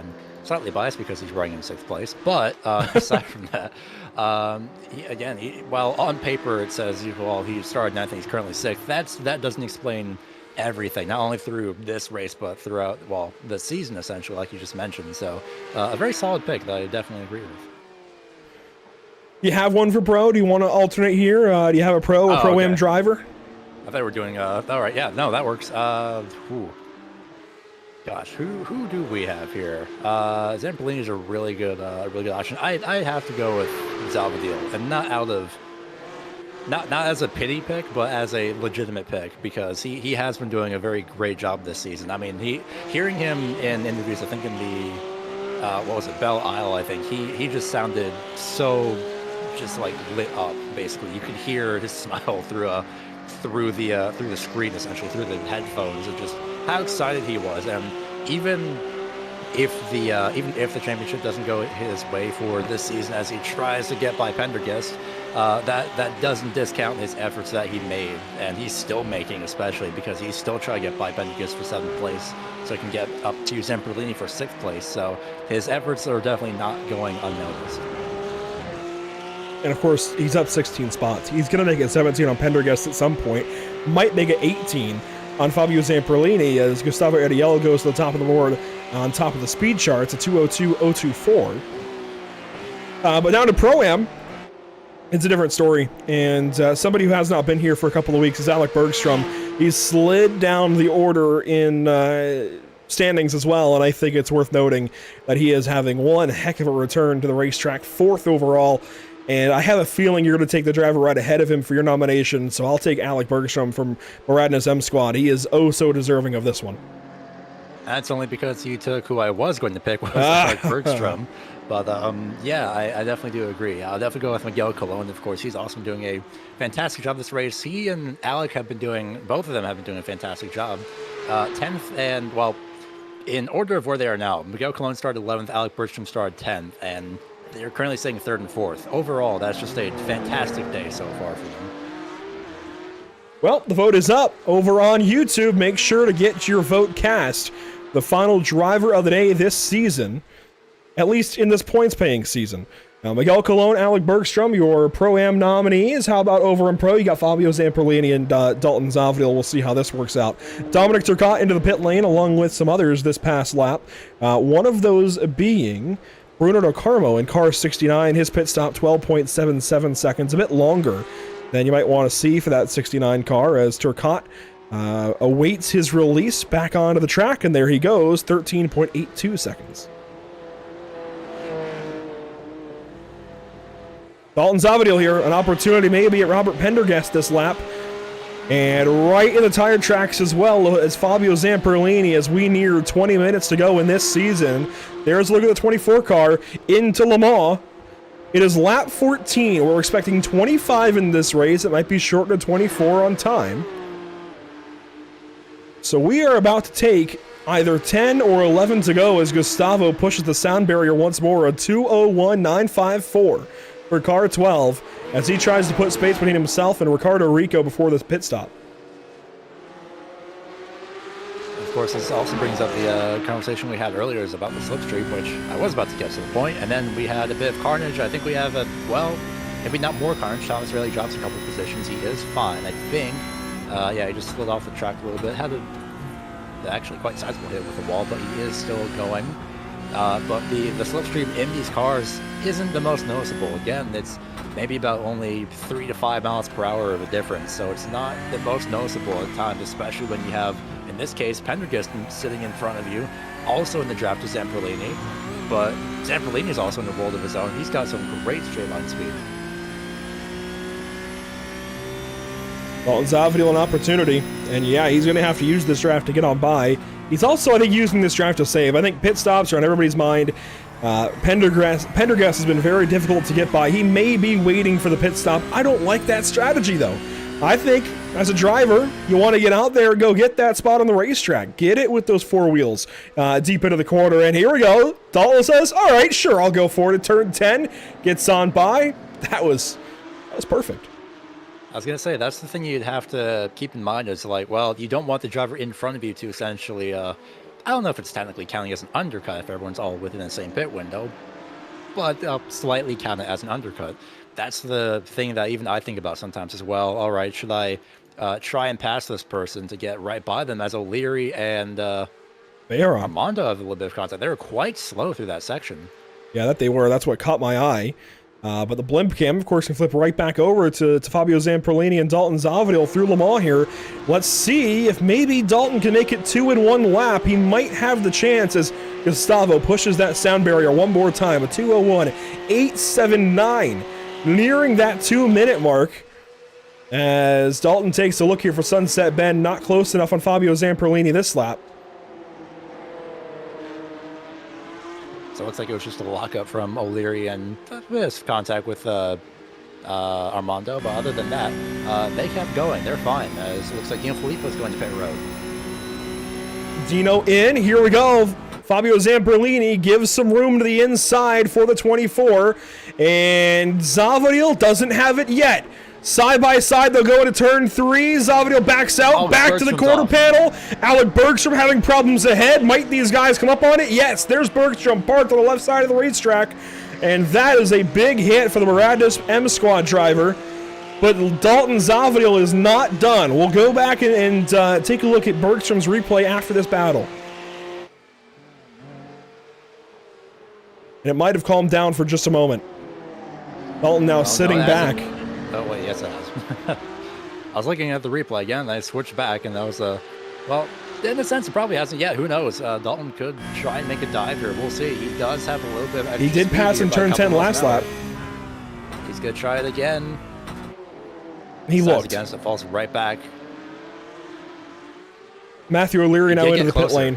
[SPEAKER 18] slightly biased because he's running in 6th place. But aside from that, while on paper it says, he started 9th and he's currently 6th, that doesn't explain everything, not only through this race, but throughout, the season, essentially, like you just mentioned. So a very solid pick that I definitely agree with.
[SPEAKER 13] You have one for Pro? Do you want to alternate here? Do you have a Pro or Pro-Am driver?
[SPEAKER 18] I thought we were doing, all right, yeah, no, that works. Gosh, who do we have here? Zamperlini is a really good option. I have to go with Zavadil, and not as a pity pick, but as a legitimate pick, because he has been doing a very great job this season. I mean, hearing him in interviews, I think in the Belle Isle, I think he just sounded so just like lit up. Basically, you could hear his smile through the screen, essentially through the headphones, and just how excited he was. And even if the championship doesn't go his way for this season, as he tries to get by Pendergast, that doesn't discount his efforts that he made, and he's still making, especially because he's still trying to get by Pendergast for 7th place, so he can get up to Zamperlini for 6th place. So his efforts are definitely not going unnoticed.
[SPEAKER 13] And of course, he's up 16 spots. He's going to make it 17 on Pendergast at some point. Might make it 18 on Fabio Zamperlini as Gustavo Ariel goes to the top of the board on top of the speed charts at 202.024. But down to Pro-Am, it's a different story. And somebody who has not been here for a couple of weeks is Alec Bergstrom. He's slid down the order in standings as well, and I think it's worth noting that he is having one heck of a return to the racetrack, 4th overall. And I have a feeling you're going to take the driver right ahead of him for your nomination, so I'll take Alec Bergstrom from Moradna's M Squad. He is oh so deserving of this one.
[SPEAKER 18] That's only because you took who I was going to pick, was Alec Bergstrom. But yeah, I definitely do agree. I'll definitely go with Miguel Colon, of course. He's also doing a fantastic job this race. He and Alec both of them have been doing a fantastic job. 10th and, in order of where they are now, Miguel Colon started 11th, Alec Bergstrom started 10th, and they're currently sitting 3rd and 4th. Overall, that's just a fantastic day so far for them.
[SPEAKER 13] Well, the vote is up over on YouTube. Make sure to get your vote cast the final driver of the day this season, at least in this points-paying season. Now, Miguel Colon, Alec Bergstrom, your Pro-Am nominees. How about over in Pro? You got Fabio Zamperlini and Dalton Zavodil. We'll see how this works out. Dominic Turcotte into the pit lane, along with some others this past lap. One of those being Bruno Del Carmo in car 69. His pit stop, 12.77 seconds, a bit longer than you might want to see for that 69 car, as Turcotte awaits his release back onto the track, and there he goes, 13.82 seconds. Dalton Zavodil here, an opportunity maybe at Robert Pendergast this lap. And right in the tire tracks as well as Fabio Zamperlini as we near 20 minutes to go in this season. There's a look at the 24 car into Le Mans. It is lap 14. We're expecting 25 in this race. It might be shortened to 24 on time. So we are about to take either 10 or 11 to go as Gustavo pushes the sound barrier once more, a 2:01.954. for car 12 as he tries to put space between himself and Ricardo Rico before this pit stop.
[SPEAKER 18] Of course, this also brings up the conversation we had earlier is about the slipstream, which I was about to get to the point, and then we had a bit of carnage. I think we have maybe not more carnage. Thomas really drops a couple of positions. He is fine, I think. Yeah, he just slid off the track a little bit. Had actually quite sizable hit with the wall, but he is still going. But the slipstream in these cars isn't the most noticeable. Again, it's maybe about only 3 to 5 miles per hour of a difference, so it's not the most noticeable at times, especially when you have, in this case, Pendergast sitting in front of you, also in the draft of Zamperlini. But Zamperlini is also in a world of his own. He's got some great straight line speed.
[SPEAKER 13] Dalton Zavodil an opportunity, and yeah, he's going to have to use this draft to get on by. He's also, I think, using this draft to save. I think pit stops are on everybody's mind. Pendergast has been very difficult to get by. He may be waiting for the pit stop. I don't like that strategy, though. I think, as a driver, you want to get out there and go get that spot on the racetrack. Get it with those four wheels deep into the corner. And here we go. Dalton says, all right, sure, I'll go for it. At turn 10, gets on by. That was perfect.
[SPEAKER 18] I was going to say, that's the thing you'd have to keep in mind is like, well, you don't want the driver in front of you to essentially, I don't know if it's technically counting as an undercut if everyone's all within the same pit window, but slightly count it as an undercut. That's the thing that even I think about sometimes as well. All right, should I try and pass this person to get right by them, as O'Leary and Armando have a little bit of contact. They were quite slow through that section.
[SPEAKER 13] Yeah, that they were. That's what caught my eye. But the blimp cam, of course, can flip right back over to Fabio Zamperlini and Dalton Zavodil through Le Mans here. Let's see if maybe Dalton can make it 2 in 1 lap. He might have the chance as Gustavo pushes that sound barrier one more time. A 2:01.879, nearing that 2-minute mark. As Dalton takes a look here for Sunset Bend, not close enough on Fabio Zamperlini this lap.
[SPEAKER 18] So it looks like it was just a lockup from O'Leary and this contact with Armando. But other than that, they kept going. They're fine. As it looks like Dino Filippo's going to pit road.
[SPEAKER 13] Dino in. Here we go. Fabio Zamperlini gives some room to the inside for the 24. And Zavodil doesn't have it yet. Side by side, they'll go into turn 3. Zavodil backs out, back to the quarter panel. Alec Bergstrom having problems ahead. Might these guys come up on it? Yes, there's Bergstrom parked on the left side of the racetrack. And that is a big hit for the Miranda's M Squad driver. But Dalton Zavodil is not done. We'll go back and take a look at Bergstrom's replay after this battle. And it might have calmed down for just a moment. Dalton now sitting back.
[SPEAKER 18] Oh, wait, yes, it has. I was looking at the replay again, and I switched back, and that was well, in a sense, it probably hasn't yet. Who knows? Dalton could try and make a dive here. We'll see. He does have a little bit of
[SPEAKER 13] He did pass in turn 10 last lap.
[SPEAKER 18] He's going to try it again.
[SPEAKER 13] He looked.
[SPEAKER 18] Again, so it falls right back.
[SPEAKER 13] Matthew O'Leary now into the pit lane.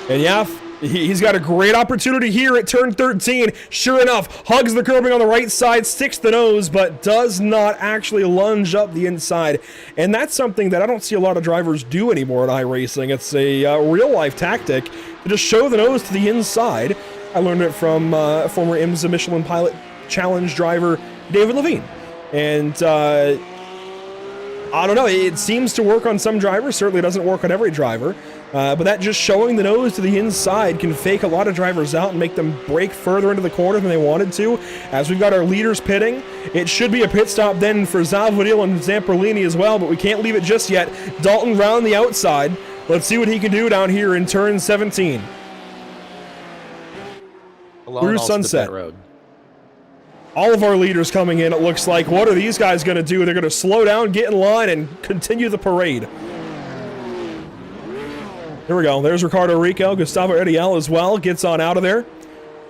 [SPEAKER 13] And yeah, he's got a great opportunity here at turn 13. Sure enough, hugs the curbing on the right side, sticks the nose, but does not actually lunge up the inside. And that's something that I don't see a lot of drivers do anymore in iRacing. It's a real-life tactic to just show the nose to the inside. I learned it from former IMSA Michelin Pilot Challenge driver David Levine. And I don't know, it seems to work on some drivers. Certainly doesn't work on every driver. But that just showing the nose to the inside can fake a lot of drivers out and make them break further into the corner than they wanted to. As we've got our leaders pitting, it should be a pit stop then for Zavadil and Zamperlini as well, but we can't leave it just yet. Dalton round the outside. Let's see what he can do down here in turn 17. Through Sunset.
[SPEAKER 18] Road.
[SPEAKER 13] All of our leaders coming in, it looks like. What are these guys going to do? They're going to slow down, get in line, and continue the parade. Here we go. There's Ricardo Rico. Gustavo Ariel as well gets on out of there.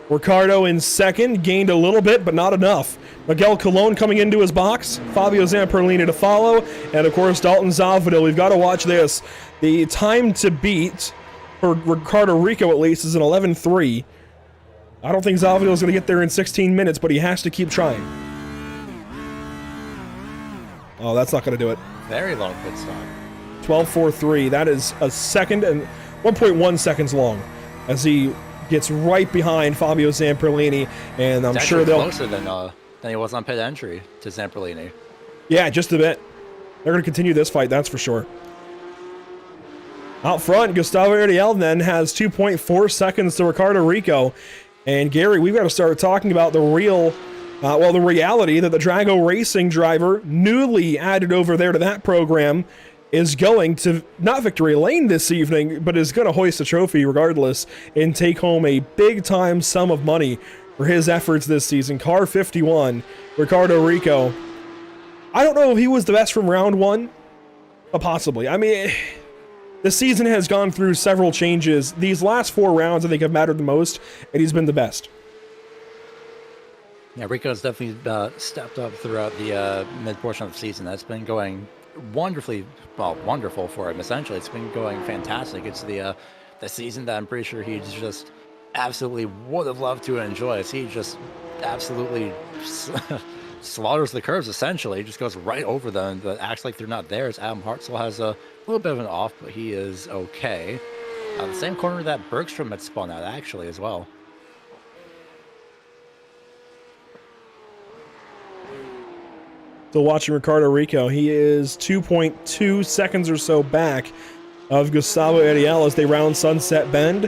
[SPEAKER 13] Ricardo in second. Gained a little bit, but not enough. Miguel Colon coming into his box. Fabio Zamperlini to follow. And, of course, Dalton Zavadil. We've got to watch this. The time to beat, for Ricardo Rico at least, is an 11:3. I don't think Zavadil is going to get there in 16 minutes, but he has to keep trying. Oh, that's not going to do it.
[SPEAKER 18] Very long pit stop.
[SPEAKER 13] 12:43. That is a second and 1.1 seconds long as he gets right behind Fabio Zamperlini, and I'm sure they'll
[SPEAKER 18] closer than he was on pit entry to Zamperlini.
[SPEAKER 13] Yeah, just a bit. They're going to continue this fight, that's for sure. Out front, Gustavo Ariel then has 2.4 seconds to Ricardo Rico. And Gary, we've got to start talking about the reality that the Drago Racing driver, newly added over there to that program, is going to, not victory lane this evening, but is going to hoist a trophy regardless and take home a big-time sum of money for his efforts this season. Car 51, Ricardo Rico. I don't know if he was the best from round one, but possibly. I mean, the season has gone through several changes. These last 4 rounds, I think, have mattered the most, and he's been the best.
[SPEAKER 18] Yeah, Rico's definitely stepped up throughout the mid portion of the season. That's been going wonderful for him. Essentially, it's been going fantastic. It's the season that I'm pretty sure he just absolutely would have loved to enjoy. He just absolutely slaughters the curves. Essentially, he just goes right over them, but acts like they're not there. As Adam Hartzell has a little bit of an off, but he is okay. The same corner that Bergstrom had spun out actually as well.
[SPEAKER 13] Still watching Ricardo Rico. He is 2.2 seconds or so back of Gustavo Ariel as they round Sunset Bend.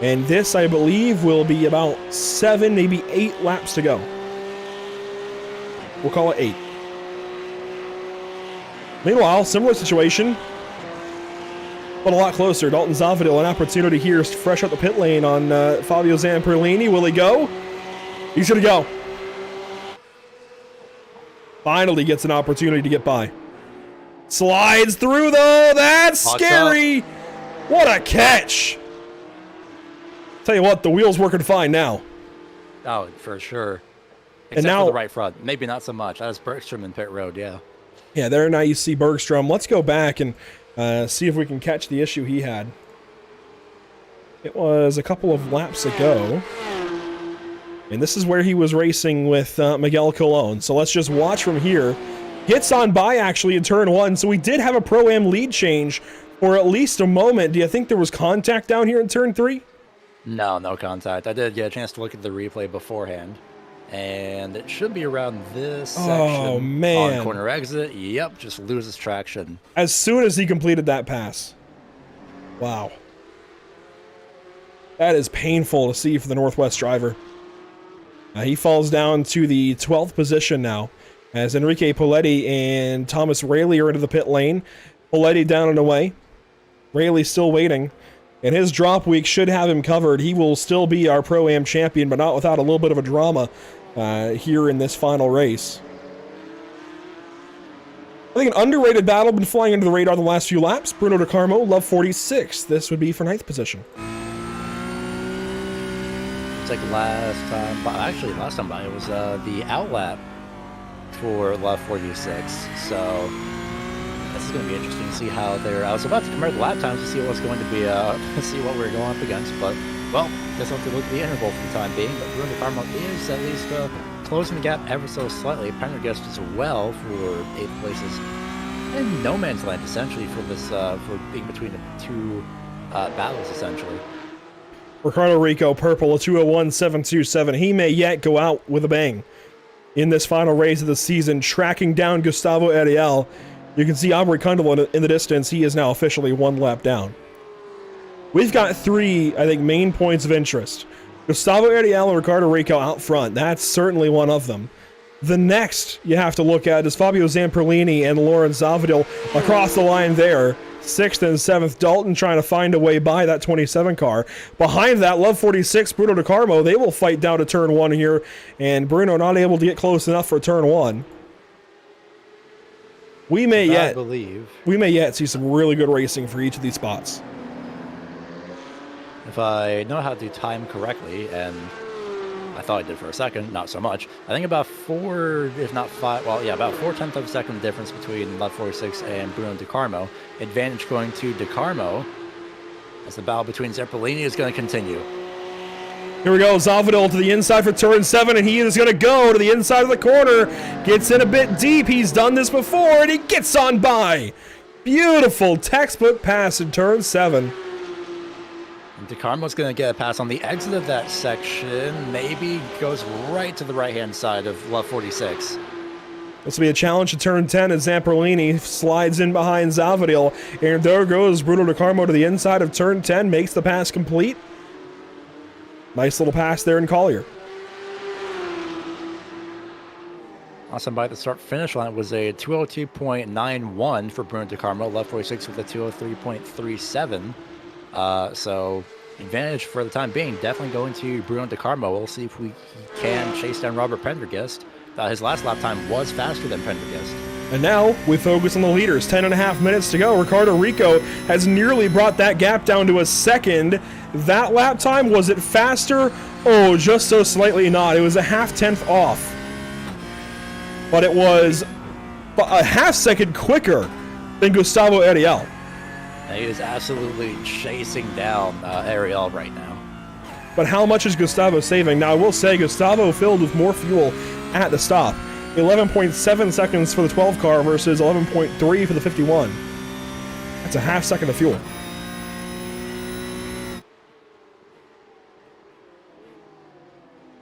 [SPEAKER 13] And this, I believe, will be about 7, maybe 8 laps to go. We'll call it 8. Meanwhile, similar situation, but a lot closer. Dalton Zavadil, an opportunity here, fresh out the pit lane on Fabio Zamperlini. Will he go? He's going to go. Finally gets an opportunity to get by. Slides through, though. That's scary. What a catch. Tell you what, the wheel's working fine now.
[SPEAKER 18] Oh, for sure. Except
[SPEAKER 13] And now,
[SPEAKER 18] for the right front. Maybe not so much. That was Bergstrom in pit road, yeah.
[SPEAKER 13] Yeah, there now you see Bergstrom. Let's go back and see if we can catch the issue he had. It was a couple of laps ago. And this is where he was racing with Miguel Colon. So let's just watch from here. Gets on by, actually, in turn 1. So we did have a Pro-Am lead change for at least a moment. Do you think there was contact down here in turn 3?
[SPEAKER 18] No contact. I did get a chance to look at the replay beforehand. And it should be around this section.
[SPEAKER 13] Oh, man.
[SPEAKER 18] On corner exit. Yep, just loses traction.
[SPEAKER 13] As soon as he completed that pass. Wow. That is painful to see for the Northwest driver. He falls down to the 12th position now as Enrique Poletti and Thomas Rayleigh are into the pit lane. Poletti down and away. Rayleigh still waiting. And his drop week should have him covered. He will still be our Pro-Am champion, but not without a little bit of a drama here in this final race. I think an underrated battle been flying under the radar the last few laps. Bruno De Carmo, Love 46. This would be for 9th position.
[SPEAKER 18] It's like last time by it was the outlap for Love 46. So this is going to be interesting to see how they're. I was about to compare the lap times to see what was going to be, see what we're going up against. But well, guess I'll have to look at the interval for the time being. But Bruno De Carmo is at least closing the gap ever so slightly. Pendergast as well for 8th places. And no man's land essentially for this for being between the two battles essentially.
[SPEAKER 13] Ricardo Rico, purple, a 201.727. He may yet go out with a bang in this final race of the season, tracking down Gustavo Ariel. You can see Aubrey Kundal in the distance. He is now officially 1 lap down. we've got three, I think, main points of interest. Gustavo Ariel and Ricardo Rico out front. That's certainly one of them. The next you have to look at is Fabio Zamperlini and Lawrence Zavadil across the line there. 6th and 7th, Dalton trying to find a way by that 27 car. Behind that, Love 46, Bruno De Carmo, they will fight down to turn 1 here, and Bruno not able to get close enough for turn 1. We may yet see some really good racing for each of these spots.
[SPEAKER 18] If I know how to time correctly, and I thought I did for a second, not so much. I think about 4, if not 5, well, yeah, about 4/10 of a second difference between Love 46 and Bruno De Carmo. Advantage going to De Carmo as the battle between Zamperlini is going to continue.
[SPEAKER 13] Here we go, Zavadil to the inside for turn 7, and he is going to go to the inside of the corner. Gets in a bit deep. He's done this before, and he gets on by. Beautiful textbook pass in turn 7.
[SPEAKER 18] De Carmo's going to get a pass on the exit of that section. Maybe goes right to the right-hand side of Love 46.
[SPEAKER 13] This will be a challenge to turn 10 as Zamperlini slides in behind Zavadil. And there goes Bruno De Carmo to the inside of turn 10, makes the pass complete. Nice little pass there in Collier.
[SPEAKER 18] Awesome by the start-finish line was a 202.91 for Bruno De Carmo. Love 46 with a 203.37. So advantage for the time being definitely going to Bruno De Carmo. We'll see if we can chase down Robert Pendergast. His last lap time was faster than Pendergast.
[SPEAKER 13] And now we focus on the leaders. 10.5 minutes to go. Ricardo Rico has nearly brought that gap down to a second. That lap time, was it faster? Oh, just so slightly not. It was a 0.5 off. But it was a half second quicker than Gustavo Ariel.
[SPEAKER 18] He is absolutely chasing down Ariel right now.
[SPEAKER 13] But how much is Gustavo saving? Now, I will say Gustavo filled with more fuel at the stop. 11.7 seconds for the 12 car versus 11.3 for the 51. That's a half second of fuel.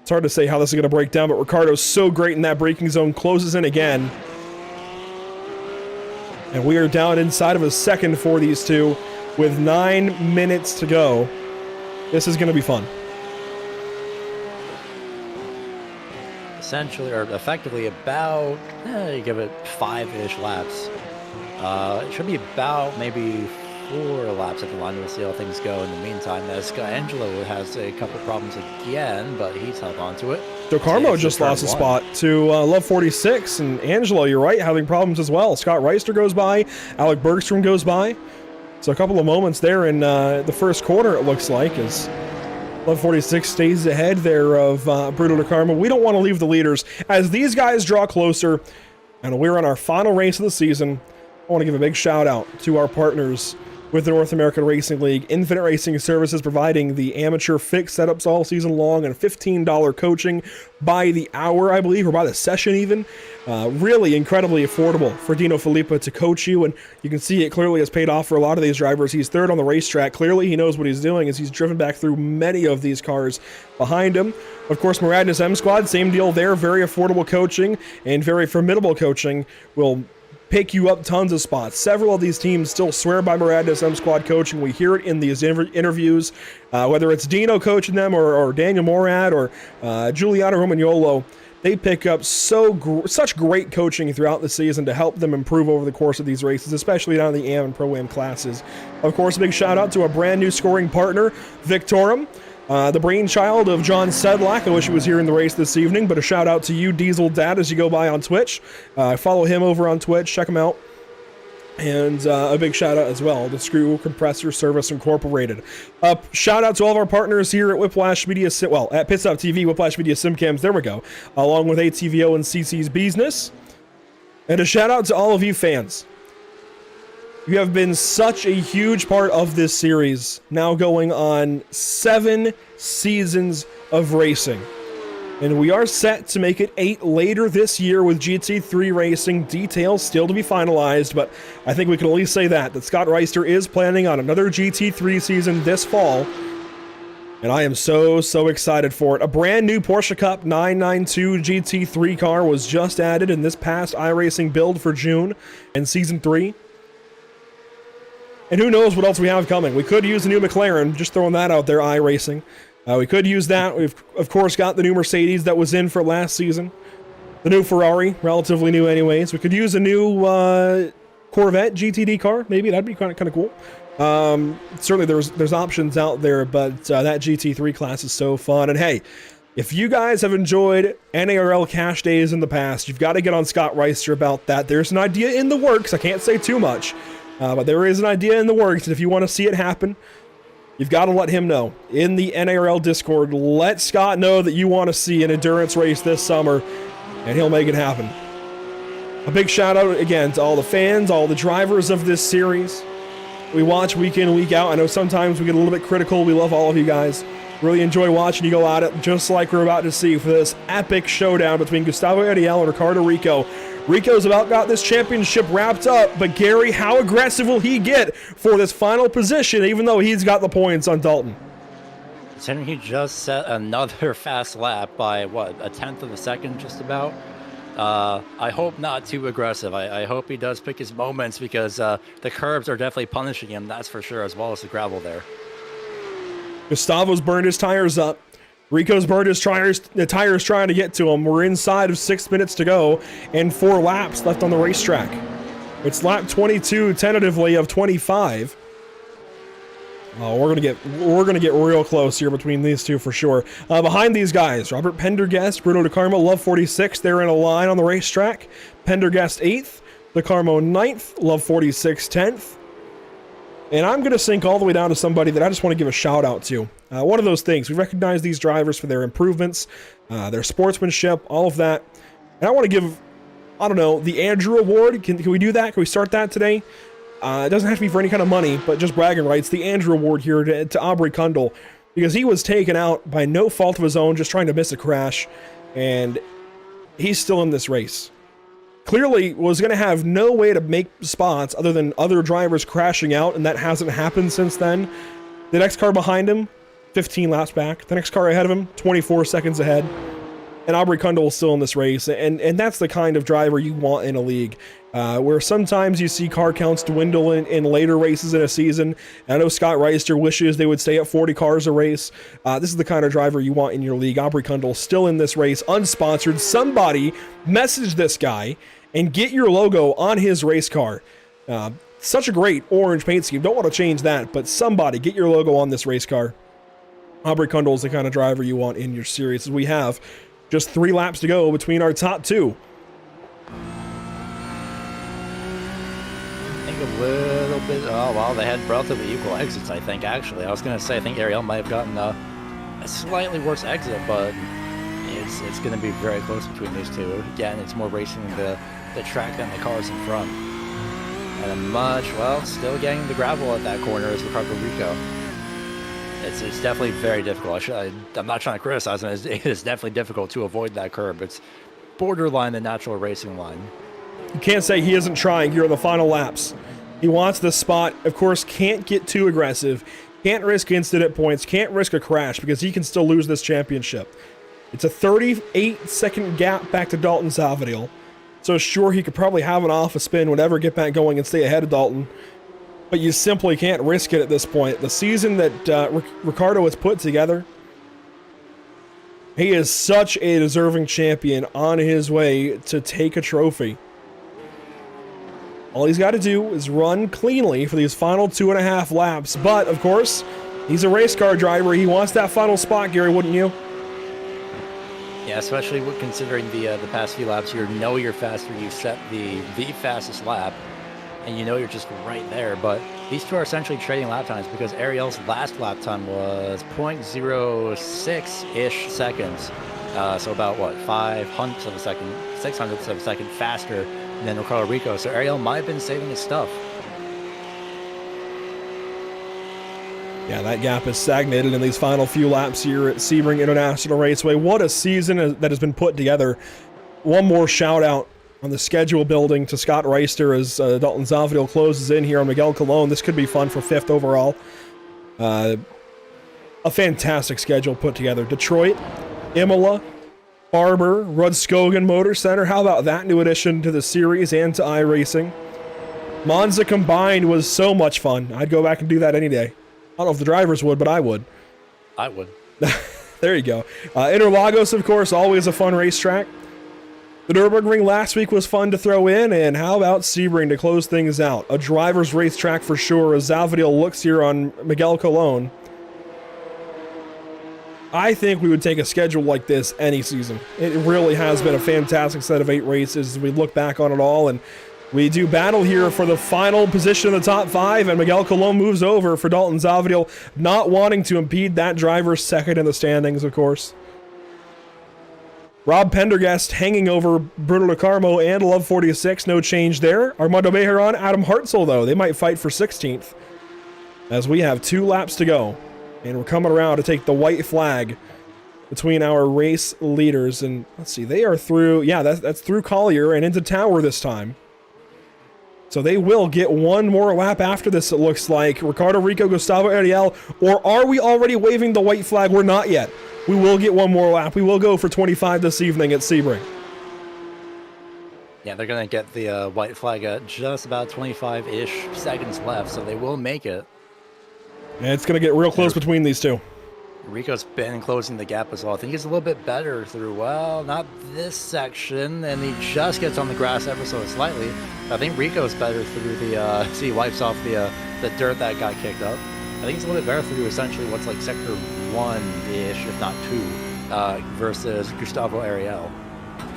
[SPEAKER 13] It's hard to say how this is going to break down, but Ricardo's so great in that braking zone, closes in again. And we are down inside of a second for these two with 9 minutes to go. This is going to be fun.
[SPEAKER 18] Essentially, or effectively about, you give it 5-ish laps. It should be about maybe 4 laps at the line. We'll see how things go in the meantime. As Angelo has a couple problems again, but he's held on to it.
[SPEAKER 13] De Carmo just lost a spot to Love 46, and Angelo, you're right, having problems as well. Scott Reister goes by, Alec Bergstrom goes by. So a couple of moments there in the first quarter, it looks like, as Love 46 stays ahead there of Bruno De Carmo. We don't want to leave the leaders. As these guys draw closer, and we're on our final race of the season, I want to give a big shout out to our partners with the North American Racing League. Infinite Racing Services providing the amateur fixed setups all season long and $15 coaching by the hour, I believe, or by the session even. Really incredibly affordable for Dino Filippa to coach you, and you can see it clearly has paid off for a lot of these drivers. He's third on the racetrack. Clearly he knows what he's doing as he's driven back through many of these cars behind him. Of course, Maradness M Squad, same deal there. Very affordable coaching and very formidable coaching will pick you up tons of spots. Several of these teams still swear by Maradness M Squad coaching. We hear it in these interviews, whether it's Dino coaching them or Daniel Morad or Giuliano Romagnolo. They pick up such great coaching throughout the season to help them improve over the course of these races, especially down in the AM and Pro-Am classes. Of course, a big shout out to a brand new scoring partner, Victorum. The brainchild of John Sedlak. I wish he was here in the race this evening, but a shout out to you, Diesel Dad, as you go by on Twitch. Follow him over on Twitch. Check him out. And a big shout out as well to Screw Compressor Service Incorporated. Shout out to all of our partners here at Whiplash Media, at Pit Stop TV, Whiplash Media Simcams. There we go. Along with ATVO and CC's Business. And a shout out to all of you fans. You have been such a huge part of this series, now going on 7 seasons of racing. And we are set to make it 8 later this year with GT3 racing, details still to be finalized, but I think we can at least say that Scott Reister is planning on another GT3 season this fall. And I am so excited for it. A brand new Porsche Cup 992 GT3 car was just added in this past iRacing build for June and Season 3. And who knows what else we have coming. We could use a new McLaren, just throwing that out there, iRacing. We could use that. We've, of course, got the new Mercedes that was in for last season. The new Ferrari, relatively new anyways. We could use a new Corvette GTD car, maybe. That'd be kind of cool. Certainly there's options out there, but that GT3 class is so fun. And hey, if you guys have enjoyed NARL cash days in the past, you've got to get on Scott Reister about that. There's an idea in the works. I can't say too much, but there is an idea in the works. And if you want to see it happen, you've got to let him know in the NARL Discord. Let Scott know that you want to see an endurance race this summer, and he'll make it happen. A big shout out again to all the fans, all the drivers of this series. We watch week in, week out. I know sometimes we get a little bit critical. We love all of you guys. Really enjoy watching you go at it, just like we're about to see for this epic showdown between Gustavo Ariel and Ricardo Rico. Rico's about got this championship wrapped up, but Gary, how aggressive will he get for this final position, even though he's got the points on Dalton?
[SPEAKER 18] Considering he just set another fast lap by, what, a tenth of a second just about? I hope not too aggressive. I hope he does pick his moments, because the curbs are definitely punishing him, that's for sure, as well as the gravel there.
[SPEAKER 13] Gustavo's burned his tires up. Rico's burned his tires trying to get to him. We're inside of 6 minutes to go and 4 laps left on the racetrack. It's lap 22 tentatively of 25. Oh, we're gonna get real close here between these two for sure. Behind these guys, Robert Pendergast, Bruno DeCarmo, Love 46. They're in a line on the racetrack. Pendergast 8th, DeCarmo 9th, Love 46 10th. And I'm gonna sink all the way down to somebody that I just want to give a shout out to. One of those things, we recognize these drivers for their improvements, their sportsmanship, all of that. And I want to give, I don't know, the Andrew Award. Can we do that? Can we start that today? It doesn't have to be for any kind of money, but just bragging rights. The Andrew Award here to Aubrey Kundle, because he was taken out by no fault of his own, just trying to miss a crash, and he's still in this race. Clearly was going to have no way to make spots other than other drivers crashing out, and that hasn't happened since then. The next car behind him, 15 laps back. The next car ahead of him, 24 seconds ahead. And Aubrey Kundle is still in this race, and that's the kind of driver you want in a league, where sometimes you see car counts dwindle in later races in a season. And I know Scott Reister wishes they would stay at 40 cars a race. This is the kind of driver you want in your league. Aubrey Kundle still in this race, unsponsored. Somebody message this guy and get your logo on his race car. Such a great orange paint scheme. Don't want to change that, but somebody get your logo on this race car. Aubrey Kundle is the kind of driver you want in your series. As we have just 3 laps to go between our top 2.
[SPEAKER 18] I think a little bit. Oh, well, they had relatively equal exits, I think, actually. I was going to say, I think Ariel might have gotten a slightly worse exit, but it's going to be very close between these two. Again, it's more racing the track than the cars in front. And still getting the gravel at that corner is Ricardo Rico. It's definitely very difficult. I'm not trying to criticize him. It's definitely difficult to avoid that curb. It's borderline the natural racing line.
[SPEAKER 13] You can't say he isn't trying here in the final laps. He wants the spot. Of course, can't get too aggressive. Can't risk incident points. Can't risk a crash because he can still lose this championship. It's a 38-second gap back to Dalton Salvadil. So sure, he could probably have an off a spin, whatever, get back going and stay ahead of Dalton. But you simply can't risk it at this point. The season that Ricardo has put together, he is such a deserving champion on his way to take a trophy. All he's got to do is run cleanly for these final 2.5 laps. But, of course, he's a race car driver. He wants that final spot, Gary, wouldn't you?
[SPEAKER 18] Yeah, especially considering the past few laps. You know you're faster. You set the fastest lap. And you know you're just right there, but these two are essentially trading lap times because Ariel's last lap time was 0.06-ish seconds. So about, 500ths of a second, 600ths of a second faster than Ricardo Rico. So Ariel might have been saving his stuff.
[SPEAKER 13] Yeah, that gap is stagnated in these final few laps here at Sebring International Raceway. What a season that has been put together. One more shout out on the schedule building to Scott Reister as Dalton Salvadil closes in here on Miguel Colon. This could be fun for 5th overall. A fantastic schedule put together. Detroit, Imola, Barber, Rudskogen Motor Center. How about that new addition to the series and to iRacing? Monza combined was so much fun. I'd go back and do that any day. I don't know if the drivers would, but I would.
[SPEAKER 18] I would.
[SPEAKER 13] There you go. Interlagos, of course, always a fun racetrack. The Nürburgring last week was fun to throw in, and how about Sebring to close things out? A driver's racetrack for sure, as Zavadil looks here on Miguel Colon. I think we would take a schedule like this any season. It really has been a fantastic set of 8 races as we look back on it all, and we do battle here for the final position in the top 5, and Miguel Colon moves over for Dalton Zavadil, not wanting to impede that driver's second in the standings, of course. Rob Pendergast hanging over Bruno De Carmo and Love 46, no change there. Armando Bejeron, Adam Hartzell, though, they might fight for 16th. As we have 2 laps to go, and we're coming around to take the white flag between our race leaders. And let's see, they are through, yeah, that's through Collier and into Tower this time. So they will get one more lap after this, it looks like. Ricardo Rico, Gustavo Ariel, or are we already waving the white flag? We're not yet. We will get one more lap. We will go for 25 this evening at Sebring.
[SPEAKER 18] Yeah, they're going to get the white flag at just about 25-ish seconds left, so they will make it.
[SPEAKER 13] And it's going to get real close between these two.
[SPEAKER 18] Rico's been closing the gap as well. I think he's a little bit better through, well, not this section, and he just gets on the grass ever so slightly. I think Rico's better through the, see, he wipes off the dirt that got kicked up. I think he's a little bit better through essentially what's like sector 1-ish, if not 2, versus Gustavo Ariel.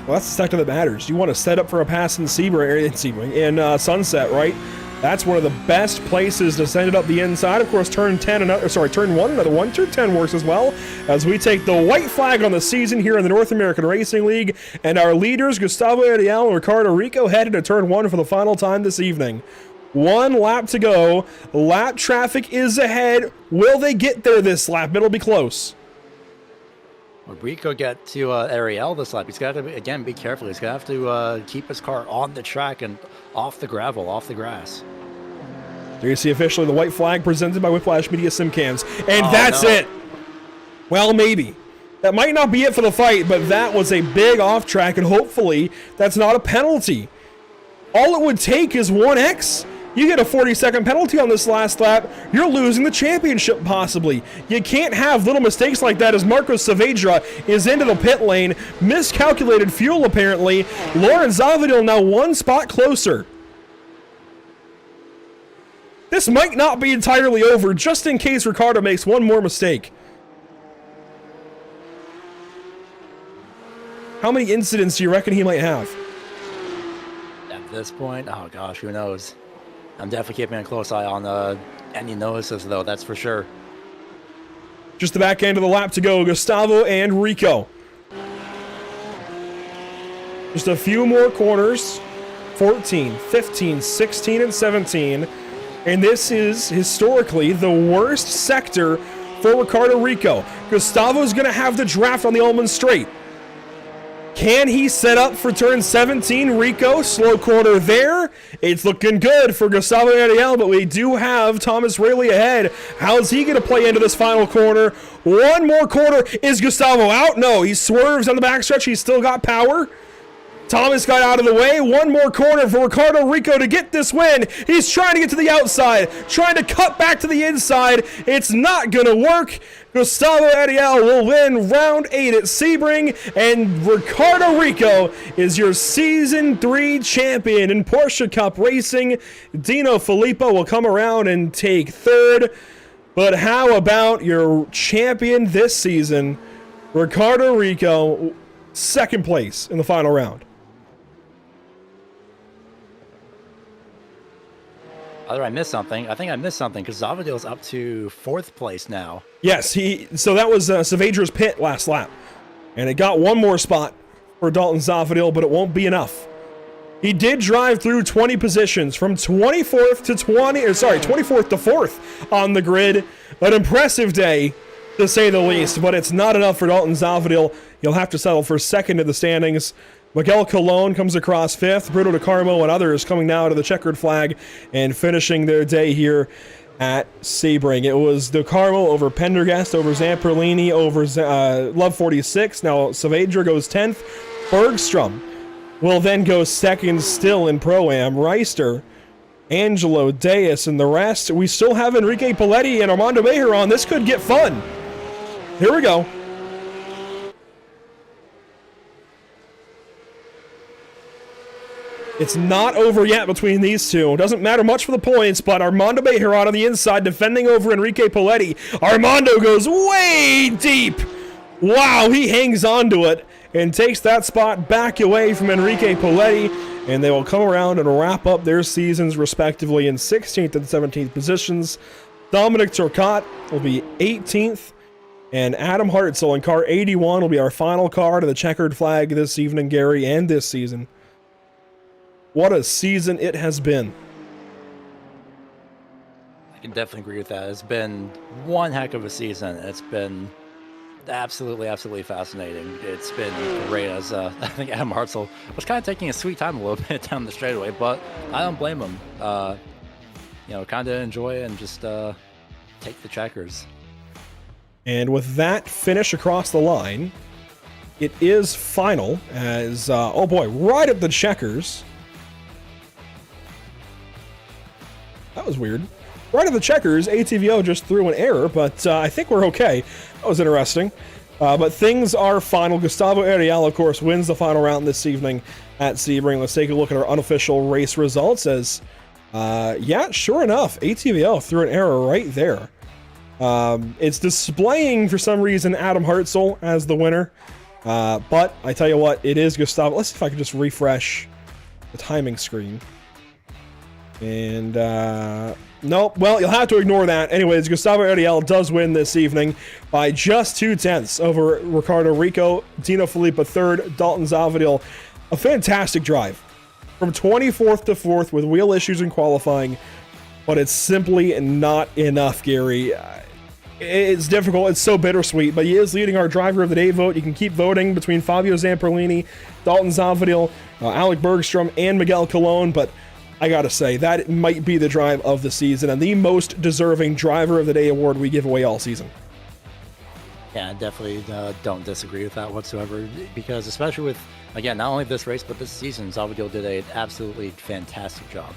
[SPEAKER 13] Well, that's the sector that matters. You want to set up for a pass in Sebring, in Sunset, right? That's one of the best places to send it up the inside. Of course, turn 1, another one. Turn 10 works as well, as we take the white flag on the season here in the North American Racing League, and our leaders, Gustavo Ariel and Ricardo Rico, headed to turn 1 for the final time this evening. 1 lap to go. Lap traffic is ahead. Will they get there this lap? It'll be close.
[SPEAKER 18] Will Rico get to Ariel this lap? He's got to, again, be careful. He's going to have to keep his car on the track and off the gravel, off the grass.
[SPEAKER 13] There you see officially the white flag presented by Whiplash Media Simcams. And that's it. Well, maybe. That might not be it for the fight, but that was a big off track, and hopefully that's not a penalty. All it would take is 1x. You get a 40-second penalty on this last lap, you're losing the championship possibly. You can't have little mistakes like that, as Marcos Saavedra is into the pit lane. Miscalculated fuel apparently. Lauren Zavadil now 1 spot closer. This might not be entirely over, just in case Ricardo makes one more mistake. How many incidents do you reckon he might have?
[SPEAKER 18] At this point, oh gosh, who knows? I'm definitely keeping a close eye on any notices, though, that's for sure.
[SPEAKER 13] Just the back end of the lap to go, Gustavo and Rico. Just a few more corners. 14, 15, 16, and 17. And this is historically the worst sector for Ricardo Rico. Gustavo's going to have the draft on the Ullman Straight. Can he set up for turn 17? Rico, slow corner there. It's looking good for Gustavo Ariel, but we do have Thomas Rayleigh ahead. How's he going to play into this final corner? One more corner. Is Gustavo out? No, he swerves on the backstretch. He's still got power. Thomas got out of the way. One more corner for Ricardo Rico to get this win. He's trying to get to the outside, trying to cut back to the inside. It's not going to work. Gustavo Ariel will win round 8 at Sebring, and Ricardo Rico is your Season 3 champion in Porsche Cup Racing. Dino Filippo will come around and take 3rd. But how about your champion this season, Ricardo Rico, 2nd place in the final round?
[SPEAKER 18] Either I missed something. I think I missed something because Zavadil's up to 4th place now.
[SPEAKER 13] Yes, so that was Saavedra's pit last lap. And it got one more spot for Dalton Zavadil, but it won't be enough. He did drive through 20 positions from 24th to 24th to 4th on the grid. An impressive day, to say the least, but it's not enough for Dalton Zavadil. He'll have to settle for 2nd in the standings. Miguel Colon comes across 5th. Bruno De Carmo and others coming now to the checkered flag and finishing their day here at Sebring. It was De Carmo over Pendergast, over Zamperlini, over Love 46. Now Saavedra goes 10th. Bergstrom will then go 2nd still in Pro-Am. Reister Angelo, Deus, and the rest. We still have Enrique Paletti and Armando Bejeron. This could get fun. Here we go. It's not over yet between these two. It doesn't matter much for the points, but Armando Bejeron on the inside defending over Enrique Paletti. Armando goes way deep. Wow, he hangs on to it and takes that spot back away from Enrique Paletti, and they will come around and wrap up their seasons respectively in 16th and 17th positions. Dominic Turcotte will be 18th, and Adam Hartzell in car 81 will be our final car to the checkered flag this evening, Gary, and this season. What a season it has been.
[SPEAKER 18] I can definitely agree with that. It's been one heck of a season. It's been absolutely fascinating. It's been great, as I think Adam Hartzell was kind of taking his sweet time a little bit down the straightaway, but I don't blame him. Kind of enjoy it and just take the checkers.
[SPEAKER 13] And with that finish across the line, it is final as, oh boy, right at the checkers. That was weird. Right at the checkers, ATVO just threw an error, but I think we're okay. That was interesting. But things are final. Gustavo Ariel, of course, wins the final round this evening at Sebring. Let's take a look at our unofficial race results as, yeah, sure enough, ATVO threw an error right there. It's displaying, for some reason, Adam Hartzell as the winner. But I tell you what, it is Gustavo. Let's see if I can just refresh the timing screen. And, nope, well, you'll have to ignore that. Anyways, Gustavo Ariel does win this evening by just 0.2 over Ricardo Rico, Dino Felipe third, Dalton Zavadil. A fantastic drive from 24th to 4th with wheel issues in qualifying, but it's simply not enough, Gary. It's difficult. It's so bittersweet, but he is leading our driver of the day vote. You can keep voting between Fabio Zamperlini, Dalton Zavadil, Alec Bergstrom, and Miguel Colon, but I gotta say, that might be the drive of the season and the most deserving driver of the day award we give away all season.
[SPEAKER 18] Yeah, I definitely don't disagree with that whatsoever, because especially with, again, not only this race, but this season, Zavadil did an absolutely fantastic job.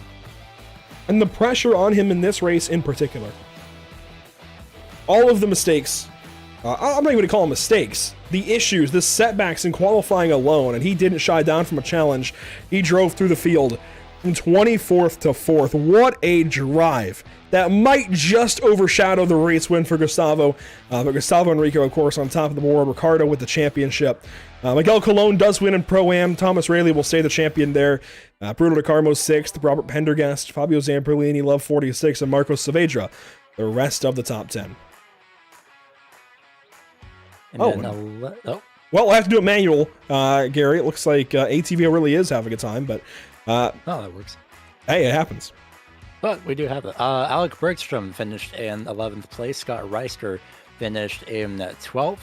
[SPEAKER 13] And the pressure on him in this race in particular. All of the mistakes, I'm not even gonna call them mistakes, the issues, the setbacks in qualifying alone, and he didn't shy down from a challenge. He drove through the field from 24th to 4th. What a drive. That might just overshadow the race win for Gustavo. But Gustavo Enrico, of course, on top of the board. Ricardo with the championship. Miguel Colon does win in Pro-Am. Thomas Rayleigh will stay the champion there. Bruno De Carmo 6th. Robert Pendergast, Fabio Zamperlini, Love 46, and Marcos Saavedra, the rest of the top 10.
[SPEAKER 18] And
[SPEAKER 13] well, we'll have to do it manual, Gary. It looks like ATVO really is having a time, but
[SPEAKER 18] that works.
[SPEAKER 13] Hey, it happens.
[SPEAKER 18] But we do have it. Alec Bergstrom finished in 11th place. Scott Reister finished in 12th.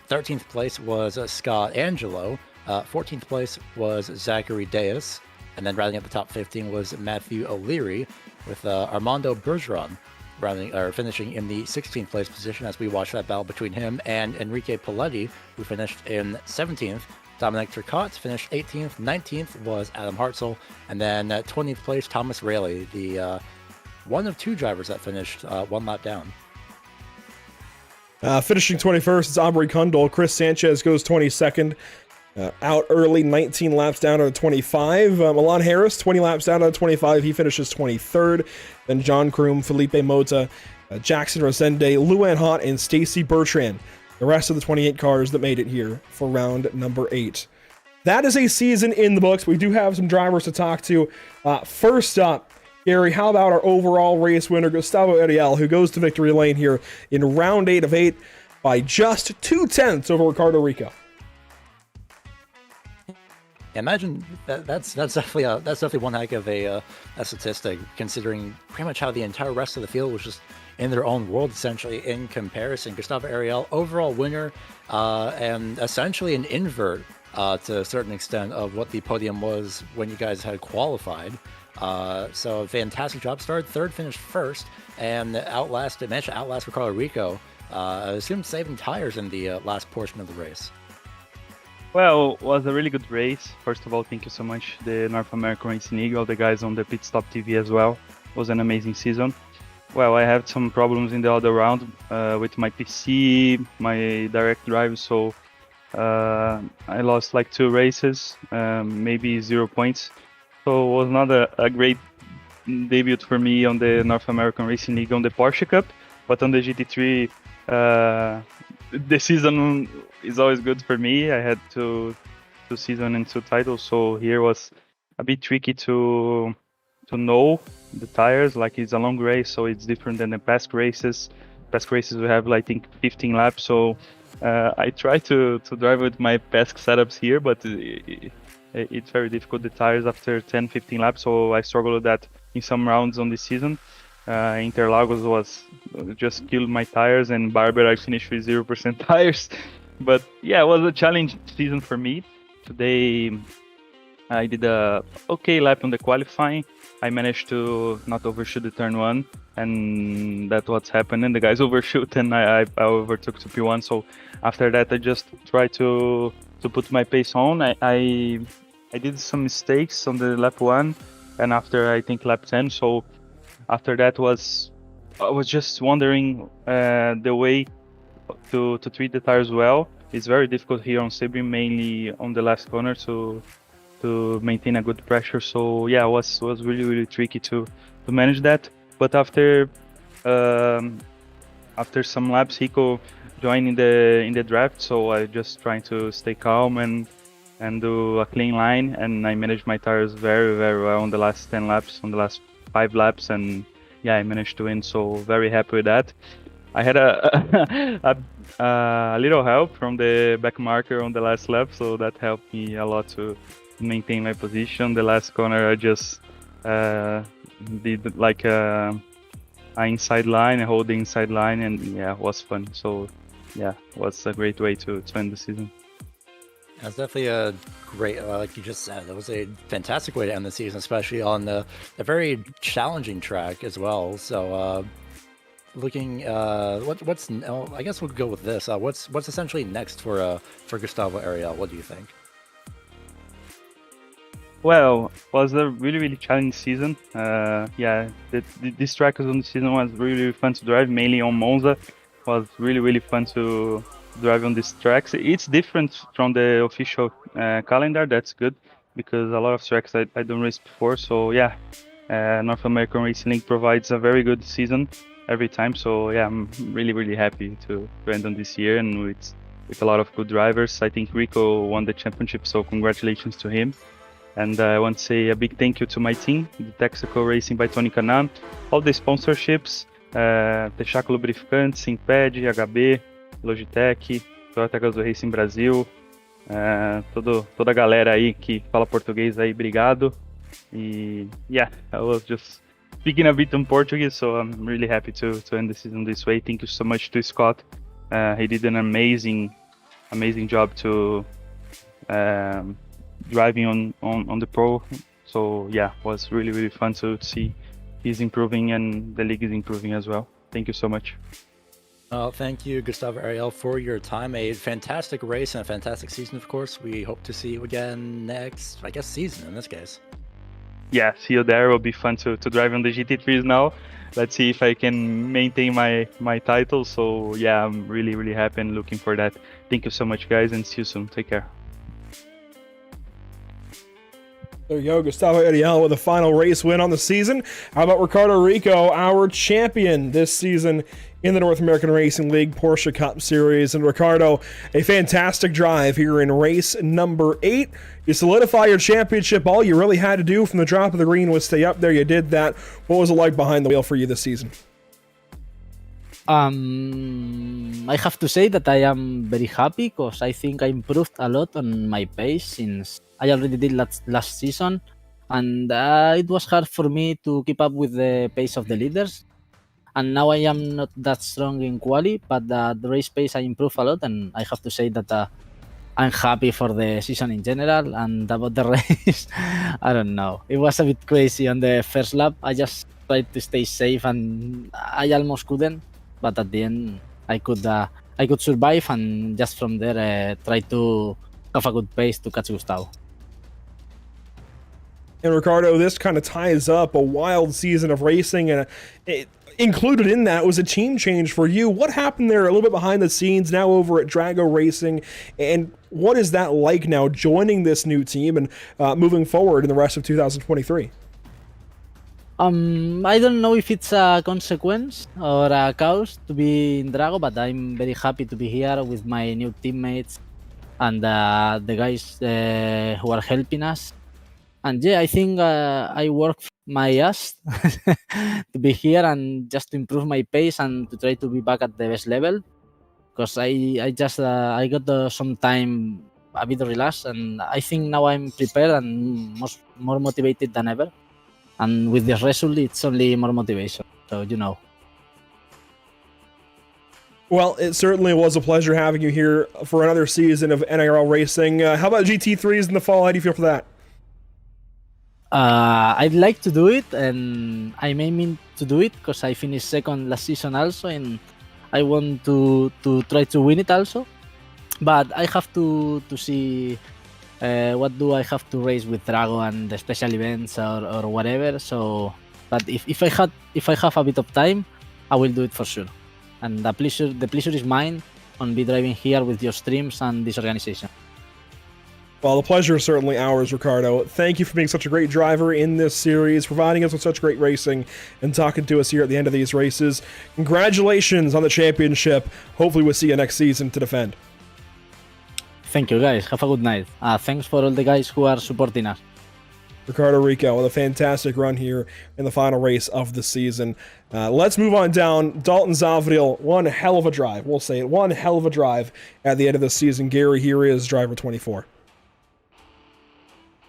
[SPEAKER 18] 13th place was Scott Angelo. 14th place was Zachary Deus. And then rounding up the top 15 was Matthew O'Leary, with Armando Bergeron finishing in the 16th place position as we watch that battle between him and Enrique Paletti, who finished in 17th. Dominic Turcotte finished 18th. 19th was Adam Hartzell. And then 20th place, Thomas Rayleigh, the one of two drivers that finished one lap down.
[SPEAKER 13] Finishing 21st is Aubrey Kundal. Chris Sanchez goes 22nd. Out early, 19 laps down out of 25. Milan Harris, 20 laps down out of 25. He finishes 23rd. Then John Kroom, Felipe Mota, Jackson Rosende, Luan Hott, and Stacy Bertrand. The rest of the 28 cars that made it here for round number 8. That is a season in the books. We do have some drivers to talk to. First up, Gary, how about our overall race winner, Gustavo Ariel, who goes to victory lane here in round 8 of 8 by just 0.2 over Ricardo Rico.
[SPEAKER 18] Imagine that's definitely one heck of a statistic, considering pretty much how the entire rest of the field was just in their own world, essentially, in comparison. Gustavo Ariel, overall winner, and essentially an invert to a certain extent of what the podium was when you guys had qualified. So fantastic job. Started third, finished first, and managed to outlast Ricardo Rico. I assume saving tires in the last portion of the race.
[SPEAKER 12] Well, it was a really good race. First of all, thank you so much, the North American Racing League, all the guys on the Pit Stop TV as well. was an amazing season. Well, I had some problems in the other round with my PC, my direct drive, so I lost like 2 races, maybe 0 points. So it was not a great debut for me on the North American Racing League on the Porsche Cup, but on the GT3, the season is always good for me. I had two seasons and 2 titles, so here was a bit tricky to know the tires. Like, it's a long race, so it's different than the past races. Past races we have, like, I think 15 laps, so I try to drive with my past setups here, but it's very difficult, the tires after 10-15 laps, so I struggled with that in some rounds on this season. Interlagos was just killed my tires, and Barber I finished with 0% tires. But yeah, it was a challenge season for me. Today I did a okay lap on the qualifying. I managed to not overshoot the turn 1, and that's what's happened. And the guys overshoot, and I overtook to P1. So after that, I just tried to put my pace on. I did some mistakes on the lap 1, and after I think lap 10. So after that I was just wondering the way to treat the tires well. It's very difficult here on Sebring, mainly on the last corner, to maintain a good pressure. So yeah, it was really tricky to manage that. But after some laps, Rico joined in the draft, so I just trying to stay calm and do a clean line, and I managed my tires very well on the last 10 laps, on the last 5 laps, and yeah, I managed to win. So very happy with that. I had a little help from the back marker on the last lap, so that helped me a lot to maintain my position. The last corner I just did like an inside line, hold the inside line, and yeah, it was fun. So yeah, it was a great way to end the season.
[SPEAKER 18] That's definitely a great, like you just said, that was a fantastic way to end the season, especially on a very challenging track as well. So looking, I guess we'll go with this. What's essentially next for Gustavo Ariel? What do you think?
[SPEAKER 12] Well, it was a really challenging season. Yeah, this track on the season was really fun to drive, mainly on Monza. It was really fun to drive on these tracks. It's different from the official calendar. That's good, because a lot of tracks I don't race before. So yeah, North American Racing League provides a very good season every time. So yeah, I'm really happy to end on this year, and with a lot of good drivers. I think Rico won the championship, so congratulations to him. And I want to say a big thank you to my team, the Texaco Racing by Tony Kanaan, all the sponsorships, Texaco Lubrificantes, Simped, HB, Logitech, Toyota Gazoo Racing Brasil, toda a galera aí que fala português aí, obrigado. E yeah, I was just speaking a bit in Portuguese, so I'm really happy to end the season this way. Thank you so much to Scott. He did an amazing job to driving on the pro. So yeah, it was really fun to see he's improving and the league is improving as well. Thank you so much.
[SPEAKER 18] Thank you, Gustavo Ariel, for your time. A fantastic race and a fantastic season, of course. We hope to see you again next, I guess, season in this case.
[SPEAKER 12] Yeah, see you there. It will be fun to drive on the GT3s now. Let's see if I can maintain my title. So yeah, I'm really happy and looking for that. Thank you so much, guys, and see you soon. Take care.
[SPEAKER 13] There you go, Gustavo Ariel with a final race win on the season. How about Ricardo Rico, our champion this season in the North American Racing League Porsche Cup Series? And Ricardo, a fantastic drive here in race number 8. You solidify your championship. All you really had to do from the drop of the green was stay up there. You did that. What was it like behind the wheel for you this season?
[SPEAKER 19] I have to say that I am very happy because I think I improved a lot on my pace since I already did last season, and it was hard for me to keep up with the pace of the leaders. And now I am not that strong in quali, but the race pace I improved a lot, and I have to say that I'm happy for the season in general. And about the race, I don't know. It was a bit crazy on the first lap. I just tried to stay safe, and I almost couldn't. But at the end, I could survive, and just from there, try to have a good pace to catch Gustavo.
[SPEAKER 13] And Ricardo, this kind of ties up a wild season of racing, and included in that was a team change for you. What happened there a little bit behind the scenes, now over at Drago Racing, and what is that like now joining this new team and moving forward in the rest of 2023?
[SPEAKER 19] I don't know if it's a consequence or a cause to be in Drago, but I'm very happy to be here with my new teammates and the guys who are helping us. And yeah, I think I work my ass to be here and just to improve my pace and to try to be back at the best level. Because I just I got some time a bit relaxed, and I think now I'm prepared and more motivated than ever. And with this result, it's only more motivation. So
[SPEAKER 13] Well, it certainly was a pleasure having you here for another season of NARL Racing. How about GT3s in the fall? How do you feel for that?
[SPEAKER 19] I'd like to do it, and I'm aiming to do it because I finished second last season also, and I want to try to win it also. But I have to see what do I have to race with Drago and the special events or whatever. So, but if I have a bit of time, I will do it for sure. And the pleasure is mine on be driving here with your streams and this organization.
[SPEAKER 13] Well, the pleasure is certainly ours, Ricardo. Thank you for being such a great driver in this series, providing us with such great racing, and talking to us here at the end of these races. Congratulations on the championship. Hopefully we'll see you next season to defend.
[SPEAKER 19] Thank you, guys. Have a good night. Thanks for all the guys who are supporting us.
[SPEAKER 13] Ricardo Rico with a fantastic run here in the final race of the season. Let's move on down. Dalton Zavadil, one hell of a drive. We'll say it. One hell of a drive at the end of the season. Gary, here is driver 24.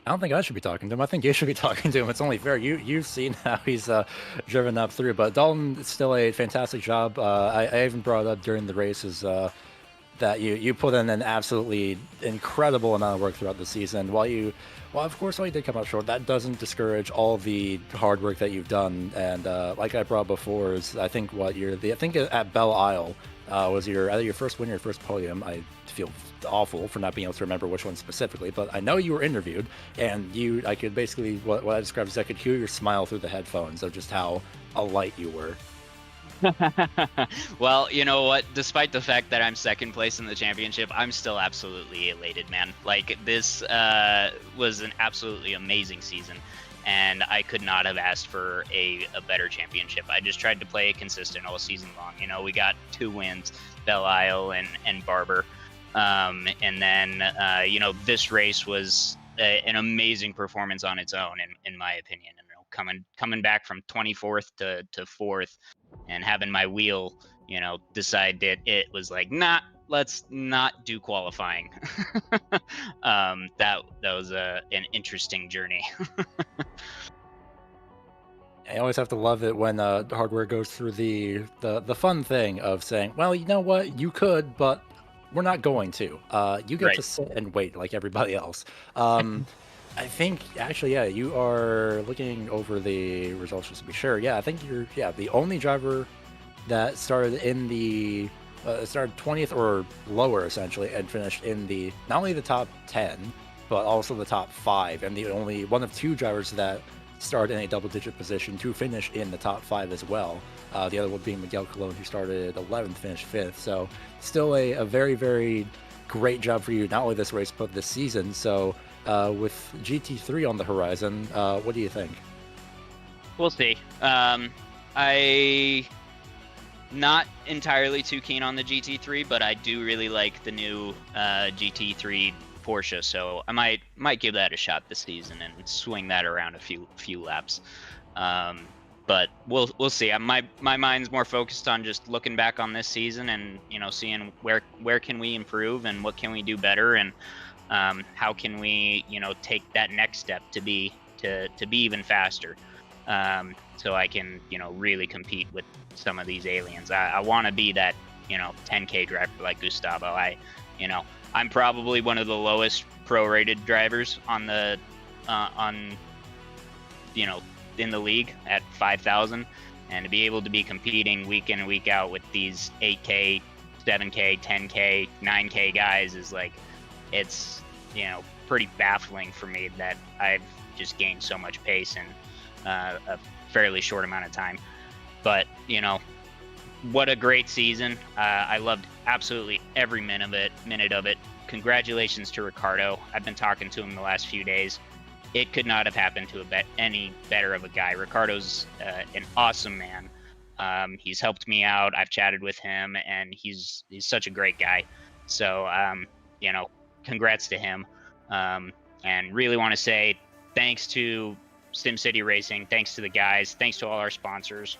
[SPEAKER 18] I don't think I should be talking to him. I think you should be talking to him. It's only fair. You've seen how he's driven up through. But Dalton, it's still a fantastic job. I even brought up during the races that you put in an absolutely incredible amount of work throughout the season. While of course you did come out short, that doesn't discourage all the hard work that you've done. And like I brought before, is I think at Belle Isle was either your first win or your first podium. I feel awful for not being able to remember which one specifically, but I know you were interviewed, and I could basically, what I described as I could hear your smile through the headphones of just how alight you were.
[SPEAKER 15] Well, you know what? Despite the fact that I'm second place in the championship, I'm still absolutely elated, man. Like, this was an absolutely amazing season, and I could not have asked for a better championship. I just tried to play it consistent all season long. You know, we got 2 wins, Belle Isle and Barber. And then, this race was an amazing performance on its own, in my opinion. And, coming back from 24th to 4th and having my wheel, decide that it was like, let's not do qualifying. That was an interesting journey.
[SPEAKER 18] I always have to love it when hardware goes through the fun thing of saying, well, you know what, you could, but we're not going to. You get to sit and wait like everybody else. I think, actually, yeah, you are looking over the results just to be sure. Yeah, I think you're the only driver that started in the started 20th or lower, essentially, and finished in the not only the top 10, but also the top 5, and the only one of 2 drivers that started in a double-digit position to finish in the top 5 as well. The other one being Miguel Colon, who started 11th, finished 5th. So still a very, very great job for you, not only this race, but this season. So with GT3 on the horizon, what do you think?
[SPEAKER 15] We'll see. I not entirely too keen on the GT3, but I do really like the new GT3 Porsche, so I might give that a shot this season and swing that around a few laps. But we'll see. My mind's more focused on just looking back on this season and seeing where can we improve and what can we do better, and how can we take that next step to be even faster, so I can really compete with some of these aliens. I want to be that 10K driver like Gustavo. I'm probably one of the lowest pro-rated drivers on the in the league at 5,000, and to be able to be competing week in and week out with these 8K, 7K, 10K, 9K guys is like, it's pretty baffling for me that I've just gained so much pace in a fairly short amount of time. But, you know, what a great season. I loved absolutely every minute of it. Congratulations to Ricardo. I've been talking to him the last few days. It could not have happened to any better of a guy. Ricardo's an awesome man. He's helped me out. I've chatted with him, and he's such a great guy. So, you know, congrats to him. And really want to say thanks to SimCity Racing, thanks to the guys, thanks to all our sponsors,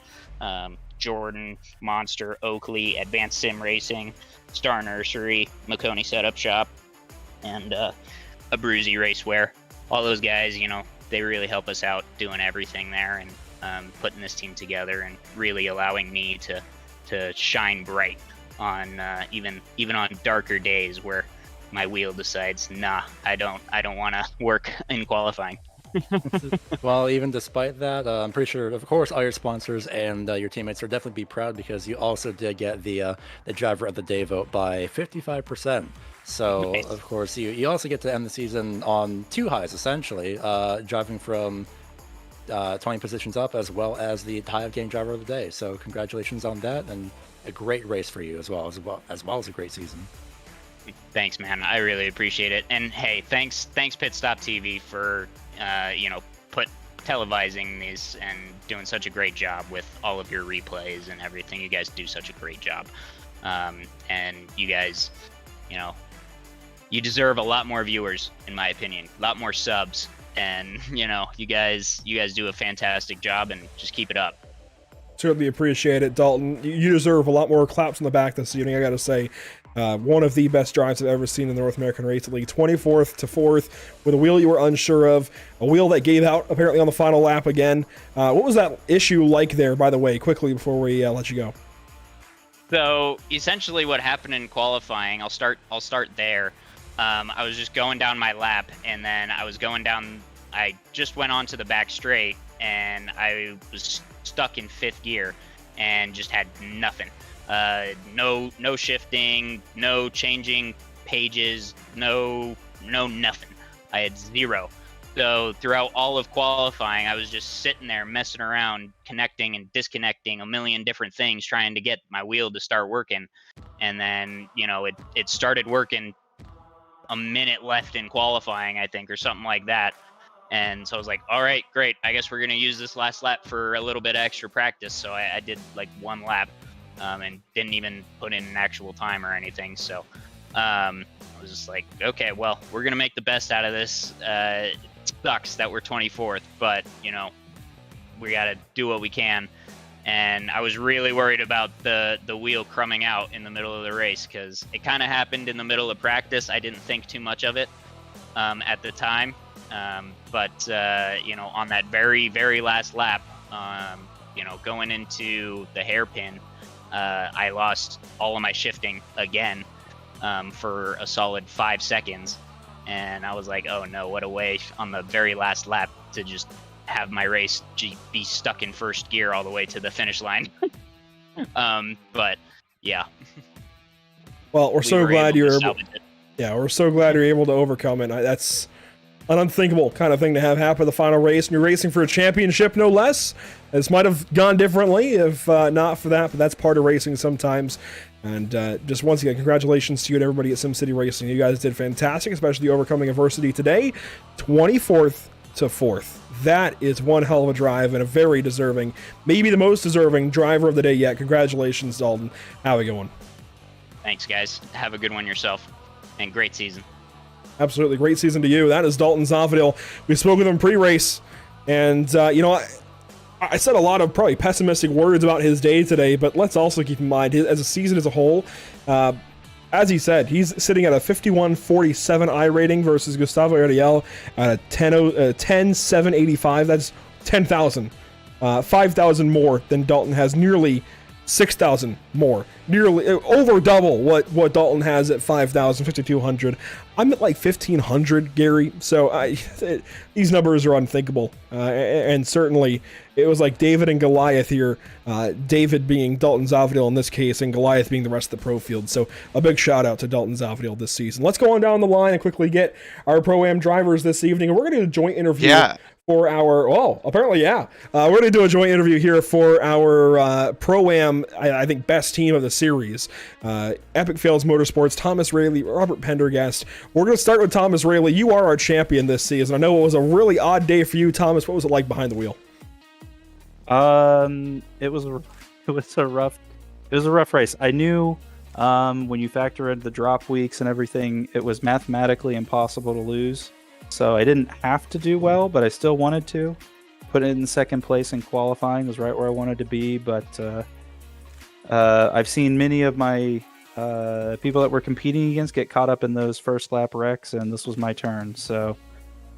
[SPEAKER 15] Jordan, Monster, Oakley, Advanced Sim Racing, Star Nursery, Maconi Setup Shop, and Abruzzi Racewear. All those guys, you know, they really help us out doing everything there and putting this team together and really allowing me to shine bright on even on darker days where my wheel decides, nah, I don't want to work in qualifying.
[SPEAKER 18] Well, even despite that, I'm pretty sure, of course, all your sponsors and your teammates are definitely be proud because you also did get the driver of the day vote by 55%. So, nice. Of course, you also get to end the season on 2 highs, essentially, driving from 20 positions up as well as the high of game driver of the day. So, congratulations on that, and a great race for you as well as a great season.
[SPEAKER 15] Thanks, man. I really appreciate it. And hey, thanks Pit Stop TV for you know, televising these and doing such a great job with all of your replays and everything. You guys do such a great job. And you guys, you know, you deserve a lot more viewers, in my opinion, a lot more subs. And, you know, you guys do a fantastic job, and just keep it up.
[SPEAKER 13] Certainly appreciate it, Dalton. You deserve a lot more claps on the back this evening, I gotta say. One of the best drives I've ever seen in the North American Racing League. 24th to 4th with a wheel you were unsure of. A wheel that gave out apparently on the final lap again. What was that issue like there, by the way, quickly before we let you go?
[SPEAKER 15] So essentially what happened in qualifying, I'll start there. I was just going down my lap, and then I just went onto the back straight, and I was stuck in 5th gear and just had nothing. No shifting, no changing pages, no nothing. I had 0. So throughout all of qualifying, I was just sitting there messing around, connecting and disconnecting a million different things, trying to get my wheel to start working. And then, you know, it started working a minute left in qualifying, I think, or something like that. And so I was like, all right, great. I guess we're going to use this last lap for a little bit of extra practice. So I did like 1 lap. And didn't even put in an actual time or anything. So I was just like, okay, well, we're going to make the best out of this. It sucks that we're 24th, but, you know, we got to do what we can. And I was really worried about the wheel crumbing out in the middle of the race, because it kind of happened in the middle of practice. I didn't think too much of it at the time. But you know, on that very, very last lap, you know, going into the hairpin, I lost all of my shifting again for a solid 5 seconds, and I was like, oh no, what a way on the very last lap to just have my race be stuck in 1st gear all the way to the finish line. But yeah.
[SPEAKER 13] Well, we're so glad you're able. Yeah, we're so glad you're able to overcome it. That's an unthinkable kind of thing to have happen in the final race, and you're racing for a championship, no less. This might have gone differently if not for that, but that's part of racing sometimes. And just once again, congratulations to you and everybody at SimCity Racing. You guys did fantastic, especially overcoming adversity today. 24th to 4th. That is one hell of a drive, and a very deserving, maybe the most deserving driver of the day yet. Congratulations, Dalton. Have a good one.
[SPEAKER 15] Thanks, guys. Have a good one yourself, and great season.
[SPEAKER 13] Absolutely. Great season to you. That is Dalton Zavadil. We spoke with him pre-race, and, you know, I said a lot of probably pessimistic words about his day today, but let's also keep in mind, as a season as a whole, as he said, he's sitting at a 51.47 I rating versus Gustavo Ariel at a 10.785. That's 10,000. 5,000 more than Dalton has, nearly 6,000 more, nearly over double what Dalton has at 5,000, 5,200. I'm at like 1,500, Gary. So these numbers are unthinkable. And certainly it was like David and Goliath here. David being Dalton Zavadil in this case, and Goliath being the rest of the pro field. So a big shout out to Dalton Zavadil this season. Let's go on down the line and quickly get our Pro-Am drivers this evening. And we're going to do a joint interview. For our, apparently, yeah. We're going to do a joint interview here for our Pro-Am, I think, best team of the series. Epic Fails Motorsports, Thomas Rayleigh, Robert Pendergast. We're going to start with Thomas Rayleigh. You are our champion this season. I know it was a really odd day for you, Thomas. What was it like behind the wheel?
[SPEAKER 12] It was a rough race. I knew when you factor in the drop weeks and everything, it was mathematically impossible to lose. So I didn't have to do well, but I still wanted to. Put it in second place in qualifying was right where I wanted to be, but I've seen many of my people that we're competing against get caught up in those first lap wrecks, and this was my turn, so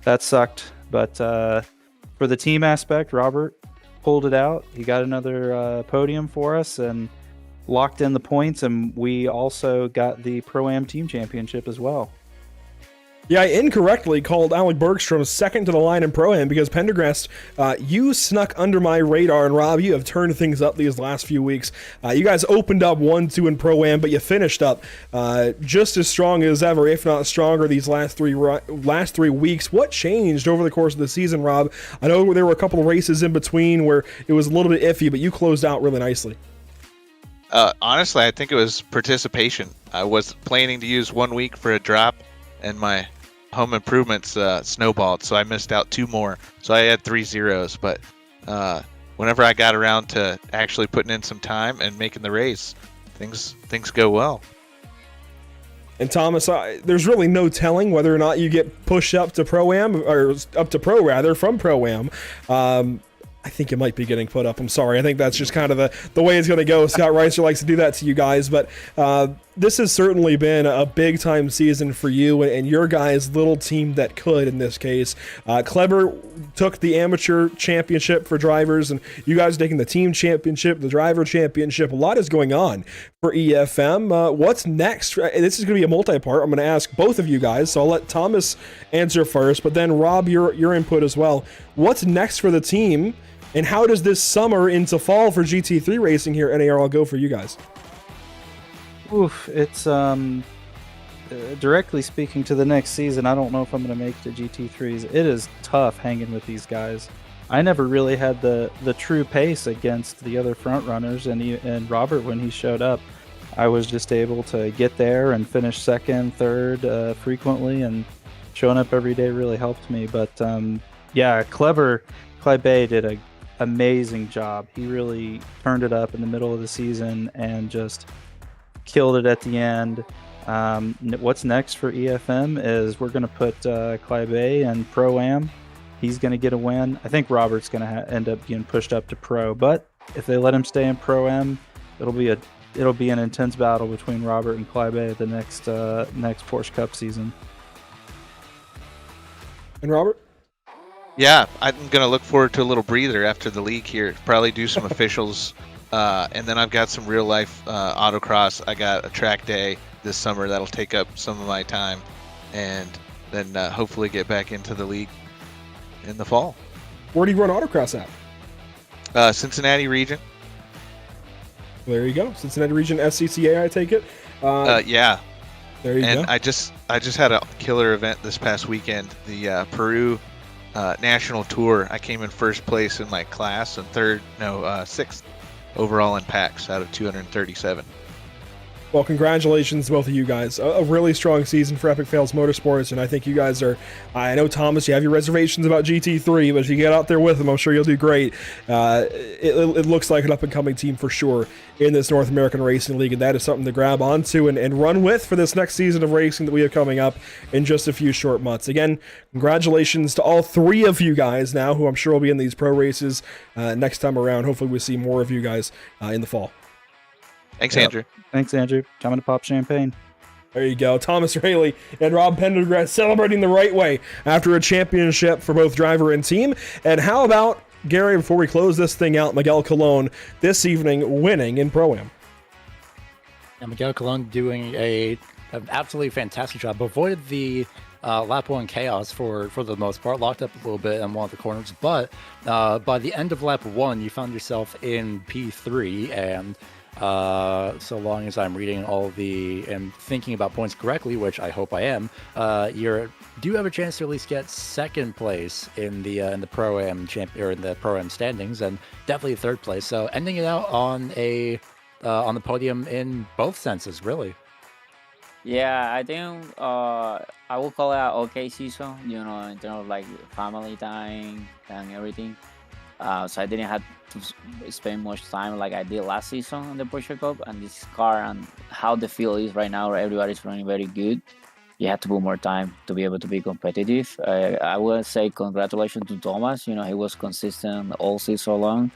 [SPEAKER 12] that sucked. But for the team aspect, Robert pulled it out. He got another podium for us and locked in the points, and we also got the Pro-Am Team Championship as well.
[SPEAKER 13] Yeah, I incorrectly called Alec Bergstrom second to the line in Pro-Am because Pendergast, you snuck under my radar, and Rob, you have turned things up these last few weeks. You guys opened up 1-2 in Pro-Am, but you finished up just as strong as ever, if not stronger, these last three weeks. What changed over the course of the season, Rob? I know there were a couple of races in between where it was a little bit iffy, but you closed out really nicely.
[SPEAKER 20] Honestly, I think it was participation. I was planning to use 1 week for a drop, and my home improvements snowballed, so I missed out 2 more. So I had 3 zeros, but whenever I got around to actually putting in some time and making the race, things go well.
[SPEAKER 13] And Thomas, there's really no telling whether or not you get pushed up to Pro-Am, or up to Pro rather, from Pro-Am. I think you might be getting put up. I'm sorry. I think that's just kind of the way it's going to go. Scott Reiser likes to do that to you guys, but this has certainly been a big-time season for you and your guys' little team that could in this case. Clever took the amateur championship for drivers, and you guys are taking the team championship, the driver championship. A lot is going on for EFM. What's next? This is going to be a multi-part. I'm going to ask both of you guys, so I'll let Thomas answer first, but then Rob, your input as well. What's next for the team? And how does this summer into fall for GT3 racing here at NARL go for you guys?
[SPEAKER 12] Oof, it's directly speaking to the next season, I don't know if I'm going to make the GT3s. It is tough hanging with these guys. I never really had the true pace against the other front runners, and Robert, when he showed up, I was just able to get there and finish second, third frequently, and showing up every day really helped me. But yeah, Clever Bay did an amazing job. He really turned it up in the middle of the season and just killed it at the end. What's next for EFM is we're going to put Bay in Pro-Am. He's going to get a win. I think Robert's going to end up being pushed up to Pro, but if they let him stay in Pro-Am, it'll be an intense battle between Robert and Bay the next Porsche Cup season.
[SPEAKER 13] And Robert?
[SPEAKER 20] Yeah, I'm going to look forward to a little breather after the league here. Probably do some officials, and then I've got some real-life autocross. I got a track day this summer that'll take up some of my time, and then hopefully get back into the league in the fall.
[SPEAKER 13] Where do you run autocross at?
[SPEAKER 20] Cincinnati region.
[SPEAKER 13] There you go. Cincinnati region SCCA, I take it.
[SPEAKER 20] Yeah.
[SPEAKER 13] There you go.
[SPEAKER 20] And I just had a killer event this past weekend. The Peru National Tour. I came in first place in my class and sixth overall in packs out of 237.
[SPEAKER 13] Well, congratulations to both of you guys. A really strong season for Epic Fails Motorsports, and I think you guys are, I know, Thomas, you have your reservations about GT3, but if you get out there with them, I'm sure you'll do great. It looks like an up-and-coming team for sure in this North American Racing League, and that is something to grab onto and run with for this next season of racing that we have coming up in just a few short months. Again, congratulations to all three of you guys now, who I'm sure will be in these pro races next time around. Hopefully we'll see more of you guys in the fall.
[SPEAKER 20] Thanks, Andrew.
[SPEAKER 12] Thanks, Andrew. Time to pop champagne.
[SPEAKER 13] There you go. Thomas Rayleigh and Rob Pendergast celebrating the right way after a championship for both driver and team. And how about Gary, before we close this thing out, Miguel Colon this evening winning in Pro-Am.
[SPEAKER 18] And Miguel Colon doing an absolutely fantastic job. Avoided the lap 1 chaos for the most part, locked up a little bit in one of the corners, but by the end of lap 1, you found yourself in P3, and so long as I'm reading all and thinking about points correctly, which I hope I am, do have a chance to at least get second place in the Pro-Am or in the Pro-Am standings, and definitely third place. So ending it out on the podium in both senses, really.
[SPEAKER 21] Yeah, I think I will call it an okay season, in terms of like family time and everything. So I didn't have to spend much time like I did last season on the Porsche Cup, and this car and how the field is right now, where everybody's running very good. You have to put more time to be able to be competitive. I will say congratulations to Thomas. He was consistent all season long.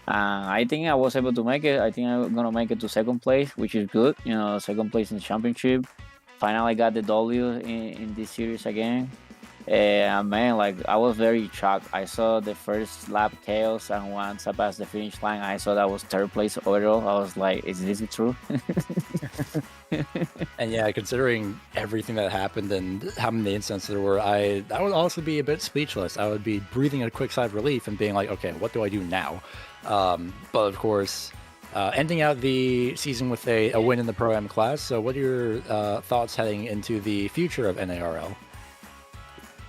[SPEAKER 21] I think I was able to make it. I think I'm gonna make it to second place, which is good. Second place in the championship. Finally got the W in this series again. Man, I was very shocked. I saw the first lap chaos, and once I passed the finish line, I saw that was third place overall. I was like, is this true?
[SPEAKER 18] And yeah, considering everything that happened and how many incidents there were, I would also be a bit speechless. I would be breathing a quick sigh of relief and being like, okay, what do I do now? But of course, ending out the season with a win in the Pro-Am class. So what are your thoughts heading into the future of NARL?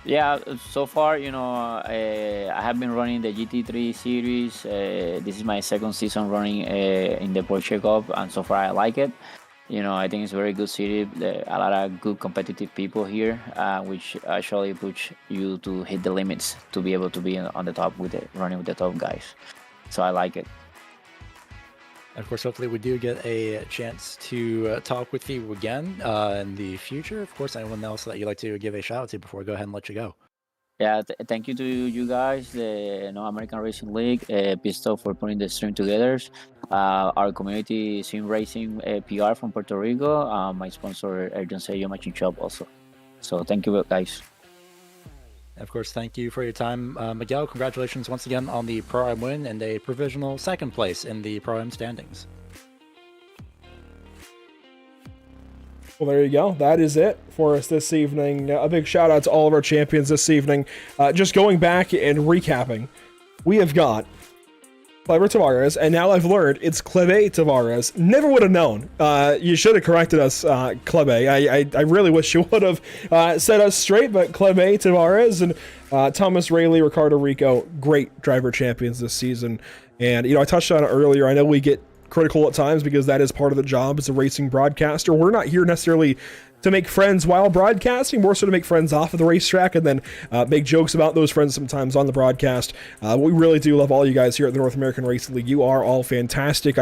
[SPEAKER 21] Yeah, so far, I have been running the GT3 series. This is my second season running in the Porsche Cup, and so far I like it. I think it's a very good city. A lot of good competitive people here, which actually push you to hit the limits to be able to be on the top running with the top guys. So I like it.
[SPEAKER 18] Of course, hopefully we do get a chance to talk with you again in the future. Of course, anyone else that you'd like to give a shout out to before I go ahead and let you go?
[SPEAKER 21] Yeah, thank you to you guys, the American Racing League, Pistol, for putting the stream together. Our community, Sim Racing PR from Puerto Rico, my sponsor, Urgency Machine Shop also. So thank you, guys.
[SPEAKER 18] Of course, thank you for your time, Miguel. Congratulations once again on the Pro-Am win and a provisional second place in the Pro-Am standings.
[SPEAKER 13] Well, there you go. That is it for us this evening. A big shout out to all of our champions this evening. Just going back and recapping, we have got Clever Tavares, and now I've learned it's Cleve Tavares. Never would have known. You should have corrected us, Cleve. I really wish you would have set us straight, but Cleve Tavares and Thomas Rayleigh, Ricardo Rico, great driver champions this season. And, I touched on it earlier. I know we get critical at times because that is part of the job as a racing broadcaster. We're not here necessarily to make friends while broadcasting, more so to make friends off of the racetrack and then make jokes about those friends sometimes on the broadcast. We really do love all you guys here at the North American Racing League. You are all fantastic.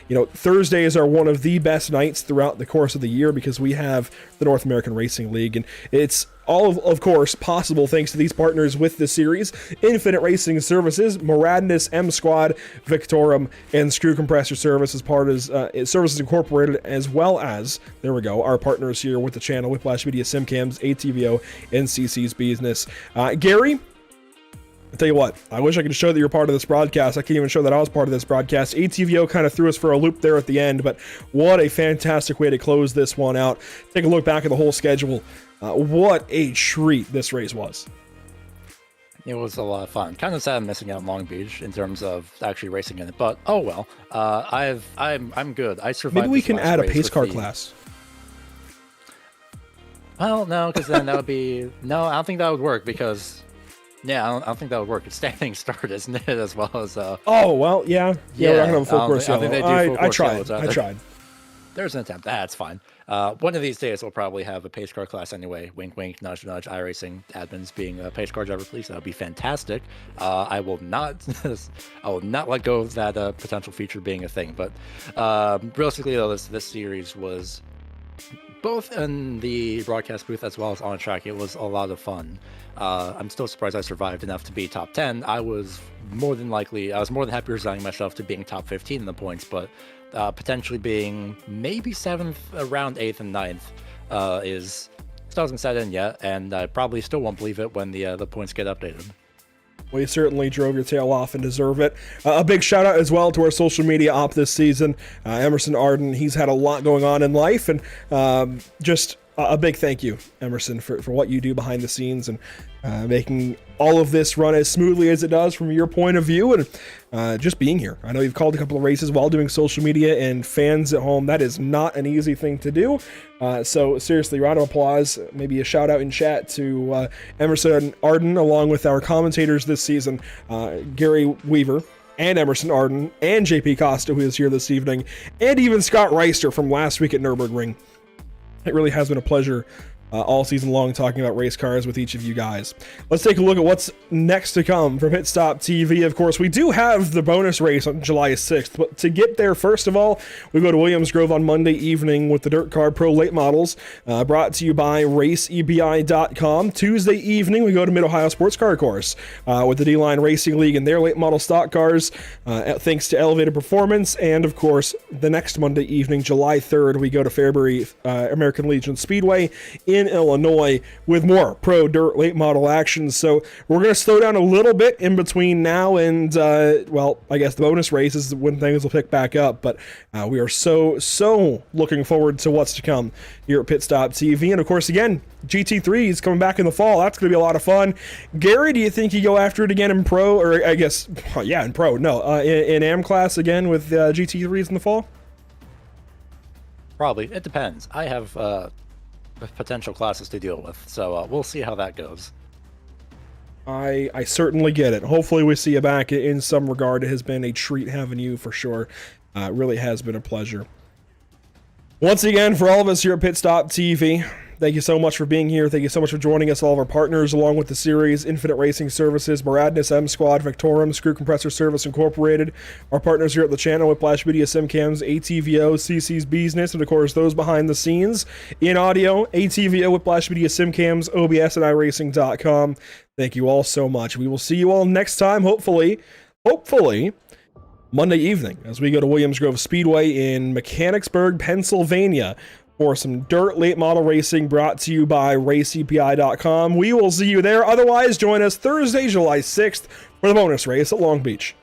[SPEAKER 13] Thursdays are one of the best nights throughout the course of the year because we have the North American Racing League, and it's all of course, possible thanks to these partners with the series: Infinite Racing Services, Moradness, M Squad, Victorum, and Screw Compressor Services, Services Incorporated, as well as, there we go, our partners here with the channel, Whiplash Media, SimCams, ATVO, and CC's Business. Gary, I'll tell you what, I wish I could show that you're part of this broadcast. I can't even show that I was part of this broadcast. ATVO kind of threw us for a loop there at the end, but what a fantastic way to close this one out. Take a look back at the whole schedule. What a treat this race was.
[SPEAKER 18] It was a lot of fun. Kind of sad I'm missing out on Long Beach in terms of actually racing in it, but oh well. I'm good. I survived.
[SPEAKER 13] Maybe we can add a pace car class.
[SPEAKER 18] Well, no, because then that would be no. I don't think that would work because yeah, I don't think that would work. It's standing start, isn't it? As well as
[SPEAKER 13] Oh well, yeah. We're not gonna have a full course yellow. I tried.
[SPEAKER 18] There's an attempt. That's fine. One of these days, we'll probably have a pace car class anyway. Wink, wink, nudge, nudge. iRacing admins being a pace car driver, please. That would be fantastic. I will not let go of that potential feature being a thing. But realistically, though, this series was both in the broadcast booth as well as on track. It was a lot of fun. I'm still surprised I survived enough to be top 10. I was more than happy resigning myself to being top 15 in the points, but potentially being maybe 7th, around 8th and 9th still hasn't set in yet, and I probably still won't believe it when the points get updated.
[SPEAKER 13] Well, you certainly drove your tail off and deserve it. A big shout out as well to our social media op this season, Emerson Arden. He's had a lot going on in life, and just a big thank you, Emerson, for what you do behind the scenes and making all of this run as smoothly as it does from your point of view, and just being here. I know you've called a couple of races while doing social media, and fans at home, that is not an easy thing to do. So seriously, round of applause, maybe a shout out in chat to Emerson Arden, along with our commentators this season, Gary Weaver and Emerson Arden and JP Costa, who is here this evening, and even Scott Reister from last week at Nürburgring. It really has been a pleasure all season long talking about race cars with each of you guys. Let's take a look at what's next to come from Pit Stop TV. Of course, we do have the bonus race on July 6th, but to get there, first of all, we go to Williams Grove on Monday evening with the Dirt Car Pro Late Models, brought to you by RaceEBI.com. Tuesday evening, we go to Mid-Ohio Sports Car Course with the D-Line Racing League and their late model stock cars, thanks to Elevated Performance. And of course, the next Monday evening, July 3rd, we go to Fairbury American Legion Speedway in Illinois with more pro dirt late model action. So we're going to slow down a little bit in between now and well, I guess the bonus race is when things will pick back up, but we are so looking forward to what's to come here at Pit Stop TV. And of course, again, GT3 is coming back in the fall. That's going to be a lot of fun. Gary, do you think you go after it again in pro, or I guess in pro, no, in AM class again with GT3s in the fall?
[SPEAKER 18] Probably. It depends. I have potential classes to deal with, so we'll see how that goes.
[SPEAKER 13] I certainly get it. Hopefully we see you back in some regard. It has been a treat having you for sure. It really has been a pleasure. Once again, for all of us here at Pit Stop TV, thank you so much for being here. Thank you so much for joining us, all of our partners, along with the series, Infinite Racing Services, Moradness, M Squad, Victorum, Screw Compressor Service Incorporated, our partners here at the channel, Whiplash Media, SimCams, ATVO, CC's Business, and of course those behind the scenes in audio, ATVO, Whiplash Media, SimCams, OBS, and iRacing.com. Thank you all so much. We will see you all next time, hopefully, Monday evening, as we go to Williams Grove Speedway in Mechanicsburg, Pennsylvania, for some dirt late model racing brought to you by RaceEPI.com. We will see you there. Otherwise, join us Thursday, July 6th for the bonus race at Long Beach.